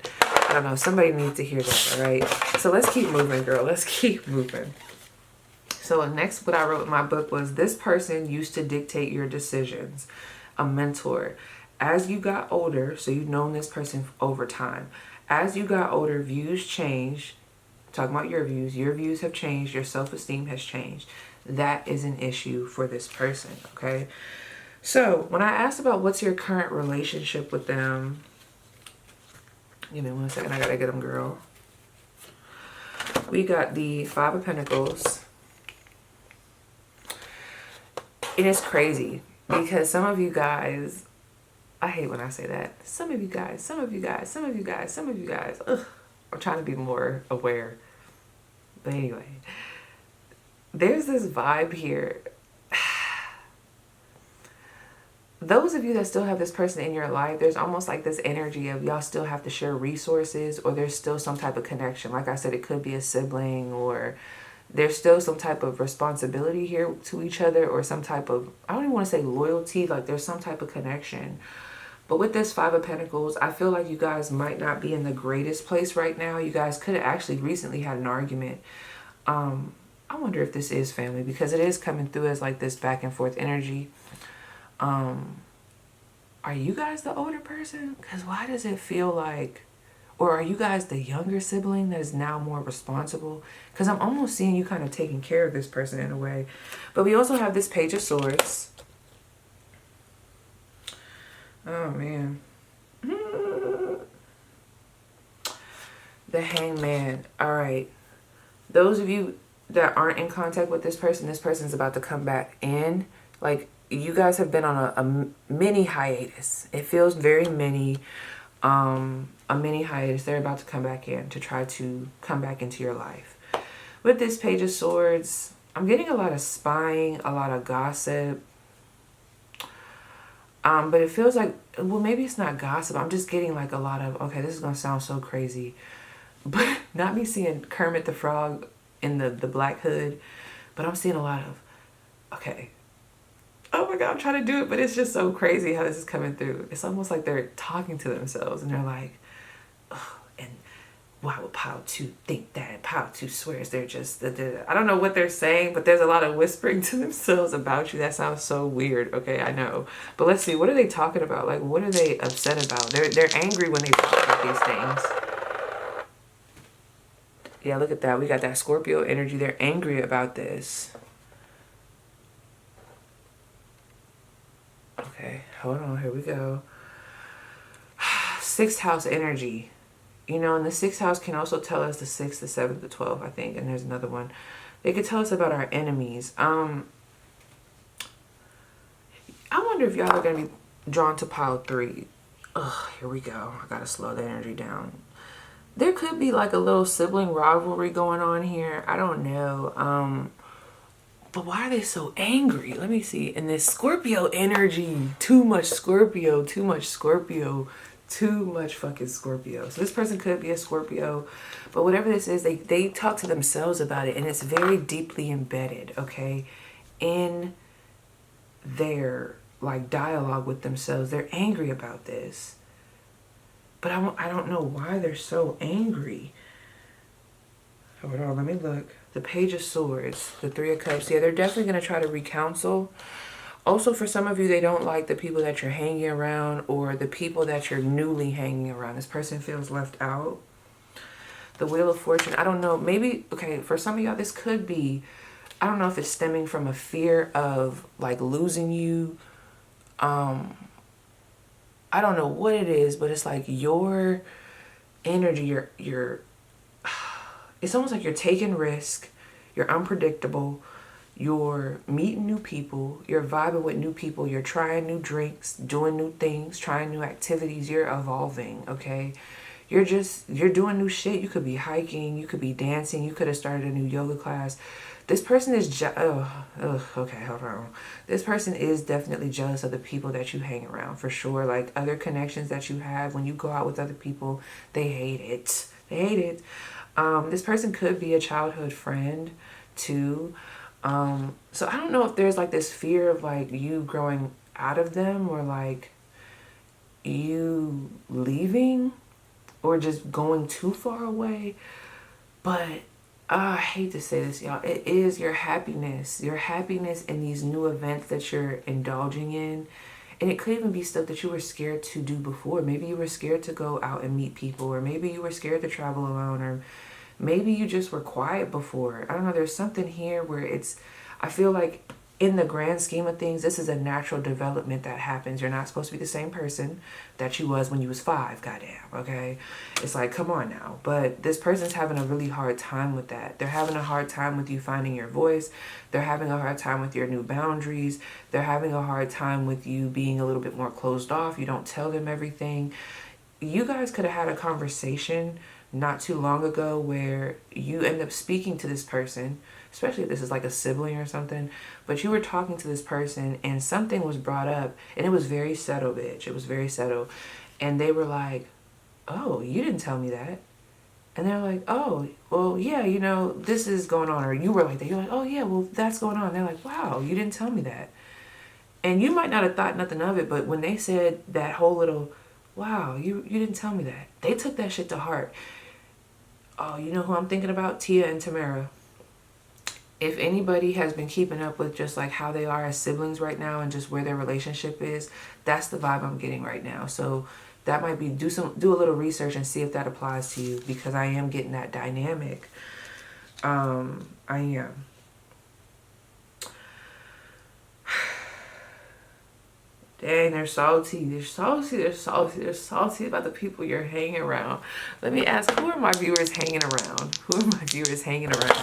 I don't know. Somebody needs to hear that, all right? So let's keep moving, girl. Let's keep moving. So next, what I wrote in my book was, this person used to dictate your decisions. A mentor. As you got older, so you've known this person over time. As you got older, views changed. Talking about your views have changed. Your self-esteem has changed. That is an issue for this person, okay? So when I asked about what's your current relationship with them, give me 1 second, I gotta get them, girl. We got the Five of Pentacles. And it's crazy because some of you guys, I hate when I say that. Some of you guys. Ugh, I'm trying to be more aware. But anyway, there's this vibe here. Those of you that still have this person in your life, there's almost like this energy of y'all still have to share resources, or there's still some type of connection. Like I said, it could be a sibling, or there's still some type of responsibility here to each other, or some type of, I don't even want to say loyalty, like there's some type of connection. But with this Five of Pentacles, I feel like you guys might not be in the greatest place right now. You guys could have actually recently had an argument. I wonder if this is family, because it is coming through as like this back and forth energy. Are you guys the older person? Because why does it feel like, or are you guys the younger sibling that is now more responsible? Because I'm almost seeing you kind of taking care of this person in a way. But we also have this Page of Swords. Oh, man. The Hangman. All right. Those of you that aren't in contact with this person's about to come back in. Like, you guys have been on a mini hiatus. It feels very mini. A mini hiatus. They're about to come back in to try to come back into your life. With this Page of Swords, I'm getting a lot of spying, a lot of gossip. But it feels like, well, maybe it's not gossip. I'm just getting like a lot of, okay, this is going to sound so crazy. But not me seeing Kermit the Frog in the black hood. But I'm seeing a lot of, okay. Oh my God, I'm trying to do it. But it's just so crazy how this is coming through. It's almost like they're talking to themselves. And they're like, oh, and why would Pile 2 think that? Pile 2 swears they're just, I don't know what they're saying, but there's a lot of whispering to themselves about you. That sounds so weird. Okay, I know. But let's see, what are they talking about? Like, what are they upset about? They're angry when they talk about these things. Yeah, look at that. We got that Scorpio energy. They're angry about this. Okay, hold on. Here we go. 6th house energy. You know, and the 6th house can also tell us the 6th, the 7th, the 12th, I think. And there's another one. They could tell us about our enemies. I want wonder if y'all are going to be drawn to pile 3. Ugh, here we go. I got to slow the energy down. There could be like a little sibling rivalry going on here. I don't know. But why are they so angry? Let me see. And this Scorpio energy, too much Scorpio, too much Scorpio, too much fucking Scorpio. So this person could be a Scorpio, but whatever this is, they talk to themselves about it, and it's very deeply embedded, okay, in their like dialogue with themselves. They're angry about this, but I don't know why they're so angry. Hold on, let me look. The Page of Swords, the 3 of Cups. Yeah, they're definitely going to try to recounsel. Also, for some of you, they don't like the people that you're hanging around or the people that you're newly hanging around. This person feels left out. The Wheel of Fortune. I don't know. Maybe, okay, for some of y'all, this could be, I don't know if it's stemming from a fear of like losing you. I don't know what it is, but it's like your energy, your it's almost like you're taking risk, you're unpredictable, you're meeting new people, you're vibing with new people, you're trying new drinks, doing new things, trying new activities, you're evolving, okay? You're doing new shit. You could be hiking, you could be dancing, you could have started a new yoga class. This person is okay, hold on. This person is definitely jealous of the people that you hang around, for sure. Like other connections that you have when you go out with other people, they hate it. They hate it. This person could be a childhood friend too. So I don't know if there's like this fear of like you growing out of them or like you leaving or just going too far away. But I hate to say this, y'all. It is your happiness in these new events that you're indulging in. And it could even be stuff that you were scared to do before. Maybe you were scared to go out and meet people, or maybe you were scared to travel alone, or maybe you just were quiet before. I don't know. There's something here where I feel like in the grand scheme of things, this is a natural development that happens. You're not supposed to be the same person that you was when you was 5, goddamn, okay? It's like, come on now. But this person's having a really hard time with that. They're having a hard time with you finding your voice. They're having a hard time with your new boundaries. They're having a hard time with you being a little bit more closed off. You don't tell them everything. You guys could have had a conversation not too long ago where you end up speaking to this person, especially if this is like a sibling or something, but you were talking to this person and something was brought up and it was very subtle, bitch. It was very subtle. And they were like, oh, you didn't tell me that. And they're like, oh, well, yeah, you know, this is going on. Or you were like that. You're like, oh, yeah, well, that's going on. They're like, wow, you didn't tell me that. And you might not have thought nothing of it, but when they said that whole little, wow, you didn't tell me that, they took that shit to heart. Oh, you know who I'm thinking about? Tia and Tamara. If anybody has been keeping up with just like how they are as siblings right now and just where their relationship is, that's the vibe I'm getting right now. So that might be, do a little research and see if that applies to you, because I am getting that dynamic. I am. Dang, they're salty. They're salty. They're salty. They're salty about the people you're hanging around. Let me ask, who are my viewers hanging around? Who are my viewers hanging around?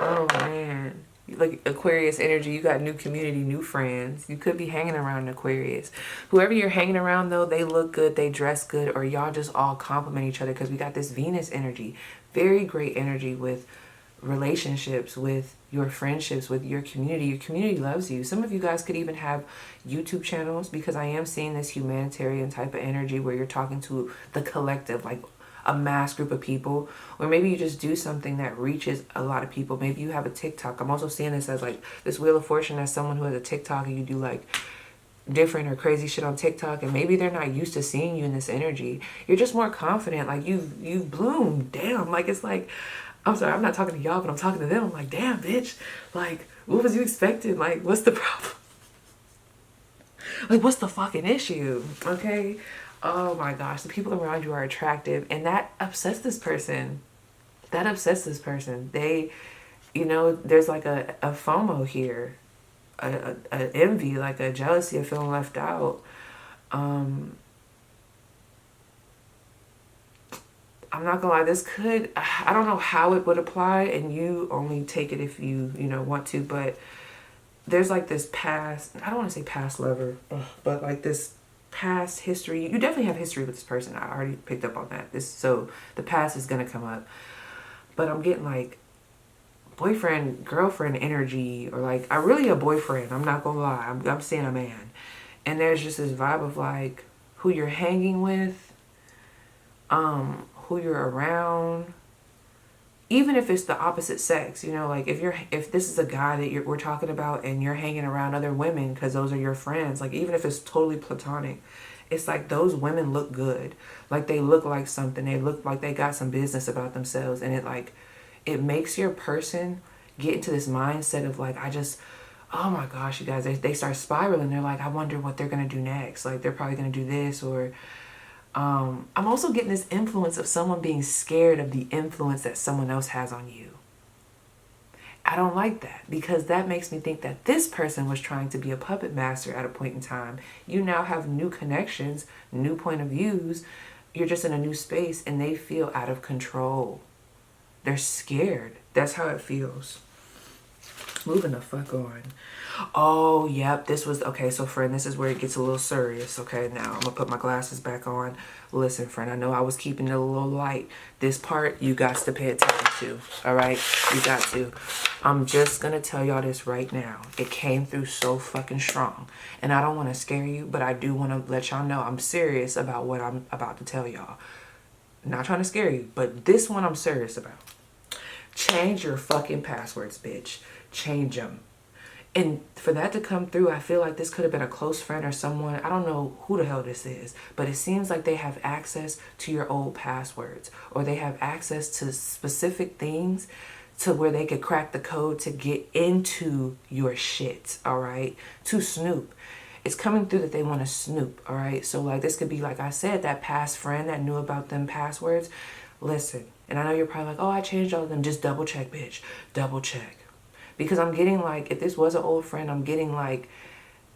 Oh, man. Like Aquarius energy, you got new community, new friends. You could be hanging around Aquarius. Whoever you're hanging around, though, they look good, they dress good, or y'all just all compliment each other, because we got this Venus energy. Very great energy with relationships, with your friendships, with your community. Your community loves you. Some of you guys could even have YouTube channels, because I am seeing this humanitarian type of energy where you're talking to the collective, like a mass group of people. Or maybe you just do something that reaches a lot of people. Maybe you have a TikTok. I'm also seeing this as like this Wheel of Fortune as someone who has a TikTok, and you do like different or crazy shit on TikTok, and maybe they're not used to seeing you in this energy. You're just more confident. Like you've bloomed. Damn. Like it's like, I'm sorry, I'm not talking to y'all, but I'm talking to them. I'm like, damn, bitch. Like, what was you expecting? Like, what's the problem? Like, what's the fucking issue? Okay? Oh my gosh, the people around you are attractive, and that upsets this person. That upsets this person. They, you know, there's like a FOMO here, a envy, like a jealousy of feeling left out. I'm not gonna lie, this could, I don't know how it would apply, and you only take it if you know, want to, but there's like this past, I don't want to say past lover, but like this past history. You definitely have history with this person. I already picked up on that. So the past is going to come up. But I'm getting like boyfriend, girlfriend energy, or like, I really a boyfriend. I'm not going to lie. I'm seeing a man. And there's just this vibe of like who you're hanging with, who you're around. Even if it's the opposite sex, you know, like if this is a guy that we're talking about and you're hanging around other women because those are your friends, like even if it's totally platonic, it's like those women look good. Like they look like something. They look like they got some business about themselves. And it makes your person get into this mindset of like, oh my gosh, you guys, they start spiraling. They're like, I wonder what they're going to do next. Like they're probably going to do this, or I'm also getting this influence of someone being scared of the influence that someone else has on you. I don't like that, because that makes me think that this person was trying to be a puppet master at a point in time. You now have new connections, new point of views. You're just in a new space and they feel out of control. They're scared. That's how it feels. Moving the fuck on. Oh, yep. This was, okay, so friend, this is where it gets a little serious. Okay, now I'm gonna put my glasses back on. Listen, friend, I know I was keeping it a little light. This part, you got to pay attention to. All right? You got to. I'm just gonna tell y'all this right now. It came through so fucking strong. And I don't want to scare you, but I do want to let y'all know I'm serious about what I'm about to tell y'all. Not trying to scare you, but this one I'm serious about. Change your fucking passwords, bitch. Change them. And for that to come through, I feel like this could have been a close friend or someone. I don't know who the hell this is, but it seems like they have access to your old passwords, or they have access to specific things to where they could crack the code to get into your shit, all right? To snoop. It's coming through that they want to snoop, all right? So like this could be, like I said, that past friend that knew about them passwords. Listen, and I know you're probably like, oh, I changed all of them. Just double check, bitch. Double check. Because I'm getting like, if this was an old friend, I'm getting like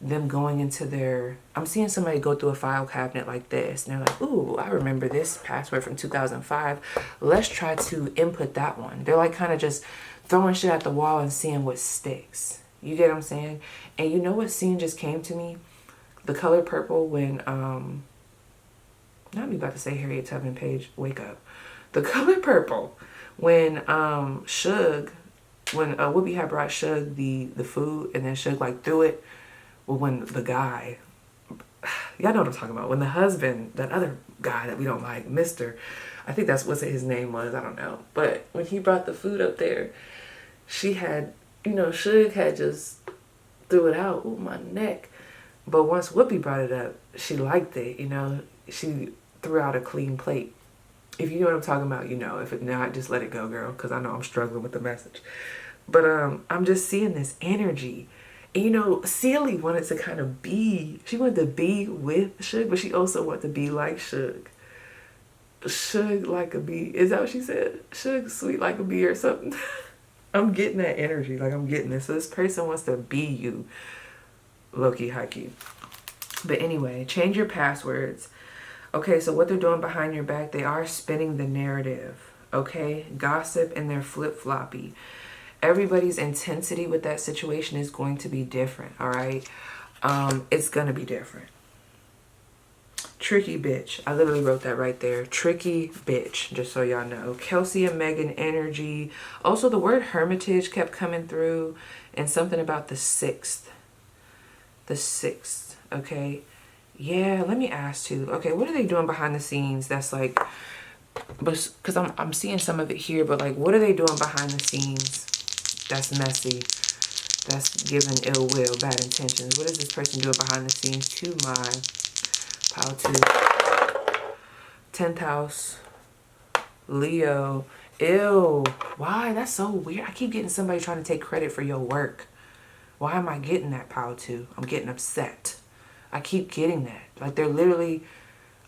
them going into their, I'm seeing somebody go through a file cabinet like this. And they're like, ooh, I remember this password from 2005. Let's try to input that one. They're like kind of just throwing shit at the wall and seeing what sticks. You get what I'm saying? And you know what scene just came to me? The color purple when, not me about to say Harriet Tubman, Paige, wake up. The color purple when Suge, when Whoopi had brought Suge the food, and then Suge like threw it. Well, when the guy, y'all know what I'm talking about. When the husband, that other guy that we don't like, Mr., I think that's what his name was, I don't know. But when he brought the food up there, she had, you know, Suge had just threw it out. Ooh, my neck. But once Whoopi brought it up, she liked it, you know. She threw out a clean plate. If you know what I'm talking about, you know. If it not, just let it go, girl, because I know I'm struggling with the message. But I'm just seeing this energy. And, you know, Celie wanted to kind of be, she wanted to be with Suge, but she also wanted to be like Suge. Suge like a bee. Is that what she said? Suge sweet like a bee or something? I'm getting that energy. Like, I'm getting this. So this person wants to be you. Low-key, high-key. But anyway, change your passwords. Okay, so what they're doing behind your back, they are spinning the narrative. Okay? Gossip and they're flip-floppy. Everybody's intensity with that situation is going to be different, all right? It's going to be different. Tricky bitch. I literally wrote that right there. Tricky bitch, just so y'all know. Kelsey and Megan energy. Also, the word hermitage kept coming through, and something about the 6th. The 6th, okay? Yeah, let me ask too. Okay, what are they doing behind the scenes that's like, because I'm seeing some of it here, but like, what are they doing behind the scenes that's messy, that's giving ill will, bad intentions? What is this person doing behind the scenes to my pile 2? 10th house, Leo. Ew, why? That's so weird. I keep getting somebody trying to take credit for your work. Why am I getting that, pile 2? I'm getting upset. I keep getting that. Like, they're literally,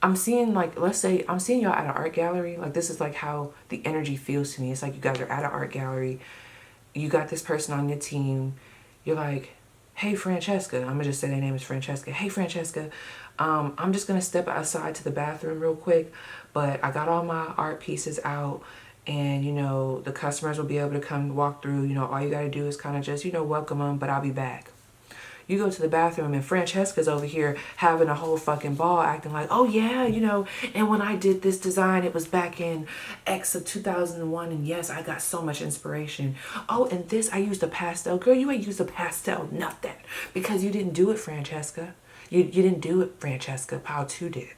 I'm seeing, like, let's say, I'm seeing y'all at an art gallery. Like, this is, like, how the energy feels to me. It's like you guys are at an art gallery. You got this person on your team. You're like, hey, Francesca. I'm going to just say their name is Francesca. Hey, Francesca. I'm just going to step outside to the bathroom real quick. But I got all my art pieces out. And, you know, the customers will be able to come walk through. You know, all you got to do is kind of just, you know, welcome them. But I'll be back. You go to the bathroom and Francesca's over here having a whole fucking ball, acting like, oh yeah, you know, and when I did this design, it was back in X of 2001, and yes, I got so much inspiration. Oh, and this, I used a pastel. Girl, you ain't used a pastel, nothing. Because you didn't do it, Francesca. You didn't do it, Francesca. Pao 2 did.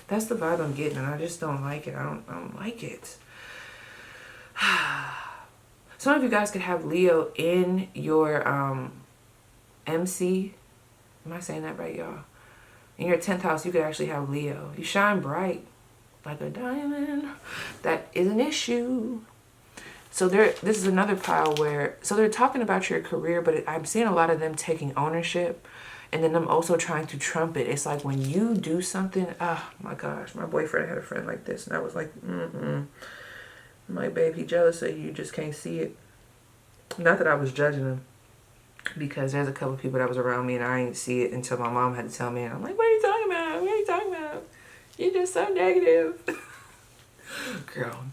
That's the vibe I'm getting, and I just don't like it. I don't like it. Some of you guys could have Leo in your MC. Am I saying that right, y'all? In your 10th house, you could actually have Leo. You shine bright like a diamond. That is an issue. So this is another pile where, so they're talking about your career, but I'm seeing a lot of them taking ownership. And then I'm also trying to trumpet. It's like when you do something, oh my gosh, my boyfriend had a friend like this. And I was like, I'm like, babe, he jealous of you, you just can't see it. Not that I was judging him, because there's a couple of people that was around me and I didn't see it until my mom had to tell me. And I'm like, what are you talking about? What are you talking about? You're just so negative. Girl,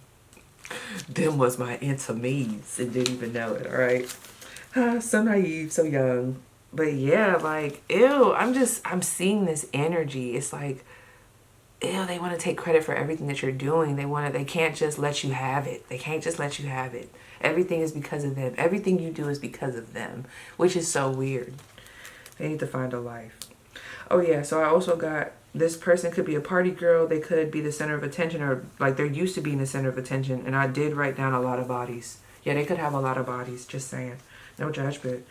them was my intimates and didn't even know it, all right? So naive, so young. But yeah, like, ew, I'm seeing this energy. It's like, ew, they want to take credit for everything that you're doing. They can't just let you have it. They can't just let you have it. Everything is because of them. Everything you do is because of them, which is so weird. They need to find a life. Oh yeah, so I also got, this person could be a party girl. They could be the center of attention, or like they're used to being the center of attention. And I did write down a lot of bodies. Yeah, they could have a lot of bodies, just saying. No judgment.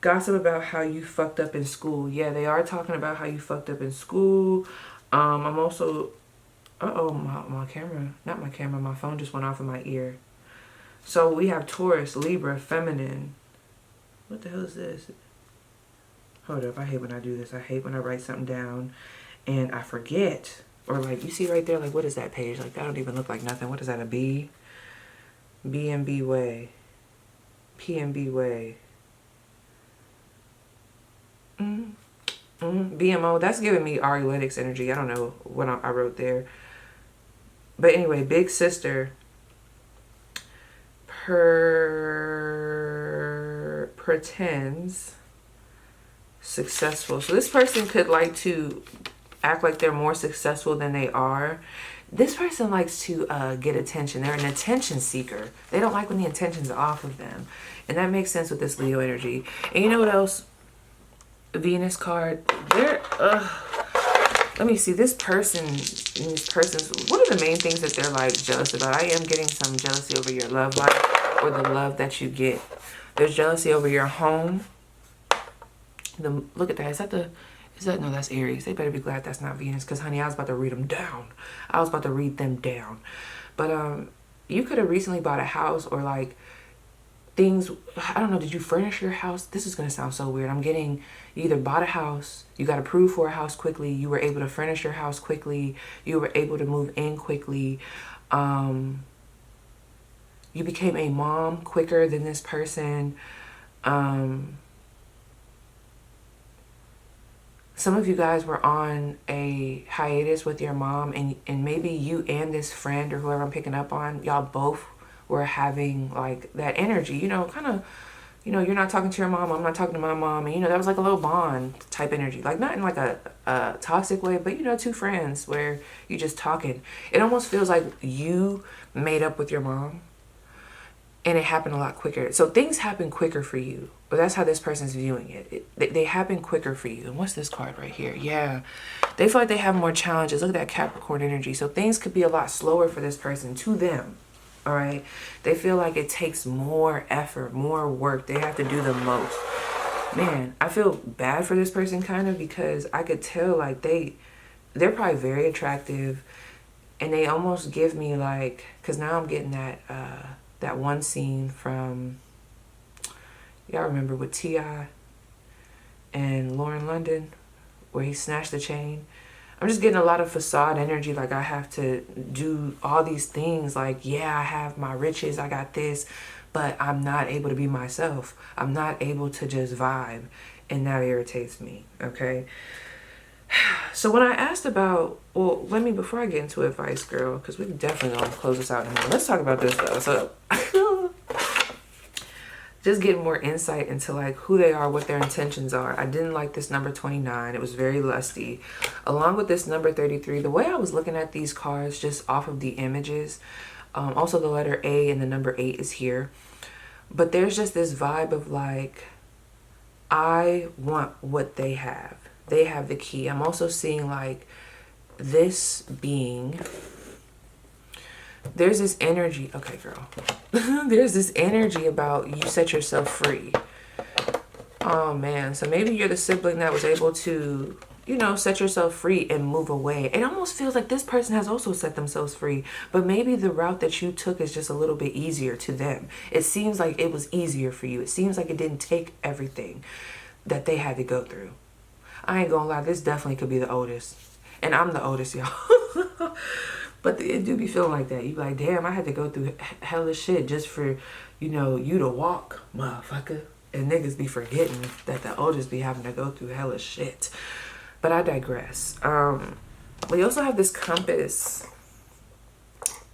Gossip about how you fucked up in school. Yeah, they are talking about how you fucked up in school. I'm also, my camera, not my camera, my phone just went off in my ear. So we have Taurus, Libra, Feminine. What the hell is this? Hold up, I hate when I do this. I hate when I write something down and I forget. Or like, you see right there, like, what is that page? Like, that don't even look like nothing. What is that, a B? B&B way. P&B way. BMO, that's giving me Arietics energy. I don't know what I wrote there. But anyway, big sister pretends successful. So this person could like to act like they're more successful than they are. This person likes to get attention. They're an attention seeker. They don't like when the attention's off of them. And that makes sense with this Leo energy. And you know what else? Venus card. Let me see. These persons, what are the main things that they're like jealous about? I am getting some jealousy over your love life or the love that you get. There's jealousy over your home. Look at that. No, that's Aries. They better be glad that's not Venus, because honey, I was about to read them down. But you could have recently bought a house, or like things, I don't know, did you furnish your house? This is going to sound so weird. I'm getting, you either bought a house, you got approved for a house quickly, you were able to furnish your house quickly, you were able to move in quickly, you became a mom quicker than this person. Some of you guys were on a hiatus with your mom, and maybe you and this friend or whoever I'm picking up on, y'all both were having like that energy, you know, kind of, you know, you're not talking to your mom, I'm not talking to my mom, and you know, that was like a little bond type energy, like not in like a toxic way, but you know, two friends where you just talking. It almost feels like you made up with your mom, and it happened a lot quicker. So things happen quicker for you, but that's how this person's viewing it. They happen quicker for you. And what's this card right here? Yeah, they feel like they have more challenges. Look at that Capricorn energy. So things could be a lot slower for this person, to them. All right, they feel like it takes more effort, more work. They have to do the most. Man, I feel bad for this person kind of, because I could tell like they're probably very attractive, and they almost give me like, because now I'm getting that one scene from, y'all remember, with T.I. and Lauren London, where he snatched the chain. I'm just getting a lot of facade energy, like I have to do all these things, like, yeah, I have my riches, I got this, but I'm not able to be myself. I'm not able to just vibe, and that irritates me, okay? So when I asked about, well, before I get into advice, girl, because we definitely gonna close this out in a minute. Let's talk about this though. So just getting more insight into like who they are, what their intentions are. I didn't like this number 29. It was very lusty. Along with this number 33, the way I was looking at these cards just off of the images, also the letter A and the number 8 is here. But there's just this vibe of like, I want what they have. They have the key. I'm also seeing like this being, there's this energy. Okay, girl. There's this energy about you set yourself free. Oh man. So maybe you're the sibling that was able to, you know, set yourself free and move away. It almost feels like this person has also set themselves free, but maybe the route that you took is just a little bit easier to them. It seems like it was easier for you. It seems like it didn't take everything that they had to go through. I ain't gonna lie, this definitely could be the oldest. And I'm the oldest, y'all. But it do be feeling like that. You be like, damn, I had to go through hella shit just for, you know, you to walk, motherfucker. And niggas be forgetting that the oldest be having to go through hella shit. But I digress. We also have this compass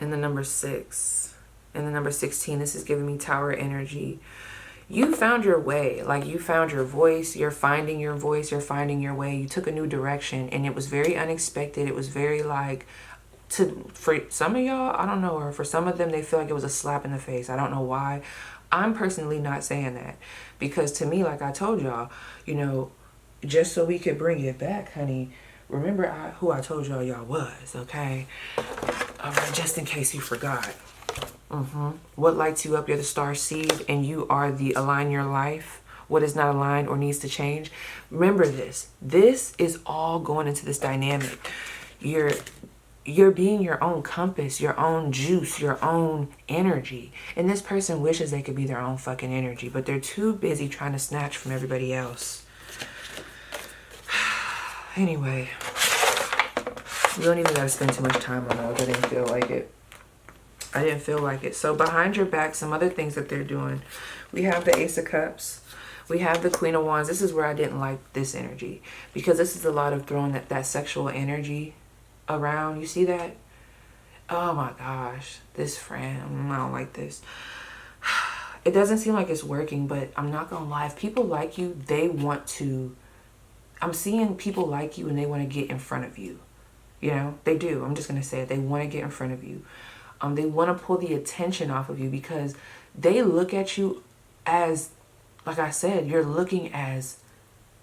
in the number 6. In the number 16, this is giving me tower energy. You found your way. Like, you found your voice. You're finding your voice. You're finding your way. You took a new direction. And it was very unexpected. It was very like, for some of y'all, I don't know, or for some of them, they feel like it was a slap in the face. I don't know why. I'm personally not saying that. Because to me, like I told y'all, you know, just so we could bring it back, honey, remember who I told y'all was, okay? All right, just in case you forgot. What lights you up? You're the star seed, and you are the align your life. What is not aligned or needs to change. Remember this. This is all going into this dynamic. You're being your own compass, your own juice, your own energy. And this person wishes they could be their own fucking energy, but they're too busy trying to snatch from everybody else. Anyway, we don't even gotta spend too much time on those. I didn't feel like it. I didn't feel like it. So behind your back, some other things that they're doing. We have the Ace of Cups. We have the Queen of Wands. This is where I didn't like this energy, because this is a lot of throwing that sexual energy around. You see that? Oh my gosh, this friend, I don't like this. It doesn't seem like it's working, but I'm not gonna lie. If people like you, they want to, I'm seeing people like you and they want to get in front of you. You know, they do. I'm just gonna say it. They want to get in front of you. They want to pull the attention off of you, because they look at you as, like I said, you're looking as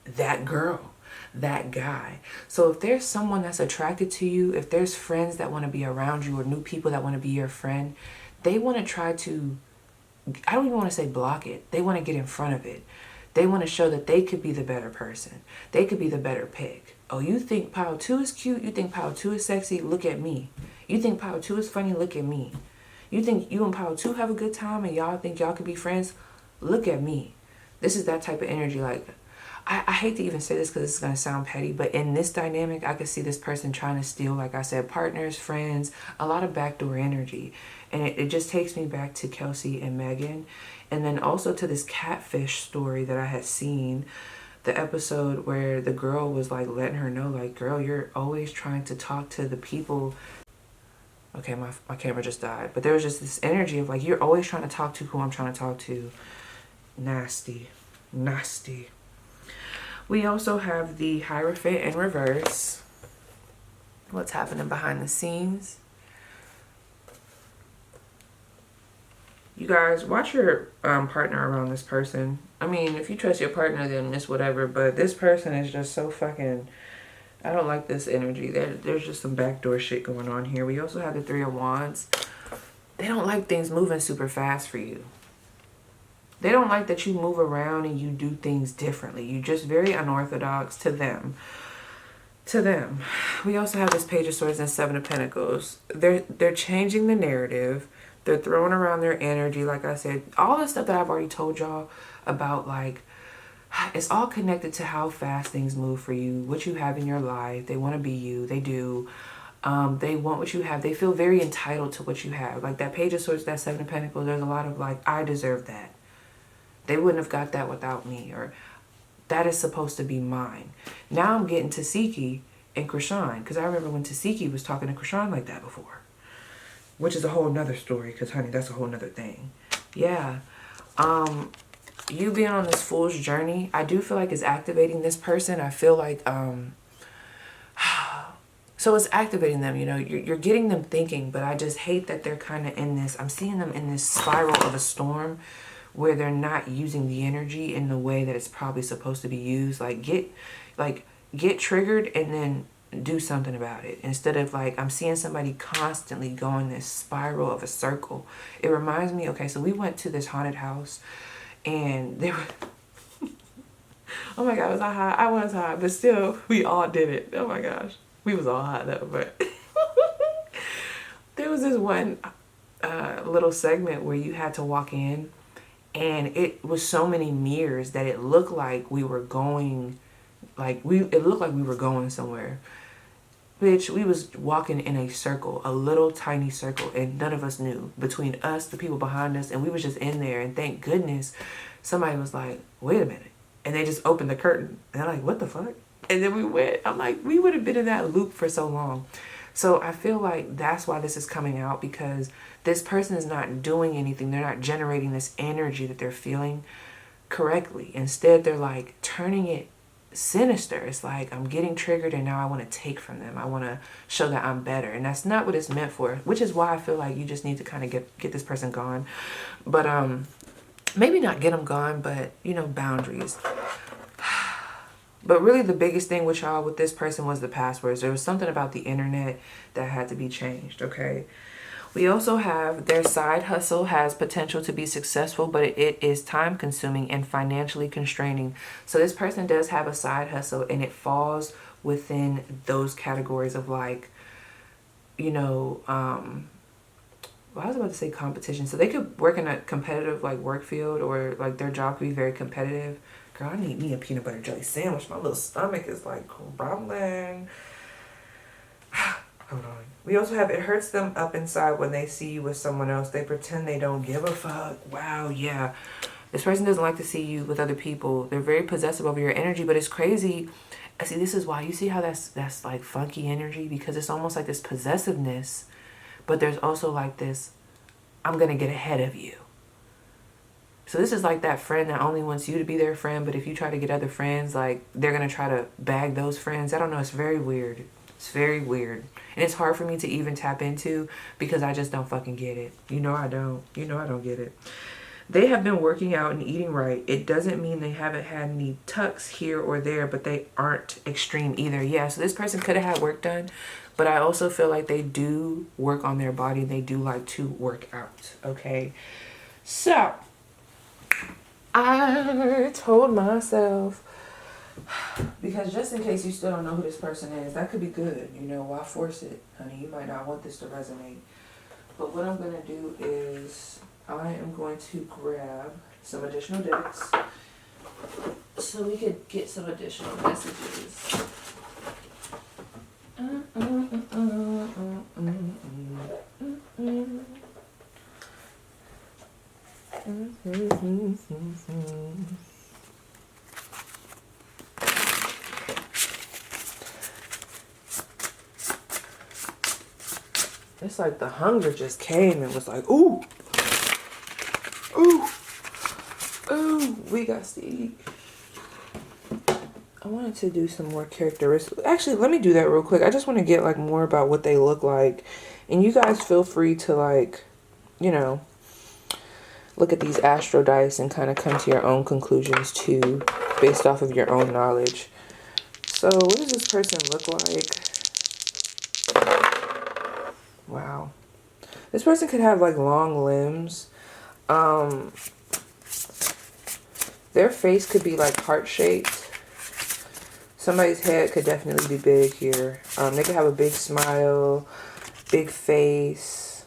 that girl, that guy. So if there's someone that's attracted to you, if there's friends that want to be around you, or new people that want to be your friend, they want to try to, I don't even want to say block it. They want to get in front of it. They want to show that they could be the better person. They could be the better pick. Oh, you think Power 2 is cute? You think Power 2 is sexy? Look at me. You think Power 2 is funny? Look at me. You think you and Power 2 have a good time and y'all think y'all could be friends? Look at me. This is that type of energy. Like, I hate to even say this because it's going to sound petty, but in this dynamic, I could see this person trying to steal, like I said, partners, friends, a lot of backdoor energy. And it just takes me back to Kelsey and Megan. And then also to this catfish story that I had seen, the episode where the girl was like letting her know, like, girl, you're always trying to talk to the people. Okay, my camera just died. But there was just this energy of like, you're always trying to talk to who I'm trying to talk to. Nasty. Nasty. We also have the Hierophant in reverse. What's happening behind the scenes? You guys, watch your partner around this person. I mean, if you trust your partner, then it's whatever. But this person is just so fucking... I don't like this energy. There's just some backdoor shit going on here. We also have the Three of Wands. They don't like things moving super fast for you. They don't like that you move around and you do things differently. You're just very unorthodox to them. To them. We also have this Page of Swords and Seven of Pentacles. They're changing the narrative. They're throwing around their energy. Like I said, all the stuff that I've already told y'all about, like, it's all connected to how fast things move for you, what you have in your life. They want to be you. They do. They want what you have. They feel very entitled to what you have. Like that Page of Swords, that Seven of Pentacles, there's a lot of like, I deserve that. They wouldn't have got that without me, or that is supposed to be mine. Now I'm getting Tasiki and Krishan, because I remember when Tasiki was talking to Krishan like that before, which is a whole nother story, because honey, that's a whole nother thing. Yeah. you being on this fool's journey, I do feel like it's activating this person. I feel like, so it's activating them, you know, you're getting them thinking, but I just hate that they're kind of in this, I'm seeing them in this spiral of a storm where they're not using the energy in the way that it's probably supposed to be used. Like get triggered and then do something about it. Instead of like, I'm seeing somebody constantly going this spiral of a circle. It reminds me, okay, so we went to this haunted house and they were, oh my God, was I high? I was high, but still, we all did it. Oh my gosh. We was all high though, but there was this one little segment where you had to walk in and it was so many mirrors that it looked like we were going, it looked like we were going somewhere. Bitch, we was walking in a circle, a little tiny circle, and none of us knew. Between us, the people behind us, and we was just in there, and thank goodness somebody was like, wait a minute. And they just opened the curtain. And I'm like, what the fuck? And then we went. I'm like, we would have been in that loop for so long. So I feel like that's why this is coming out, because this person is not doing anything. They're not generating this energy that they're feeling correctly. Instead, they're like turning it sinister. It's like, I'm getting triggered and now I want to take from them. I want to show that I'm better. And that's not what it's meant for, which is why I feel like you just need to kind of get this person gone. But maybe not get them gone, but you know, boundaries. But really the biggest thing with y'all with this person was the passwords. There was something about the internet that had to be changed, okay? We also have their side hustle has potential to be successful, but it is time consuming and financially constraining. So this person does have a side hustle and it falls within those categories of like, you know, well, I was about to say competition. So they could work in a competitive like work field, or like their job could be very competitive. Girl, I need me a peanut butter jelly sandwich. My little stomach is like crumbling. Hold on. We also have, it hurts them up inside when they see you with someone else. They pretend they don't give a fuck. Wow, yeah. This person doesn't like to see you with other people. They're very possessive over your energy, but it's crazy. See, this is why you see how that's like funky energy, because it's almost like this possessiveness, but there's also like this, I'm going to get ahead of you. So this is like that friend that only wants you to be their friend, but if you try to get other friends, like they're going to try to bag those friends. I don't know. It's very weird. It's very weird. And it's hard for me to even tap into because I just don't fucking get it. You know I don't. You know I don't get it. They have been working out and eating right. It doesn't mean they haven't had any tucks here or there, but they aren't extreme either. Yeah, so this person could have had work done, but I also feel like they do work on their body. They do like to work out, okay? So, I told myself, because just in case you still don't know who this person is, that could be good. You know, why force it, honey? You might not want this to resonate. But what I'm going to do is I am going to grab some additional decks so we could get some additional messages. It's like the hunger just came and was like, ooh, ooh, ooh, we got to eat. I wanted to do some more characteristics. Actually, let me do that real quick. I just want to get like more about what they look like. And you guys feel free to like, you know, look at these astro dice and kind of come to your own conclusions too, based off of your own knowledge. So what does this person look like? Wow. This person could have like long limbs. Their face could be like heart-shaped. Somebody's head could definitely be big here. They could have a big smile, big face.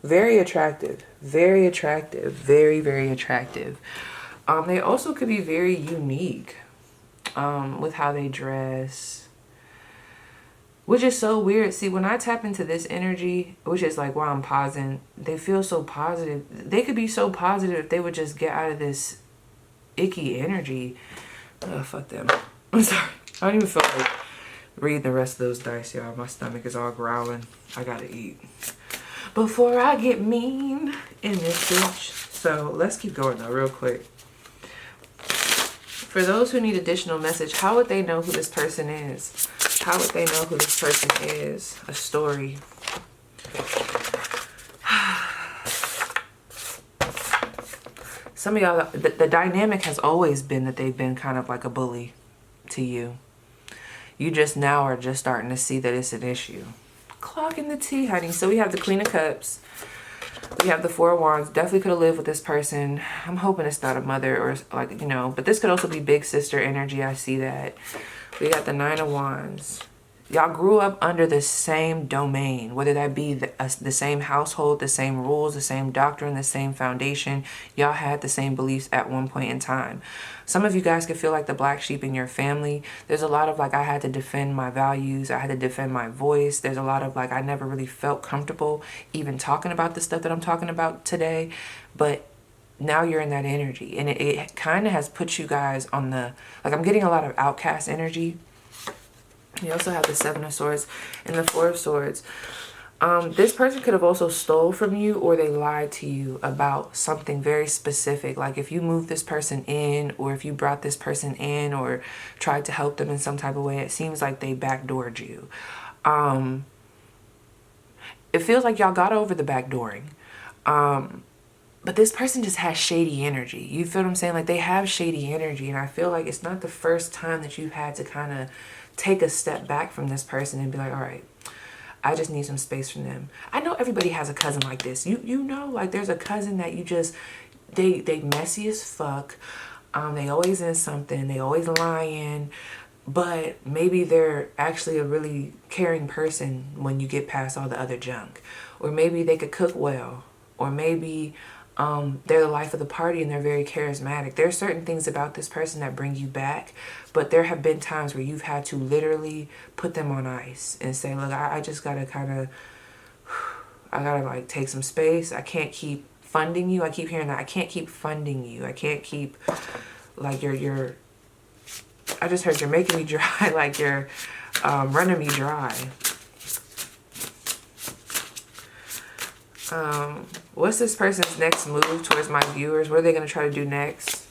Very attractive. Very attractive. Very, very attractive. They also could be very unique with how they dress. Which is so weird. See, when I tap into this energy, which is like why I'm pausing, they feel so positive. They could be so positive if they would just get out of this icky energy. Oh, fuck them. I'm sorry. I don't even feel like reading the rest of those dice, y'all. My stomach is all growling. I gotta eat. Before I get mean, in this bitch. So let's keep going though real quick. For those who need additional message, how would they know who this person is? How would they know who this person is? A story. Some of y'all, the dynamic has always been that they've been kind of like a bully to you. You just now are just starting to see that it's an issue. Clock in the tea, honey. So we have the Queen of Cups. We have the Four of Wands. Definitely could have lived with this person. I'm hoping it's not a mother or like, you know, but this could also be big sister energy. I see that. We got the Nine of Wands. Y'all grew up under the same domain, whether that be the same household, the same rules, the same doctrine, the same foundation. Y'all had the same beliefs at one point in time. Some of you guys could feel like the black sheep in your family. There's a lot of like, I had to defend my values. I had to defend my voice. There's a lot of like, I never really felt comfortable even talking about the stuff that I'm talking about today. But now you're in that energy. And it kind of has put you guys on the, like I'm getting a lot of outcast energy. You also have the Seven of Swords and the Four of Swords. This person could have also stole from you, or they lied to you about something very specific. Like if you moved this person in, or if you brought this person in or tried to help them in some type of way, it seems like they backdoored you. It feels like y'all got over the backdooring. But this person just has shady energy. You feel what I'm saying? Like they have shady energy. And I feel like it's not the first time that you've had to kind of take a step back from this person and be like, all right, I just need some space from them. I know everybody has a cousin like this. You know, like there's a cousin that you just, they messy as fuck. They always in something. They always lying. But maybe they're actually a really caring person when you get past all the other junk. Or maybe they could cook well. Or maybe they're the life of the party and they're very charismatic. There are certain things about this person that bring you back, but there have been times where you've had to literally put them on ice and say, look, I just gotta I gotta like take some space. I can't keep funding you. I keep hearing that. I can't keep funding you. I can't keep like I just heard you're making me dry, like you're running me dry. What's this person's next move towards my viewers? What are they going to try to do next?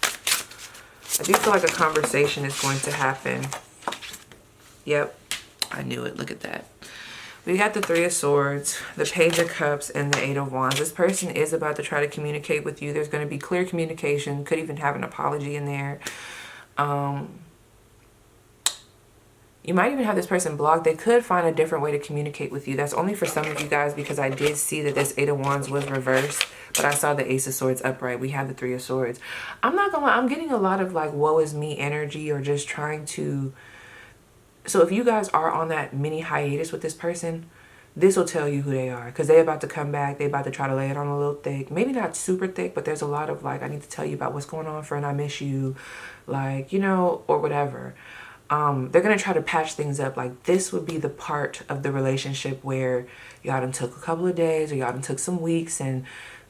I do feel like a conversation is going to happen. Yep, I knew it. Look at that. We got the Three of Swords, the Page of Cups, and the Eight of Wands. This person is about to try to communicate with you. There's going to be clear communication. Could even have an apology in there. You might even have this person blocked. They could find a different way to communicate with you. That's only for some of you guys because I did see that this Eight of Wands was reversed, but I saw the Ace of Swords upright. We have the Three of Swords. I'm not gonna lie, I'm getting a lot of like woe is me energy, or just trying to... So if you guys are on that mini hiatus with this person, this will tell you who they are, because they're about to come back. They're about to try to lay it on a little thick. Maybe not super thick, but there's a lot of like, I need to tell you about what's going on, friend. I miss you, like, you know, or whatever. They're going to try to patch things up. Like this would be the part of the relationship where y'all done took a couple of days or y'all done took some weeks and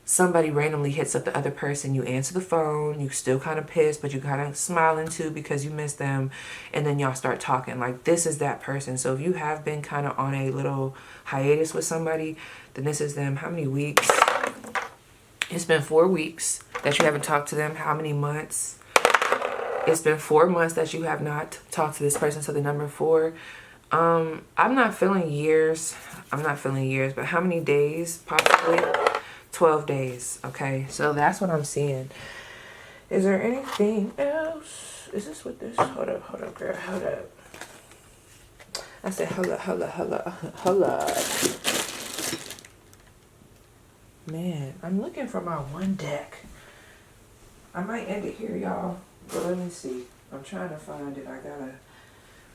somebody randomly hits up the other person. You answer the phone. You still kind of pissed, but you kind of smiling too because you miss them. And then y'all start talking. Like this is that person. So if you have been kind of on a little hiatus with somebody, then this is them. How many weeks? It's been 4 weeks that you haven't talked to them. How many months? It's been 4 months that you have not talked to this person. So the number 4, I'm not feeling years. I'm not feeling years, but how many days? Possibly 12 days. Okay. So that's what I'm seeing. Is there anything else? Is this what this? Hold up, girl. Hold up. I said, holla. Man, I'm looking for my one deck. I might end it here, y'all. But let me see. I'm trying to find it. I gotta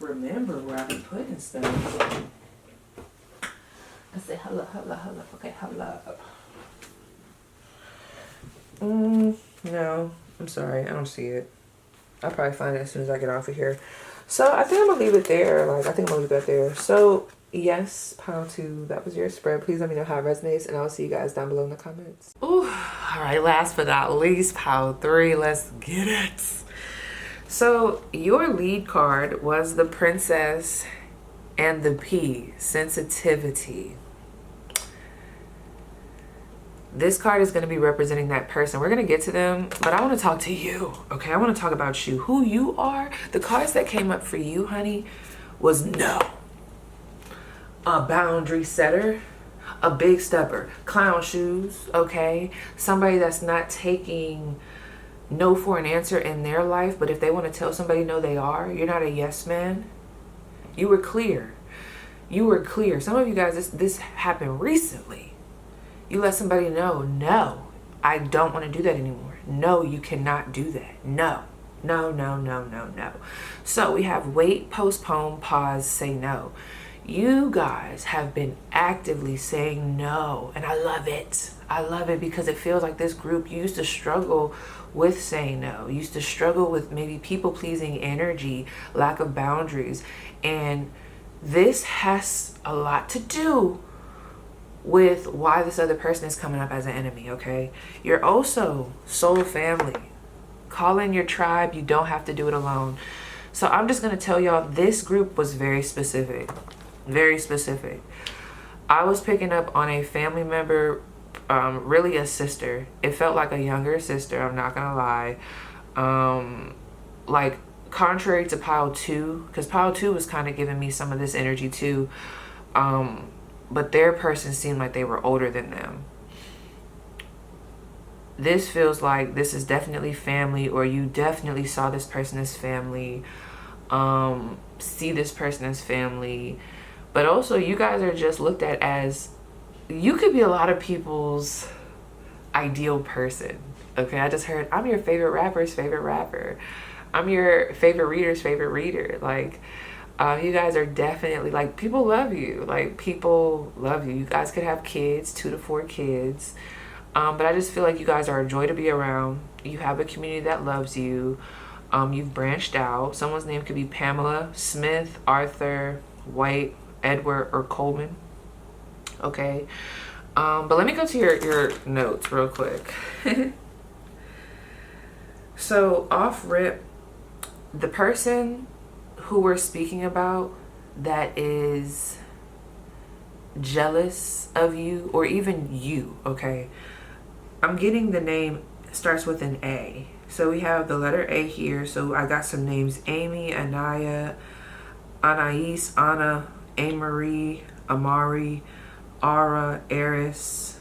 remember where I've been putting stuff. I said, holla. Okay, holla. No, I'm sorry. I don't see it. I'll probably find it as soon as I get off of here. So I think I'm gonna leave it there. Like, I think I'm gonna leave it there. So yes, pile 2, that was your spread. Please let me know how it resonates, and I'll see you guys down below in the comments. Ooh, all right, last but not least, pile 3. Let's get it. So your lead card was the Princess and the P, sensitivity. This card is going to be representing that person. We're going to get to them, but I want to talk to you, okay? I want to talk about you, who you are. The cards that came up for you, honey, was no. A boundary setter, a big stepper, clown shoes, okay? Somebody that's not taking no for an answer in their life, but if they want to tell somebody no, they are. You're not a yes man. You were clear. You were clear. Some of you guys, this happened recently. You let somebody know, no, I don't want to do that anymore. No, you cannot do that. No, no, no, no, no, no. So we have wait, postpone, pause, say no. You guys have been actively saying no, and I love it. I love it because it feels like this group used to struggle with saying no, used to struggle with maybe people-pleasing energy, lack of boundaries, and this has a lot to do with why this other person is coming up as an enemy, okay? You're also soul family. Call in your tribe. You don't have to do it alone. So I'm just going to tell y'all, this group was very specific. Very specific. I was picking up on a family member, really a sister. It felt like a younger sister, I'm not going to lie. Like, contrary to pile 2, because pile 2 was kind of giving me some of this energy too. But their person seemed like they were older than them. This feels like this is definitely family, or you definitely saw this person as family, see this person as family. But also you guys are just looked at as, you could be a lot of people's ideal person. Okay, I just heard, I'm your favorite rapper's favorite rapper. I'm your favorite reader's favorite reader. Like, you guys are definitely, like, people love you. Like, people love you. You guys could have kids, 2 to 4 kids. But I just feel like you guys are a joy to be around. You have a community that loves you. You've branched out. Someone's name could be Pamela, Smith, Arthur, White, Edward, or Coleman. Okay. But let me go to your notes real quick. So, off rip, the person who we're speaking about that is jealous of you, or even you, okay? I'm getting the name starts with an A. So we have the letter A here. So I got some names: Amy, Anaya, Anais, Anna, Amarie, Amari, Ara, Eris.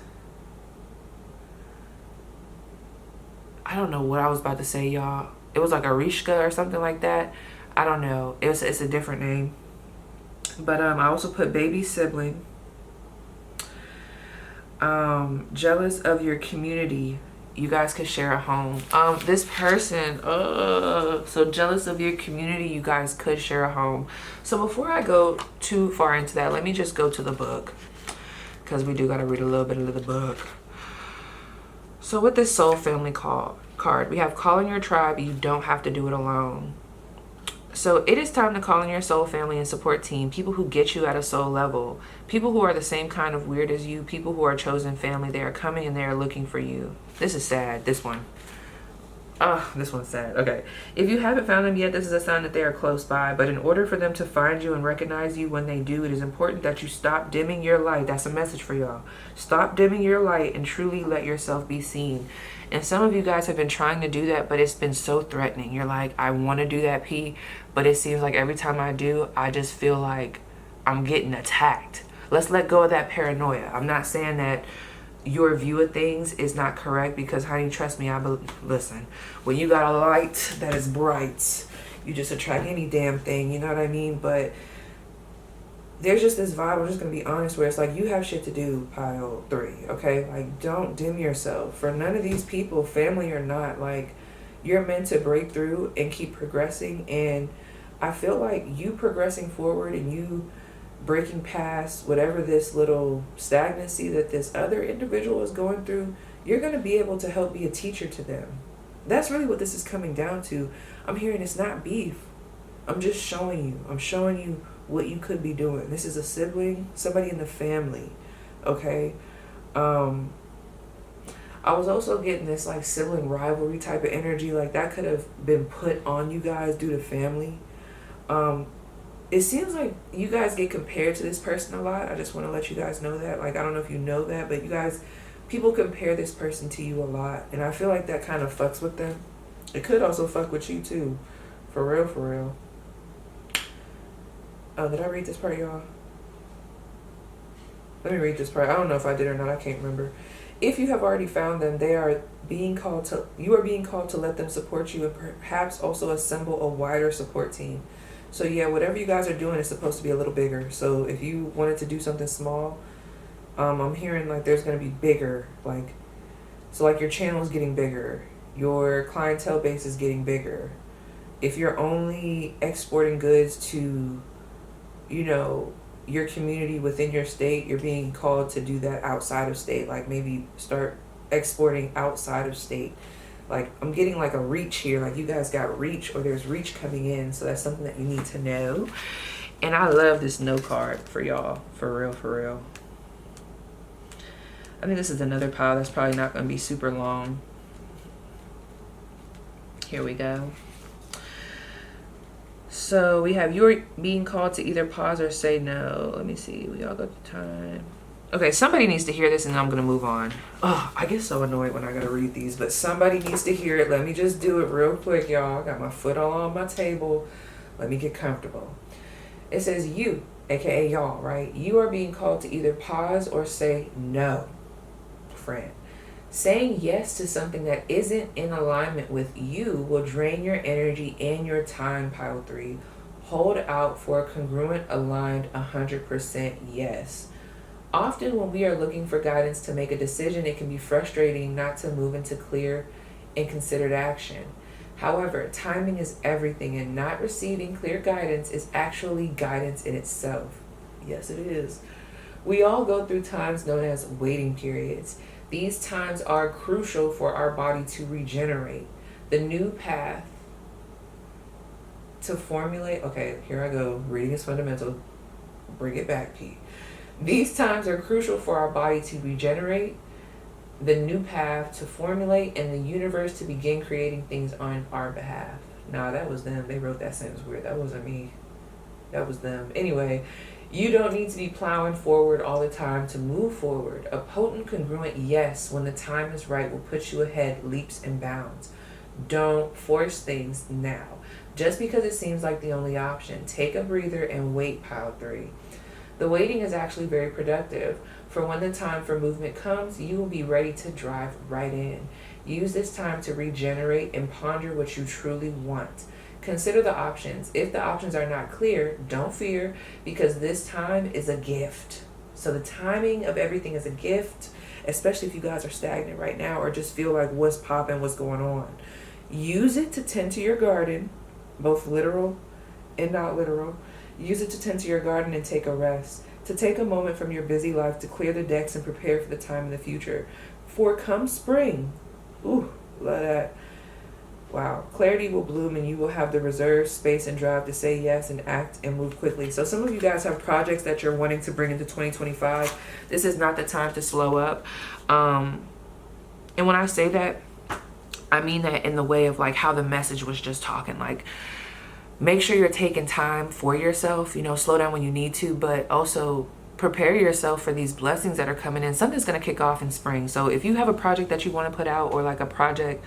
I don't know what I was about to say, y'all. It was like Arishka or something like that. I don't know. It's a different name. But I also put baby sibling. Jealous of your community. You guys could share a home. This person, so jealous of your community, you guys could share a home. So before I go too far into that, let me just go to the book, because we do got to read a little bit of the book. So with this soul family card, we have call in your tribe. You don't have to do it alone. So it is time to call in your soul family and support team, people who get you at a soul level, people who are the same kind of weird as you, people who are chosen family. They are coming and they are looking for you. This is sad, this one. This one's sad. Okay. If you haven't found them yet, this is a sign that they are close by. But in order for them to find you and recognize you when they do, it is important that you stop dimming your light. That's a message for y'all. Stop dimming your light and truly let yourself be seen. And some of you guys have been trying to do that, but it's been so threatening. You're like, I want to do that, P, but it seems like every time I do, I just feel like I'm getting attacked. Let's let go of that paranoia. I'm not saying that your view of things is not correct, because, honey, trust me, listen, when you got a light that is bright, you just attract any damn thing, you know what I mean? But there's just this vibe, I'm just going to be honest, where it's like, you have shit to do, pile 3, okay? Like, don't dim yourself. For none of these people, family or not, like, you're meant to break through and keep progressing. And I feel like you progressing forward and you breaking past whatever this little stagnancy that this other individual is going through, you're going to be able to help be a teacher to them. That's really what this is coming down to. I'm hearing it's not beef. I'm just showing you. I'm showing you what you could be doing. This is a sibling, somebody in the family, okay? I was also getting this like sibling rivalry type of energy, like that could have been put on you guys due to family. It seems like you guys get compared to this person a lot. I just want to let you guys know that. Like, I don't know if you know that, but you guys people compare this person to you a lot, and I feel like that kind of fucks with them. It could also fuck with you too. For real, for real. Oh, did I read this part, y'all? Let me read this part. I don't know if I did or not. I can't remember. If you have already found them, you are being called to let them support you and perhaps also assemble a wider support team. So yeah, whatever you guys are doing is supposed to be a little bigger. So if you wanted to do something small, I'm hearing like there's going to be bigger. Like, so like your channel is getting bigger. Your clientele base is getting bigger. If you're only exporting goods to, you know, your community within your state, you're being called to do that outside of state. Like maybe start exporting outside of state. Like I'm getting like a reach here, like you guys got reach, or there's reach coming in. So that's something that you need to know. And I love this no card for y'all, for real, for real. I think this is another pile that's probably not going to be super long. Here we go. So we have you're being called to either pause or say no. Let me see. We all got the time. Okay, somebody needs to hear this and I'm going to move on. Oh, I get so annoyed when I got to read these, but somebody needs to hear it. Let me just do it real quick, y'all. I got my foot all on my table. Let me get comfortable. It says you, aka y'all, right? You are being called to either pause or say no, friend. Saying yes to something that isn't in alignment with you will drain your energy and your time, pile 3. Hold out for a congruent, aligned 100% yes. Often when we are looking for guidance to make a decision, it can be frustrating not to move into clear and considered action. However, timing is everything, and not receiving clear guidance is actually guidance in itself. Yes, it is. We all go through times known as waiting periods. These times are crucial for our body to regenerate. The new path to formulate, okay, here I go. Reading is fundamental. Bring it back, Pete. These times are crucial for our body to regenerate, the new path to formulate, and the universe to begin creating things on our behalf. Nah, that was them. They wrote that sentence weird. That wasn't me. That was them. Anyway, you don't need to be plowing forward all the time to move forward. A potent, congruent yes when the time is right will put you ahead leaps and bounds. Don't force things now. Just because it seems like the only option, take a breather and wait, pile 3. The waiting is actually very productive. For when the time for movement comes, you will be ready to drive right in. Use this time to regenerate and ponder what you truly want. Consider the options. If the options are not clear, don't fear, because this time is a gift. So the timing of everything is a gift, especially if you guys are stagnant right now or just feel like what's popping, what's going on. Use it to tend to your garden, both literal and not literal. Use it to tend to your garden and take a rest. To take a moment from your busy life to clear the decks and prepare for the time in the future. For come spring, ooh, love that. Wow, clarity will bloom and you will have the reserve, space, and drive to say yes and act and move quickly. So some of you guys have projects that you're wanting to bring into 2025. This is not the time to slow up. And when I say that, I mean that in the way of like how the message was just talking. Like, make sure you're taking time for yourself, you know, slow down when you need to, but also prepare yourself for these blessings that are coming in. Something's going to kick off in spring. So if you have a project that you want to put out, or like a project,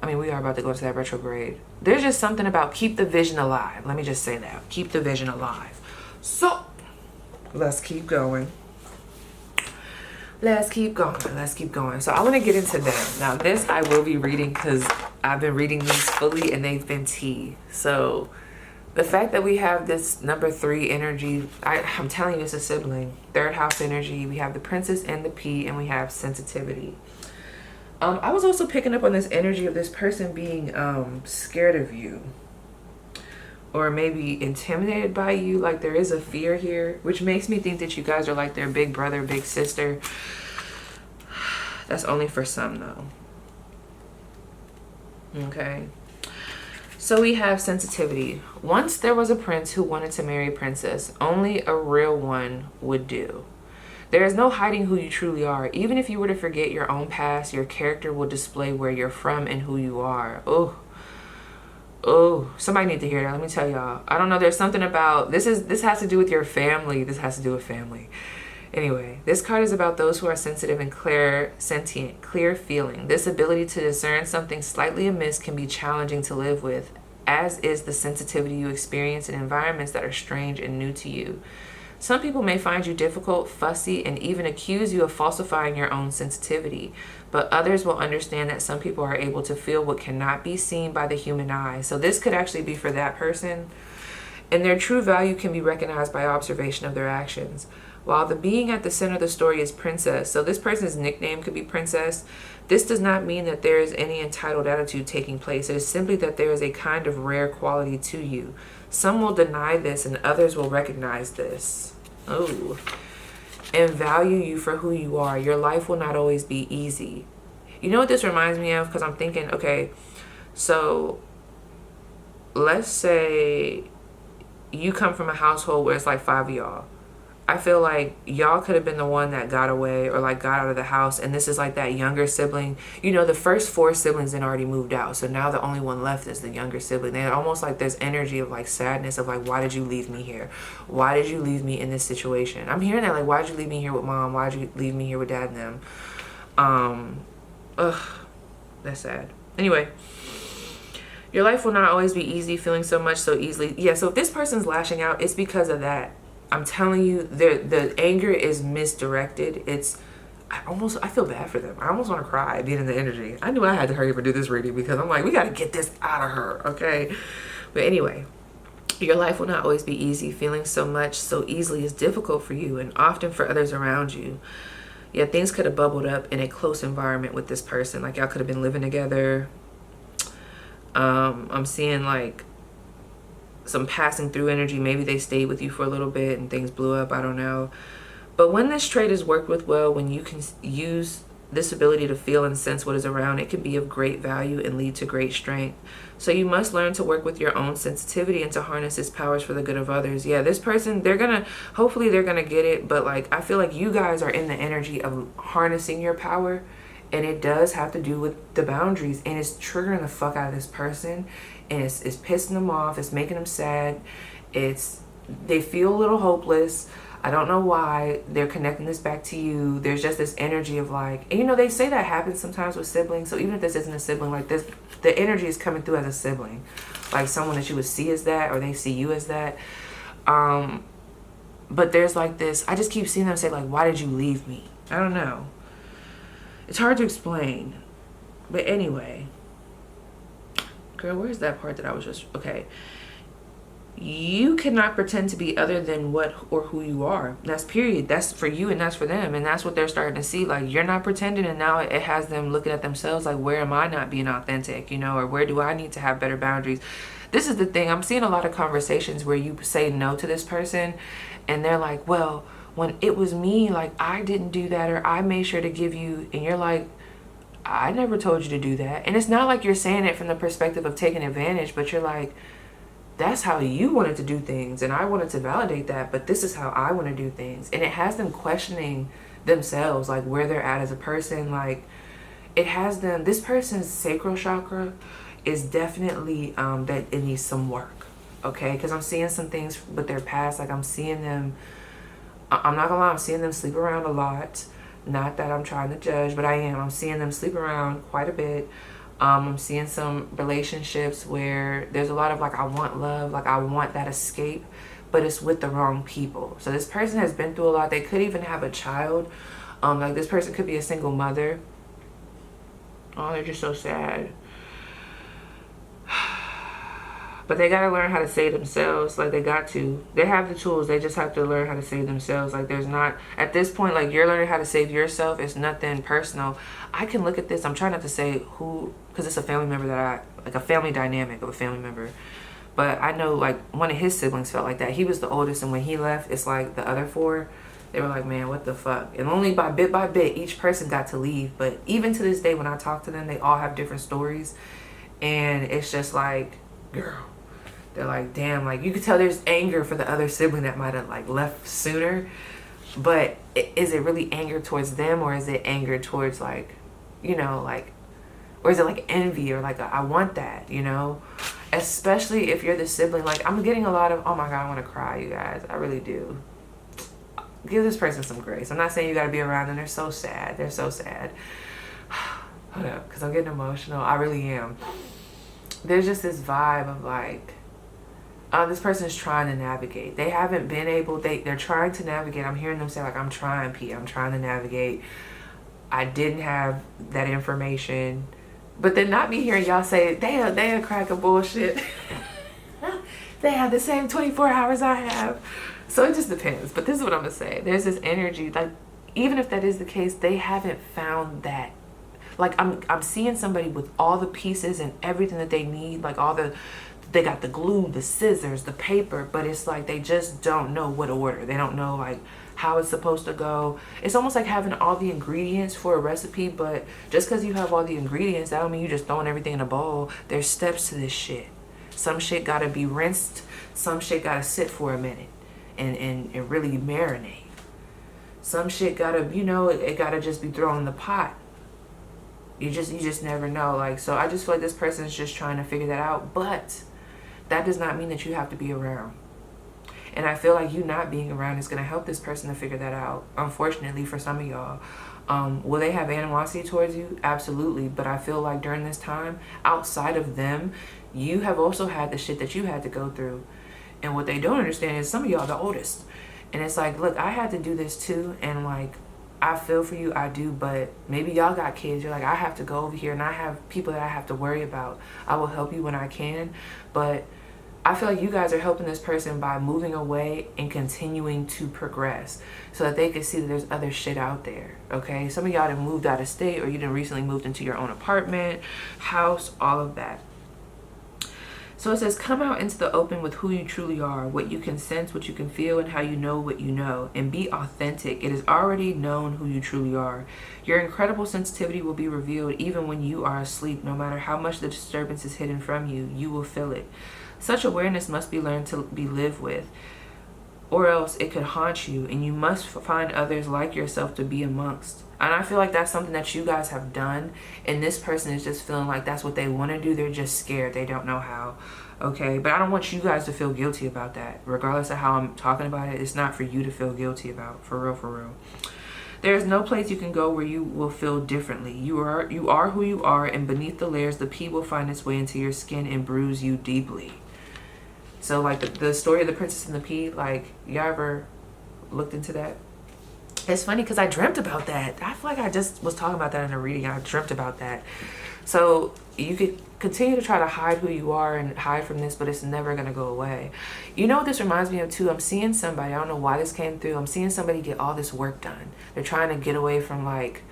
I mean, we are about to go to that retrograde. There's just something about keep the vision alive. Let me just say that. Keep the vision alive. So let's keep going. Let's keep going. Let's keep going. So I want to get into them. Now this I will be reading because I've been reading these fully and they've been tea. So the fact that we have this number 3 energy, I'm telling you, it's a sibling. 3rd house energy. We have the Princess and the P, and we have sensitivity. I was also picking up on this energy of this person being scared of you, or maybe intimidated by you. Like there is a fear here, which makes me think that you guys are like their big brother, big sister. That's only for some though. Okay. So we have sensitivity. Once there was a prince who wanted to marry a princess. Only a real one would do. There is no hiding who you truly are. Even if you were to forget your own past, your character will display where you're from and who you are. Oh, somebody need to hear that. Let me tell y'all. I don't know. There's something about this has to do with your family. This has to do with family. Anyway, this card is about those who are sensitive and clear, sentient, clear feeling. This ability to discern something slightly amiss can be challenging to live with, as is the sensitivity you experience in environments that are strange and new to you. Some people may find you difficult, fussy, and even accuse you of falsifying your own sensitivity, but others will understand that some people are able to feel what cannot be seen by the human eye. So this could actually be for that person. And their true value can be recognized by observation of their actions. While the being at the center of the story is Princess, so this person's nickname could be Princess, this does not mean that there is any entitled attitude taking place. It is simply that there is a kind of rare quality to you. Some will deny this and others will recognize this. Oh. And value you for who you are. Your life will not always be easy. You know what this reminds me of? Because I'm thinking, okay, so let's say you come from a household where it's like 5 of y'all. I feel like y'all could have been the one that got away or like got out of the house, and this is like that younger sibling. You know, the first 4 siblings then already moved out, so now the only one left is the younger sibling. They're almost like this energy of like sadness of like, why did you leave me here? Why did you leave me in this situation? I'm hearing that, like, why did you leave me here with mom? Why did you leave me here with dad and them? That's sad. Anyway, your life will not always be easy, feeling so much so easily. Yeah, so if this person's lashing out, it's because of that. I'm telling you, the anger is misdirected. I feel bad for them. I almost want to cry being in the energy. I knew I had to hurry up and do this reading because I'm like, we got to get this out of her, okay? But anyway, your life will not always be easy. Feeling so much so easily is difficult for you and often for others around you. Yeah, things could have bubbled up in a close environment with this person. Like y'all could have been living together. I'm seeing like some passing through energy. Maybe they stayed with you for a little bit and things blew up. I don't know. But when this trait is worked with well, when you can use this ability to feel and sense what is around, it can be of great value and lead to great strength. So you must learn to work with your own sensitivity and to harness its powers for the good of others. Yeah, this person, hopefully they're gonna get it. But like, I feel like you guys are in the energy of harnessing your power, and it does have to do with the boundaries, and it's triggering the fuck out of this person. And it's pissing them off. It's making them sad. They feel a little hopeless. I don't know why. They're connecting this back to you. There's just this energy of like, and you know, they say that happens sometimes with siblings. So even if this isn't a sibling, like this, the energy is coming through as a sibling, like someone that you would see as that, or they see you as that. But there's like this, I just keep seeing them say like, why did you leave me? I don't know. It's hard to explain. But anyway, girl, where's that part that I was just, okay. You cannot pretend to be other than what or who you are. That's period. That's for you and that's for them. And that's what they're starting to see. Like, you're not pretending, and now it has them looking at themselves like, where am I not being authentic, you know, or where do I need to have better boundaries? This is the thing. I'm seeing a lot of conversations where you say no to this person and they're like, well, when it was me, like, I didn't do that, or I made sure to give you, and you're like, I never told you to do that. And it's not like you're saying it from the perspective of taking advantage, but you're like, that's how you wanted to do things, and I wanted to validate that, but this is how I want to do things. And it has them questioning themselves, like where they're at as a person. Like, it has them, this person's sacral chakra is definitely that it needs some work, okay? Because I'm seeing some things with their past. Like, I'm seeing them, I'm not gonna lie, I'm seeing them sleep around a lot. Not that I'm trying to judge, but I am. I'm seeing them sleep around quite a bit. I'm seeing some relationships where there's a lot of like, I want love, like I want that escape, but it's with the wrong people. So this person has been through a lot. They could even have a child. Like, this person could be a single mother. Oh, they're just so sad. But they got to learn how to save themselves. Like, they got to. They have the tools. They just have to learn how to save themselves. Like, there's not, at this point, like, you're learning how to save yourself. It's nothing personal. I can look at this. I'm trying not to say who, because it's a family member like a family dynamic of a family member. But I know, like, one of his siblings felt like that. He was the oldest, and when he left, it's like the other 4, they were like, man, what the fuck? And only by bit, each person got to leave. But even to this day, when I talk to them, they all have different stories. And it's just like, girl. They're like, damn, like, you could tell there's anger for the other sibling that might have like left sooner. But is it really anger towards them, or is it anger towards, like, you know, like, or is it like envy, or like, I want that, you know? Especially if you're the sibling. Like, I'm getting a lot of, oh my God, I want to cry, you guys. I really do. give this person some grace. I'm not saying you got to be around them. They're so sad. They're so sad. Hold up, because I'm getting emotional. I really am. There's just this vibe of like, this person is trying to navigate. They haven't been able, they're trying to navigate. I'm hearing them say like, I'm trying, P. I'm trying to navigate. I didn't have that information. But then not me hearing y'all say, they a crack of bullshit. They have the same 24 hours I have. So it just depends. But this is what I'm going to say. There's this energy, like, even if that is the case, they haven't found that. Like, I'm seeing somebody with all the pieces and everything that they need, like they got the glue, the scissors, the paper, but it's like they just don't know what order. They don't know like how it's supposed to go. It's almost like having all the ingredients for a recipe, but just because you have all the ingredients, that don't mean you just throwing everything in a bowl. There's steps to this shit. Some shit gotta be rinsed. Some shit gotta sit for a minute and really marinate. Some shit gotta, you know, it gotta just be thrown in the pot. You just never know. Like, so I just feel like this person is just trying to figure that out, but that does not mean that you have to be around. And I feel like you not being around is going to help this person to figure that out. Unfortunately for some of y'all. Will they have animosity towards you? Absolutely. But I feel like during this time, outside of them, you have also had the shit that you had to go through. And what they don't understand is some of y'all are the oldest. And it's like, look, I had to do this too. And like, I feel for you, I do, but maybe y'all got kids. You're like, I have to go over here and I have people that I have to worry about. I will help you when I can, but I feel like you guys are helping this person by moving away and continuing to progress so that they can see that there's other shit out there, okay? Some of y'all done moved out of state, or you done recently moved into your own apartment, house, all of that. So it says, come out into the open with who you truly are, what you can sense, what you can feel, and how you know what you know, and be authentic. It is already known who you truly are. Your incredible sensitivity will be revealed even when you are asleep. No matter how much the disturbance is hidden from you, you will feel it. Such awareness must be learned to be lived with, or else it could haunt you, and you must find others like yourself to be amongst. And I feel like that's something that you guys have done, and this person is just feeling like that's what they want to do. They're just scared. They don't know how. Okay, but I don't want you guys to feel guilty about that. Regardless of how I'm talking about it, it's not for you to feel guilty about. For real, for real. There is no place you can go where you will feel differently. You are who you are, and beneath the layers, the pea will find its way into your skin and bruise you deeply. So like the story of the princess and the pea, like, y'all ever looked into that? It's funny because I dreamt about that. I feel like I just was talking about that in a reading. I dreamt about that. So you could continue to try to hide who you are and hide from this, but it's never going to go away. You know what this reminds me of too? I'm seeing somebody, I don't know why this came through. I'm seeing somebody get all this work done. They're trying to get away from like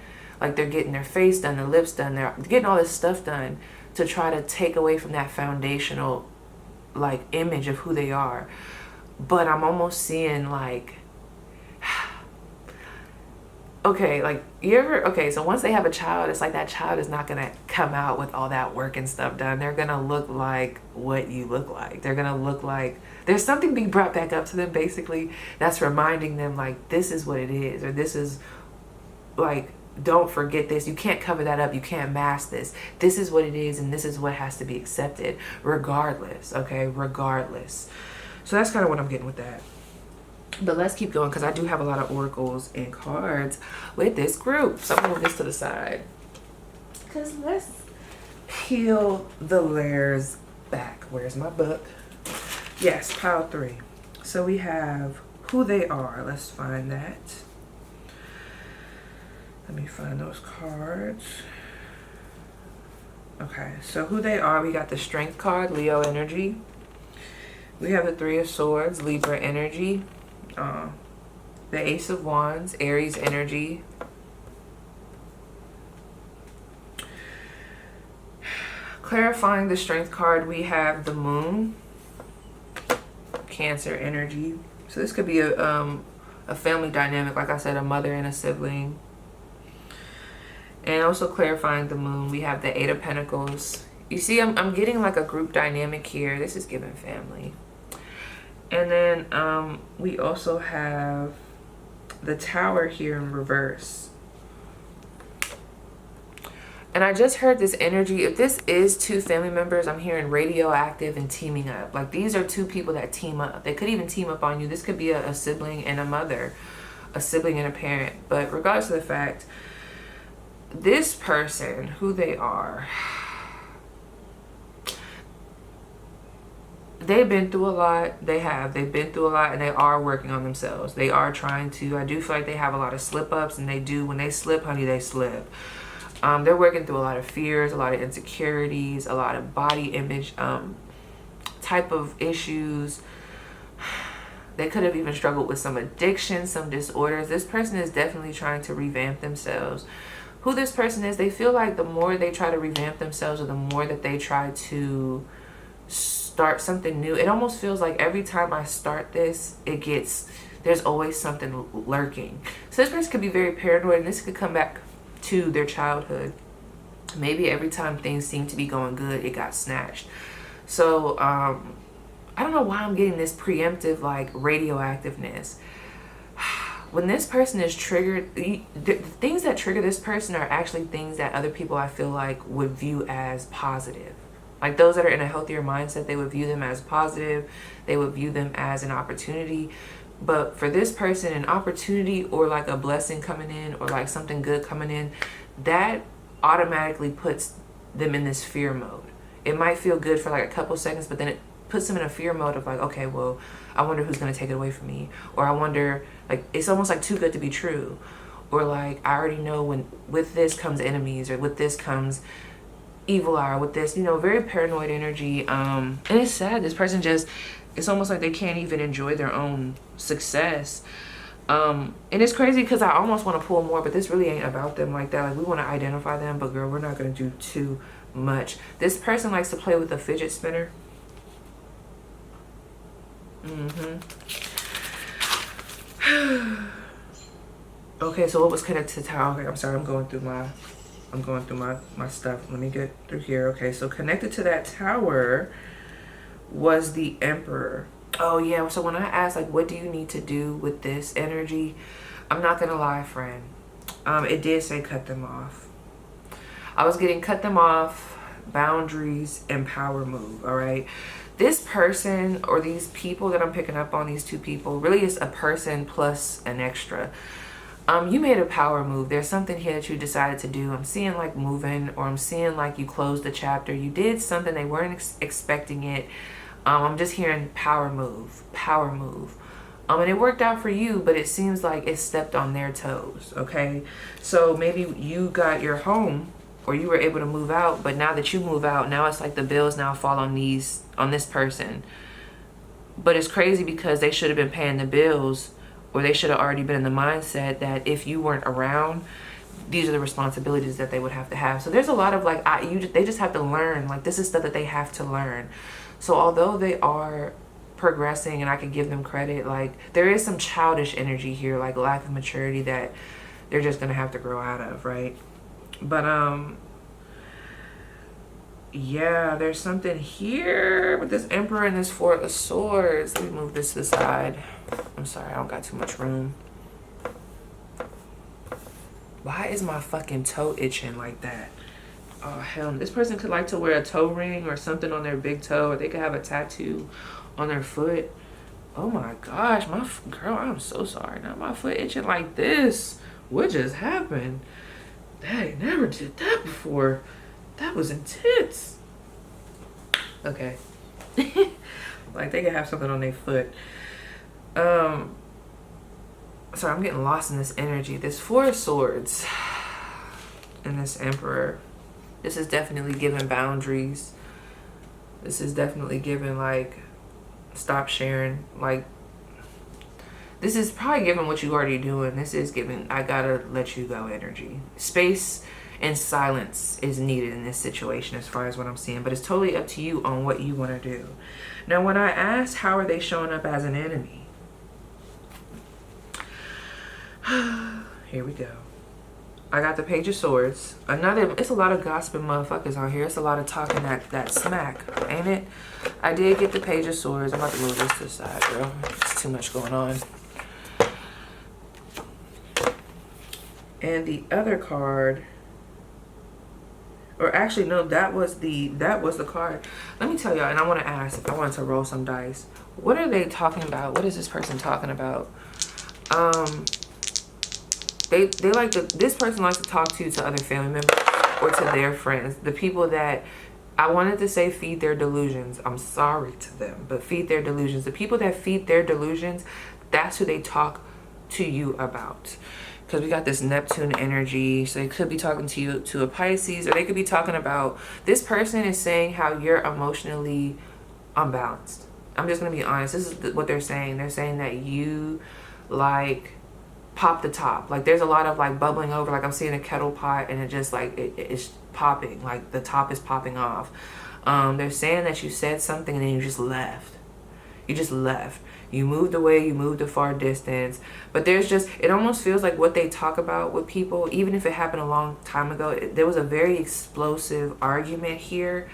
they're getting their face done, their lips done. They're getting all this stuff done to try to take away from that foundational like image of who they are. But I'm almost seeing like, okay, like so once they have a child, it's like that child is not gonna come out with all that work and stuff done. They're gonna look like what you look like. They're gonna look like there's something being brought back up to them basically that's reminding them like this is what it is, or this is like, don't forget this. You can't cover that up. You can't mask this. This is what it is, and this is what has to be accepted regardless, okay? Regardless. So that's kind of what I'm getting with that. But let's keep going because I do have a lot of oracles and cards with this group. So I'm going to move this to the side because let's peel the layers back. Where's my book? Yes, pile 3. So we have who they are. Let's find that. Let me find those cards. Okay, so who they are, we got the Strength card, Leo energy. We have the 3 of Swords, Libra energy. The Ace of Wands, Aries energy. Clarifying the Strength card, we have the Moon, Cancer energy. So this could be a family dynamic, like I said, a mother and a sibling. And also clarifying the Moon, we have the 8 of Pentacles. You see, I'm getting like a group dynamic here. This is giving family. And then we also have the Tower here in reverse. And I just heard this energy. If this is 2 family members, I'm hearing radioactive and teaming up. Like these are 2 people that team up. They could even team up on you. This could be a sibling and a mother. a sibling and a parent. But regardless of the fact, this person, who they are, they've been through a lot. They've been through a lot, and they are working on themselves. They are trying to. I do feel like they have a lot of slip-ups, and they do. When they slip, honey, they slip. They're working through a lot of fears, a lot of insecurities, a lot of body image type of issues. They could have even struggled with some addiction, some disorders. This person is definitely trying to revamp themselves. Who this person is, they feel like the more they try to revamp themselves, or the more that they try to start something new, it almost feels like every time I start this, there's always something lurking. So this person could be very paranoid, and this could come back to their childhood. Maybe every time things seem to be going good, it got snatched. So I don't know why I'm getting this preemptive like radioactiveness. When this person is triggered, the things that trigger this person are actually things that other people, I feel like, would view as positive. Like those that are in a healthier mindset, they would view them as positive. They would view them as an opportunity. But for this person, an opportunity or like a blessing coming in, or like something good coming in, that automatically puts them in this fear mode. It might feel good for like a couple seconds, but then it puts them in a fear mode of like, okay, well, I wonder who's going to take it away from me. Or I wonder, like, it's almost like too good to be true. Or like, I already know when with this comes enemies, or with this comes evil eye, with this, you know, very paranoid energy. And it's sad. This person just, it's almost like they can't even enjoy their own success. And it's crazy because I almost want to pull more, but this really ain't about them like that. Like, we want to identify them, but girl, we're not going to do too much. This person likes to play with a fidget spinner. Okay, so what was connected to tower? Okay, I'm sorry, I'm going through my stuff. Let me get through here. Okay, so connected to that tower was the Emperor. Oh yeah, so when I asked like, what do you need to do with this energy, I'm not gonna lie, friend, it did say cut them off. I was getting cut them off, boundaries, and power move. All right, this person, or these people that I'm picking up on, these two people, really is a person plus an extra. You made a power move. There's something here that you decided to do. I'm seeing like moving, or I'm seeing like you closed the chapter. You did something, they weren't expecting it. I'm just hearing power move, power move. And it worked out for you, but it seems like it stepped on their toes, okay? So maybe you got your home, or you were able to move out, but now that you move out, now it's like the bills now fall on this person. But it's crazy because they should have been paying the bills, or they should have already been in the mindset that if you weren't around, these are the responsibilities that they would have to have. So there's a lot of like, they just have to learn. Like, this is stuff that they have to learn. So although they are progressing, and I can give them credit, like there is some childish energy here, like lack of maturity that they're just gonna have to grow out of, right? But yeah, there's something here with this Emperor and this Four of Swords. Let me move this to the side. I'm sorry, I don't got too much room. Why is my fucking toe itching like that? Oh hell, this person could like to wear a toe ring or something on their big toe, or they could have a tattoo on their foot. Oh my gosh, girl, I'm so sorry. Now my foot itching like this. What just happened? I never did that before. That was intense. Okay. Like they could have something on their foot. Sorry, I'm getting lost in this energy. This Four of Swords and this Emperor. This is definitely giving boundaries. This is definitely giving like, stop sharing. Like, this is probably giving what you already doing. This is giving, I gotta let you go energy. Space and silence is needed in this situation as far as what I'm seeing. But it's totally up to you on what you want to do. Now, when I asked how are they showing up as an enemy, here we go. I got the Page of Swords. It's a lot of gossiping motherfuckers on here. It's a lot of talking that smack, ain't it? I did get the Page of Swords. I'm about to move this to the side, girl. It's too much going on. And the other card, or actually no, that was the card. Let me tell y'all, and I want to ask, I wanted to roll some dice. What are they talking about? What is this person talking about? They like to, this person likes to talk to other family members or to their friends. The people that, I wanted to say feed their delusions. I'm sorry to them, but feed their delusions. The people that feed their delusions, that's who they talk to you about. Because we got this Neptune energy. So they could be talking to you, to a Pisces, or they could be talking about, this person is saying how you're emotionally unbalanced. I'm just going to be honest. This is what they're saying. They're saying that you like pop the top. Like there's a lot of like bubbling over. Like I'm seeing a kettle pot and it just like, it's popping. Like the top is popping off. They're saying that you said something and then you just left. You just left. You moved away, you moved a far distance. But there's just, it almost feels like what they talk about with people, even if it happened a long time ago, there was a very explosive argument here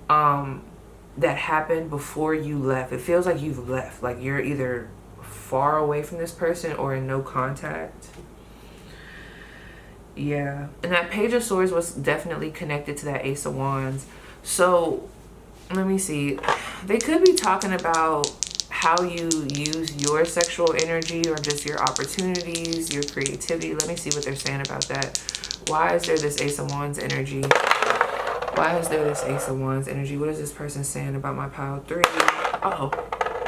that happened before you left. It feels like you've left. Like you're either far away from this person or in no contact. Yeah. And that Page of Swords was definitely connected to that Ace of Wands. So, let me see. They could be talking about how you use your sexual energy or just your opportunities, your creativity. Let me see what they're saying about that. Why is there this Ace of Wands energy? Why is there this Ace of Wands energy? What is this person saying about my pile 3? Oh,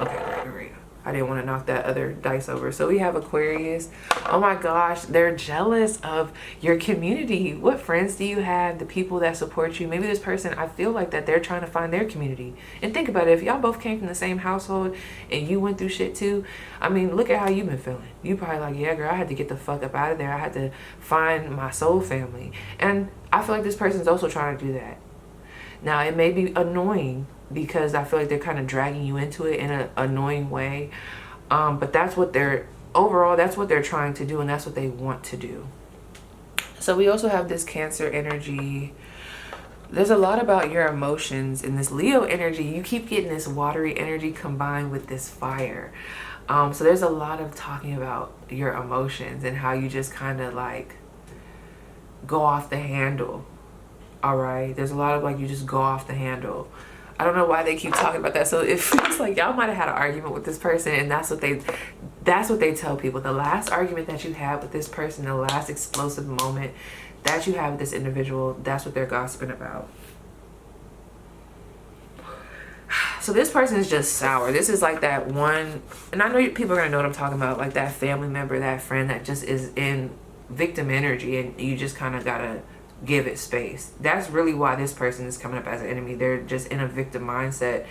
okay, great. I didn't want to knock that other dice over. So we have Aquarius. Oh my gosh, they're jealous of your community. What friends do you have? The people that support you. Maybe this person, I feel like that they're trying to find their community. And think about it. If y'all both came from the same household and you went through shit too, I mean, look at how you've been feeling. You probably like, yeah, girl, I had to get the fuck up out of there. I had to find my soul family. And I feel like this person's also trying to do that. Now, it may be annoying because I feel like they're kind of dragging you into it in an annoying way. But that's what they're, overall, that's what they're trying to do, and that's what they want to do. So we also have this Cancer energy. There's a lot about your emotions in this Leo energy. You keep getting this watery energy combined with this fire. So there's a lot of talking about your emotions and how you just kind of like go off the handle. All right. There's a lot of like, you just go off the handle. I don't know why they keep talking about that. So it feels like y'all might have had an argument with this person, and that's what they tell people. The last argument that you had with this person, the last explosive moment that you have with this individual, that's what they're gossiping about. So this person is just sour. This is like that one, and I know people are gonna know what I'm talking about, like that family member, that friend that just is in victim energy, and you just kind of gotta give it space. That's really why this person is coming up as an enemy. They're just in a victim mindset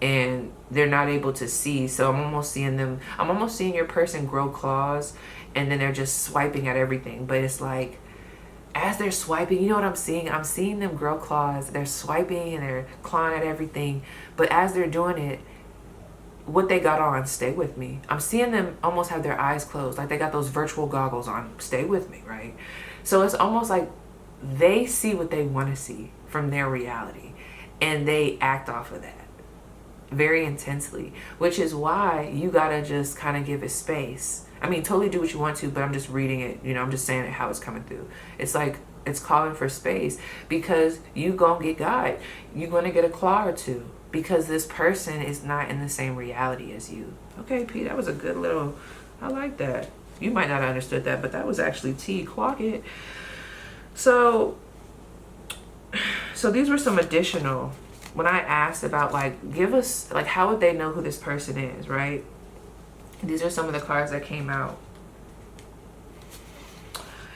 and they're not able to see. So I'm almost seeing your person grow claws, and then they're just swiping at everything. But it's like, as they're swiping, you know what I'm seeing? I'm seeing them grow claws. They're swiping and they're clawing at everything. But as they're doing it, what they got on, stay with me. I'm seeing them almost have their eyes closed, like they got those virtual goggles on. Stay with me, right? So it's almost like they see what they want to see from their reality, and they act off of that very intensely, which is why you gotta just kind of give it space. I mean, totally do what you want to, but I'm just reading it, you know, I'm just saying it how it's coming through. It's like, it's calling for space, because you gonna get got. You're gonna get a claw or two, because this person is not in the same reality as you. Okay, P, that was a good little, I like that. You might not have understood that, but that was actually T, clock it. So these were some additional, when I asked about like, give us, like, how would they know who this person is, right? These are some of the cards that came out.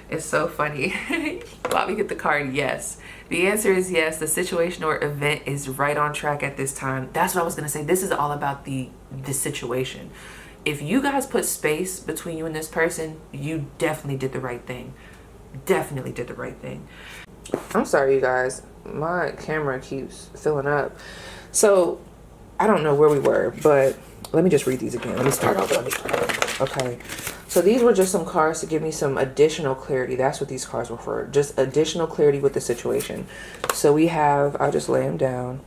It's so funny. Let me get the card, yes. The answer is yes. The situation or event is right on track at this time. That's what I was going to say. This is all about the situation. If you guys put space between you and this person, you definitely did the right thing. Definitely did the right thing. I'm sorry, you guys. My camera keeps filling up. So I don't know where we were, but let me just read these again. Let me start off. Okay. So these were just some cards to give me some additional clarity. That's what these cards were for. Just additional clarity with the situation. So we have, I'll just lay them down.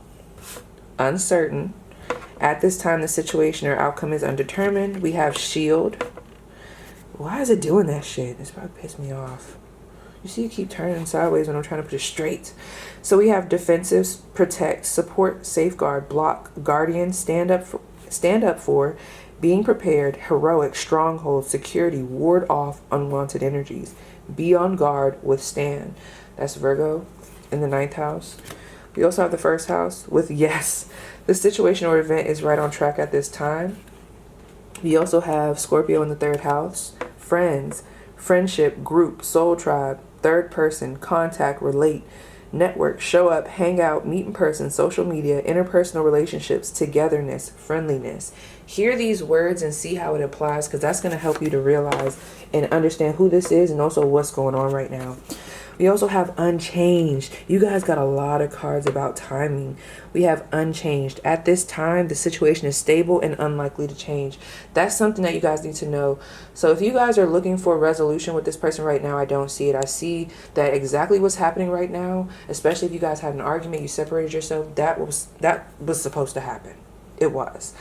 Uncertain. At this time, the situation or outcome is undetermined. We have Shield. Why is it doing that shit? It's probably pissed me off. You see, you keep turning sideways when I'm trying to put it straight. So we have Defensive, Protect, Support, Safeguard, Block, Guardian, Stand up for, Being prepared, heroic, stronghold, security, ward off unwanted energies. Be on guard, withstand. That's Virgo in the 9th house. We also have the 1st house with yes. The situation or event is right on track at this time. We also have Scorpio in the 3rd house. Friends, friendship, group, soul tribe, 3rd person, contact, relate, network, show up, hang out, meet in person, social media, interpersonal relationships, togetherness, friendliness. Hear these words and see how it applies, because that's going to help you to realize and understand who this is and also what's going on right now. We also have unchanged. You guys got a lot of cards about timing. We have unchanged. At this time, the situation is stable and unlikely to change. That's something that you guys need to know. So if you guys are looking for a resolution with this person right now, I don't see it. I see that exactly what's happening right now, especially if you guys had an argument, you separated yourself, that was supposed to happen. It was.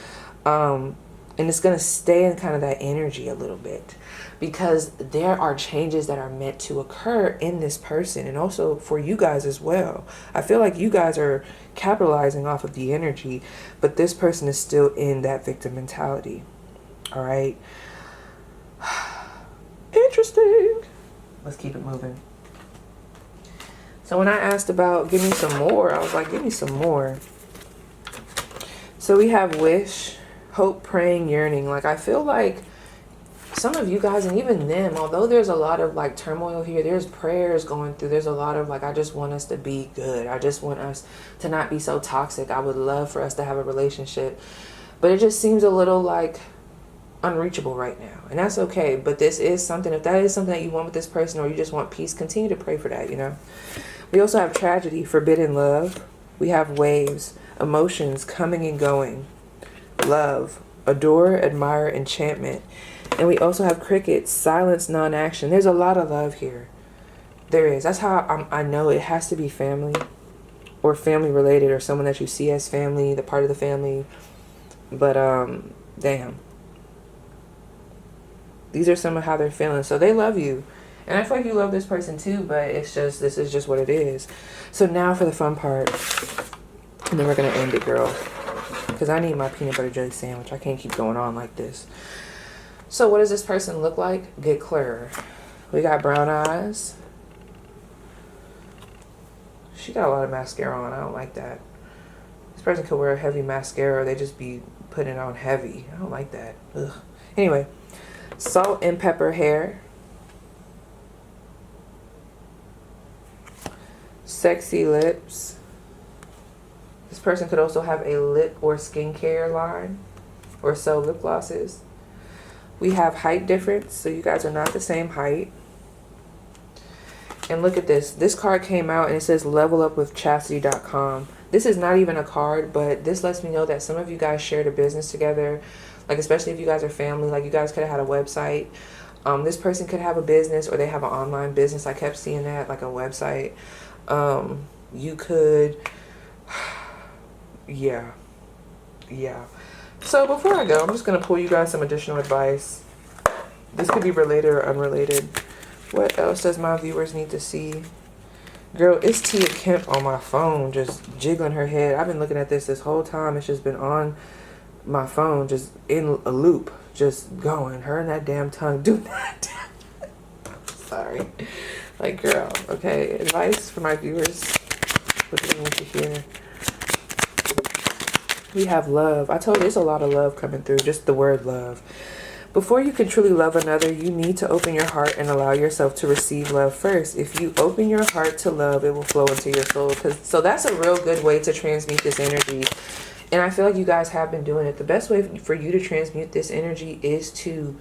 And it's going to stay in kind of that energy a little bit, because there are changes that are meant to occur in this person, and also for you guys as well. I feel like you guys are capitalizing off of the energy, but this person is still in that victim mentality. All right. Interesting. Let's keep it moving. So when I asked about give me some more, I was like, give me some more. So we have wish, hope, praying, yearning. Like, I feel like some of you guys, and even them, although there's a lot of like turmoil here, there's prayers going through, there's a lot of like, I just want us to be good, I just want us to not be so toxic, I would love for us to have a relationship, but it just seems a little like unreachable right now, and that's okay. But this is something, if that is something that you want with this person, or you just want peace, continue to pray for that, you know. We also have tragedy, forbidden love. We have waves, emotions coming and going, love, adore, admire, enchantment. And we also have crickets, silence, non-action. There's a lot of love here. There is. That's how I know it has to be family, or family related, or someone that you see as family, the part of the family. But damn, these are some of how they're feeling. So they love you, and I feel like you love this person too, but it's just, this is just what it is. So now for the fun part, and then we're gonna end it, girl, because I need my peanut butter jelly sandwich. I can't keep going on like this. So what does this person look like? Get clearer. We got brown eyes. She got a lot of mascara on. I don't like that. This person could wear a heavy mascara, or they just be putting it on heavy. I don't like that. Ugh. Anyway, salt and pepper hair. Sexy lips. This person could also have a lip or skincare line, or sell lip glosses. We have height difference, so you guys are not the same height. And look at this. This card came out and it says level up with chastity.com. This is not even a card, but this lets me know that some of you guys shared a business together. Like, especially if you guys are family, like you guys could have had a website. This person could have a business, or they have an online business. I kept seeing that, like a website. You could, yeah. So before I go, I'm just going to pull you guys some additional advice. This could be related or unrelated. What else does my viewers need to see? Girl, it's Tia Kemp on my phone, just jiggling her head. I've been looking at this whole time. It's just been on my phone, just in a loop, just going. Her and that damn tongue do that. Sorry. Like, girl, okay. Advice for my viewers. What do you need to hear? We have love. I told you, there's a lot of love coming through, just the word love. Before you can truly love another, you need to open your heart and allow yourself to receive love first. If you open your heart to love, it will flow into your soul. So that's a real good way to transmute this energy. And I feel like you guys have been doing it. The best way for you to transmute this energy is to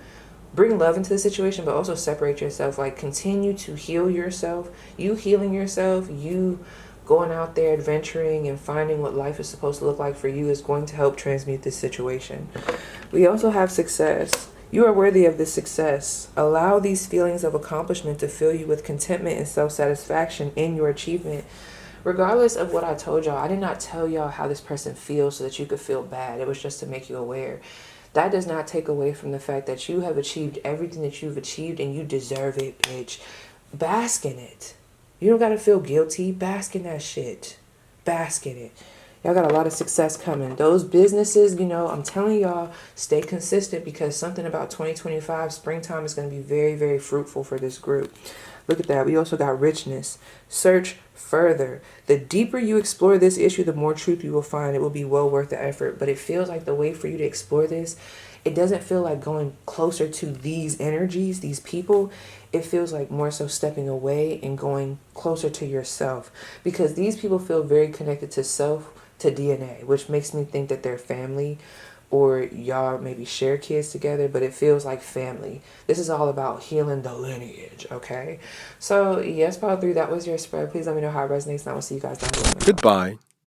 bring love into the situation, but also separate yourself. Like, continue to heal yourself. You healing yourself, you going out there adventuring and finding what life is supposed to look like for you is going to help transmute this situation. We also have success. You are worthy of this success. Allow these feelings of accomplishment to fill you with contentment and self-satisfaction in your achievement. Regardless of what I told y'all, I did not tell y'all how this person feels so that you could feel bad. It was just to make you aware. That does not take away from the fact that you have achieved everything that you've achieved, and you deserve it, bitch. Bask in it. You don't got to feel guilty. Bask in that shit. Bask in it. Y'all got a lot of success coming. Those businesses, you know, I'm telling y'all, stay consistent, because something about 2025, springtime, is going to be very, very fruitful for this group. Look at that. We also got richness. Search further. The deeper you explore this issue, the more truth you will find. It will be well worth the effort. But it feels like the way for you to explore this, it doesn't feel like going closer to these energies, these people. It feels like more so stepping away and going closer to yourself, because these people feel very connected to self, to DNA, which makes me think that they're family, or y'all maybe share kids together, but it feels like family. This is all about healing the lineage, okay? So yes, Pile 3, that was your spread. Please let me know how it resonates, and I will see you guys down below. Goodbye.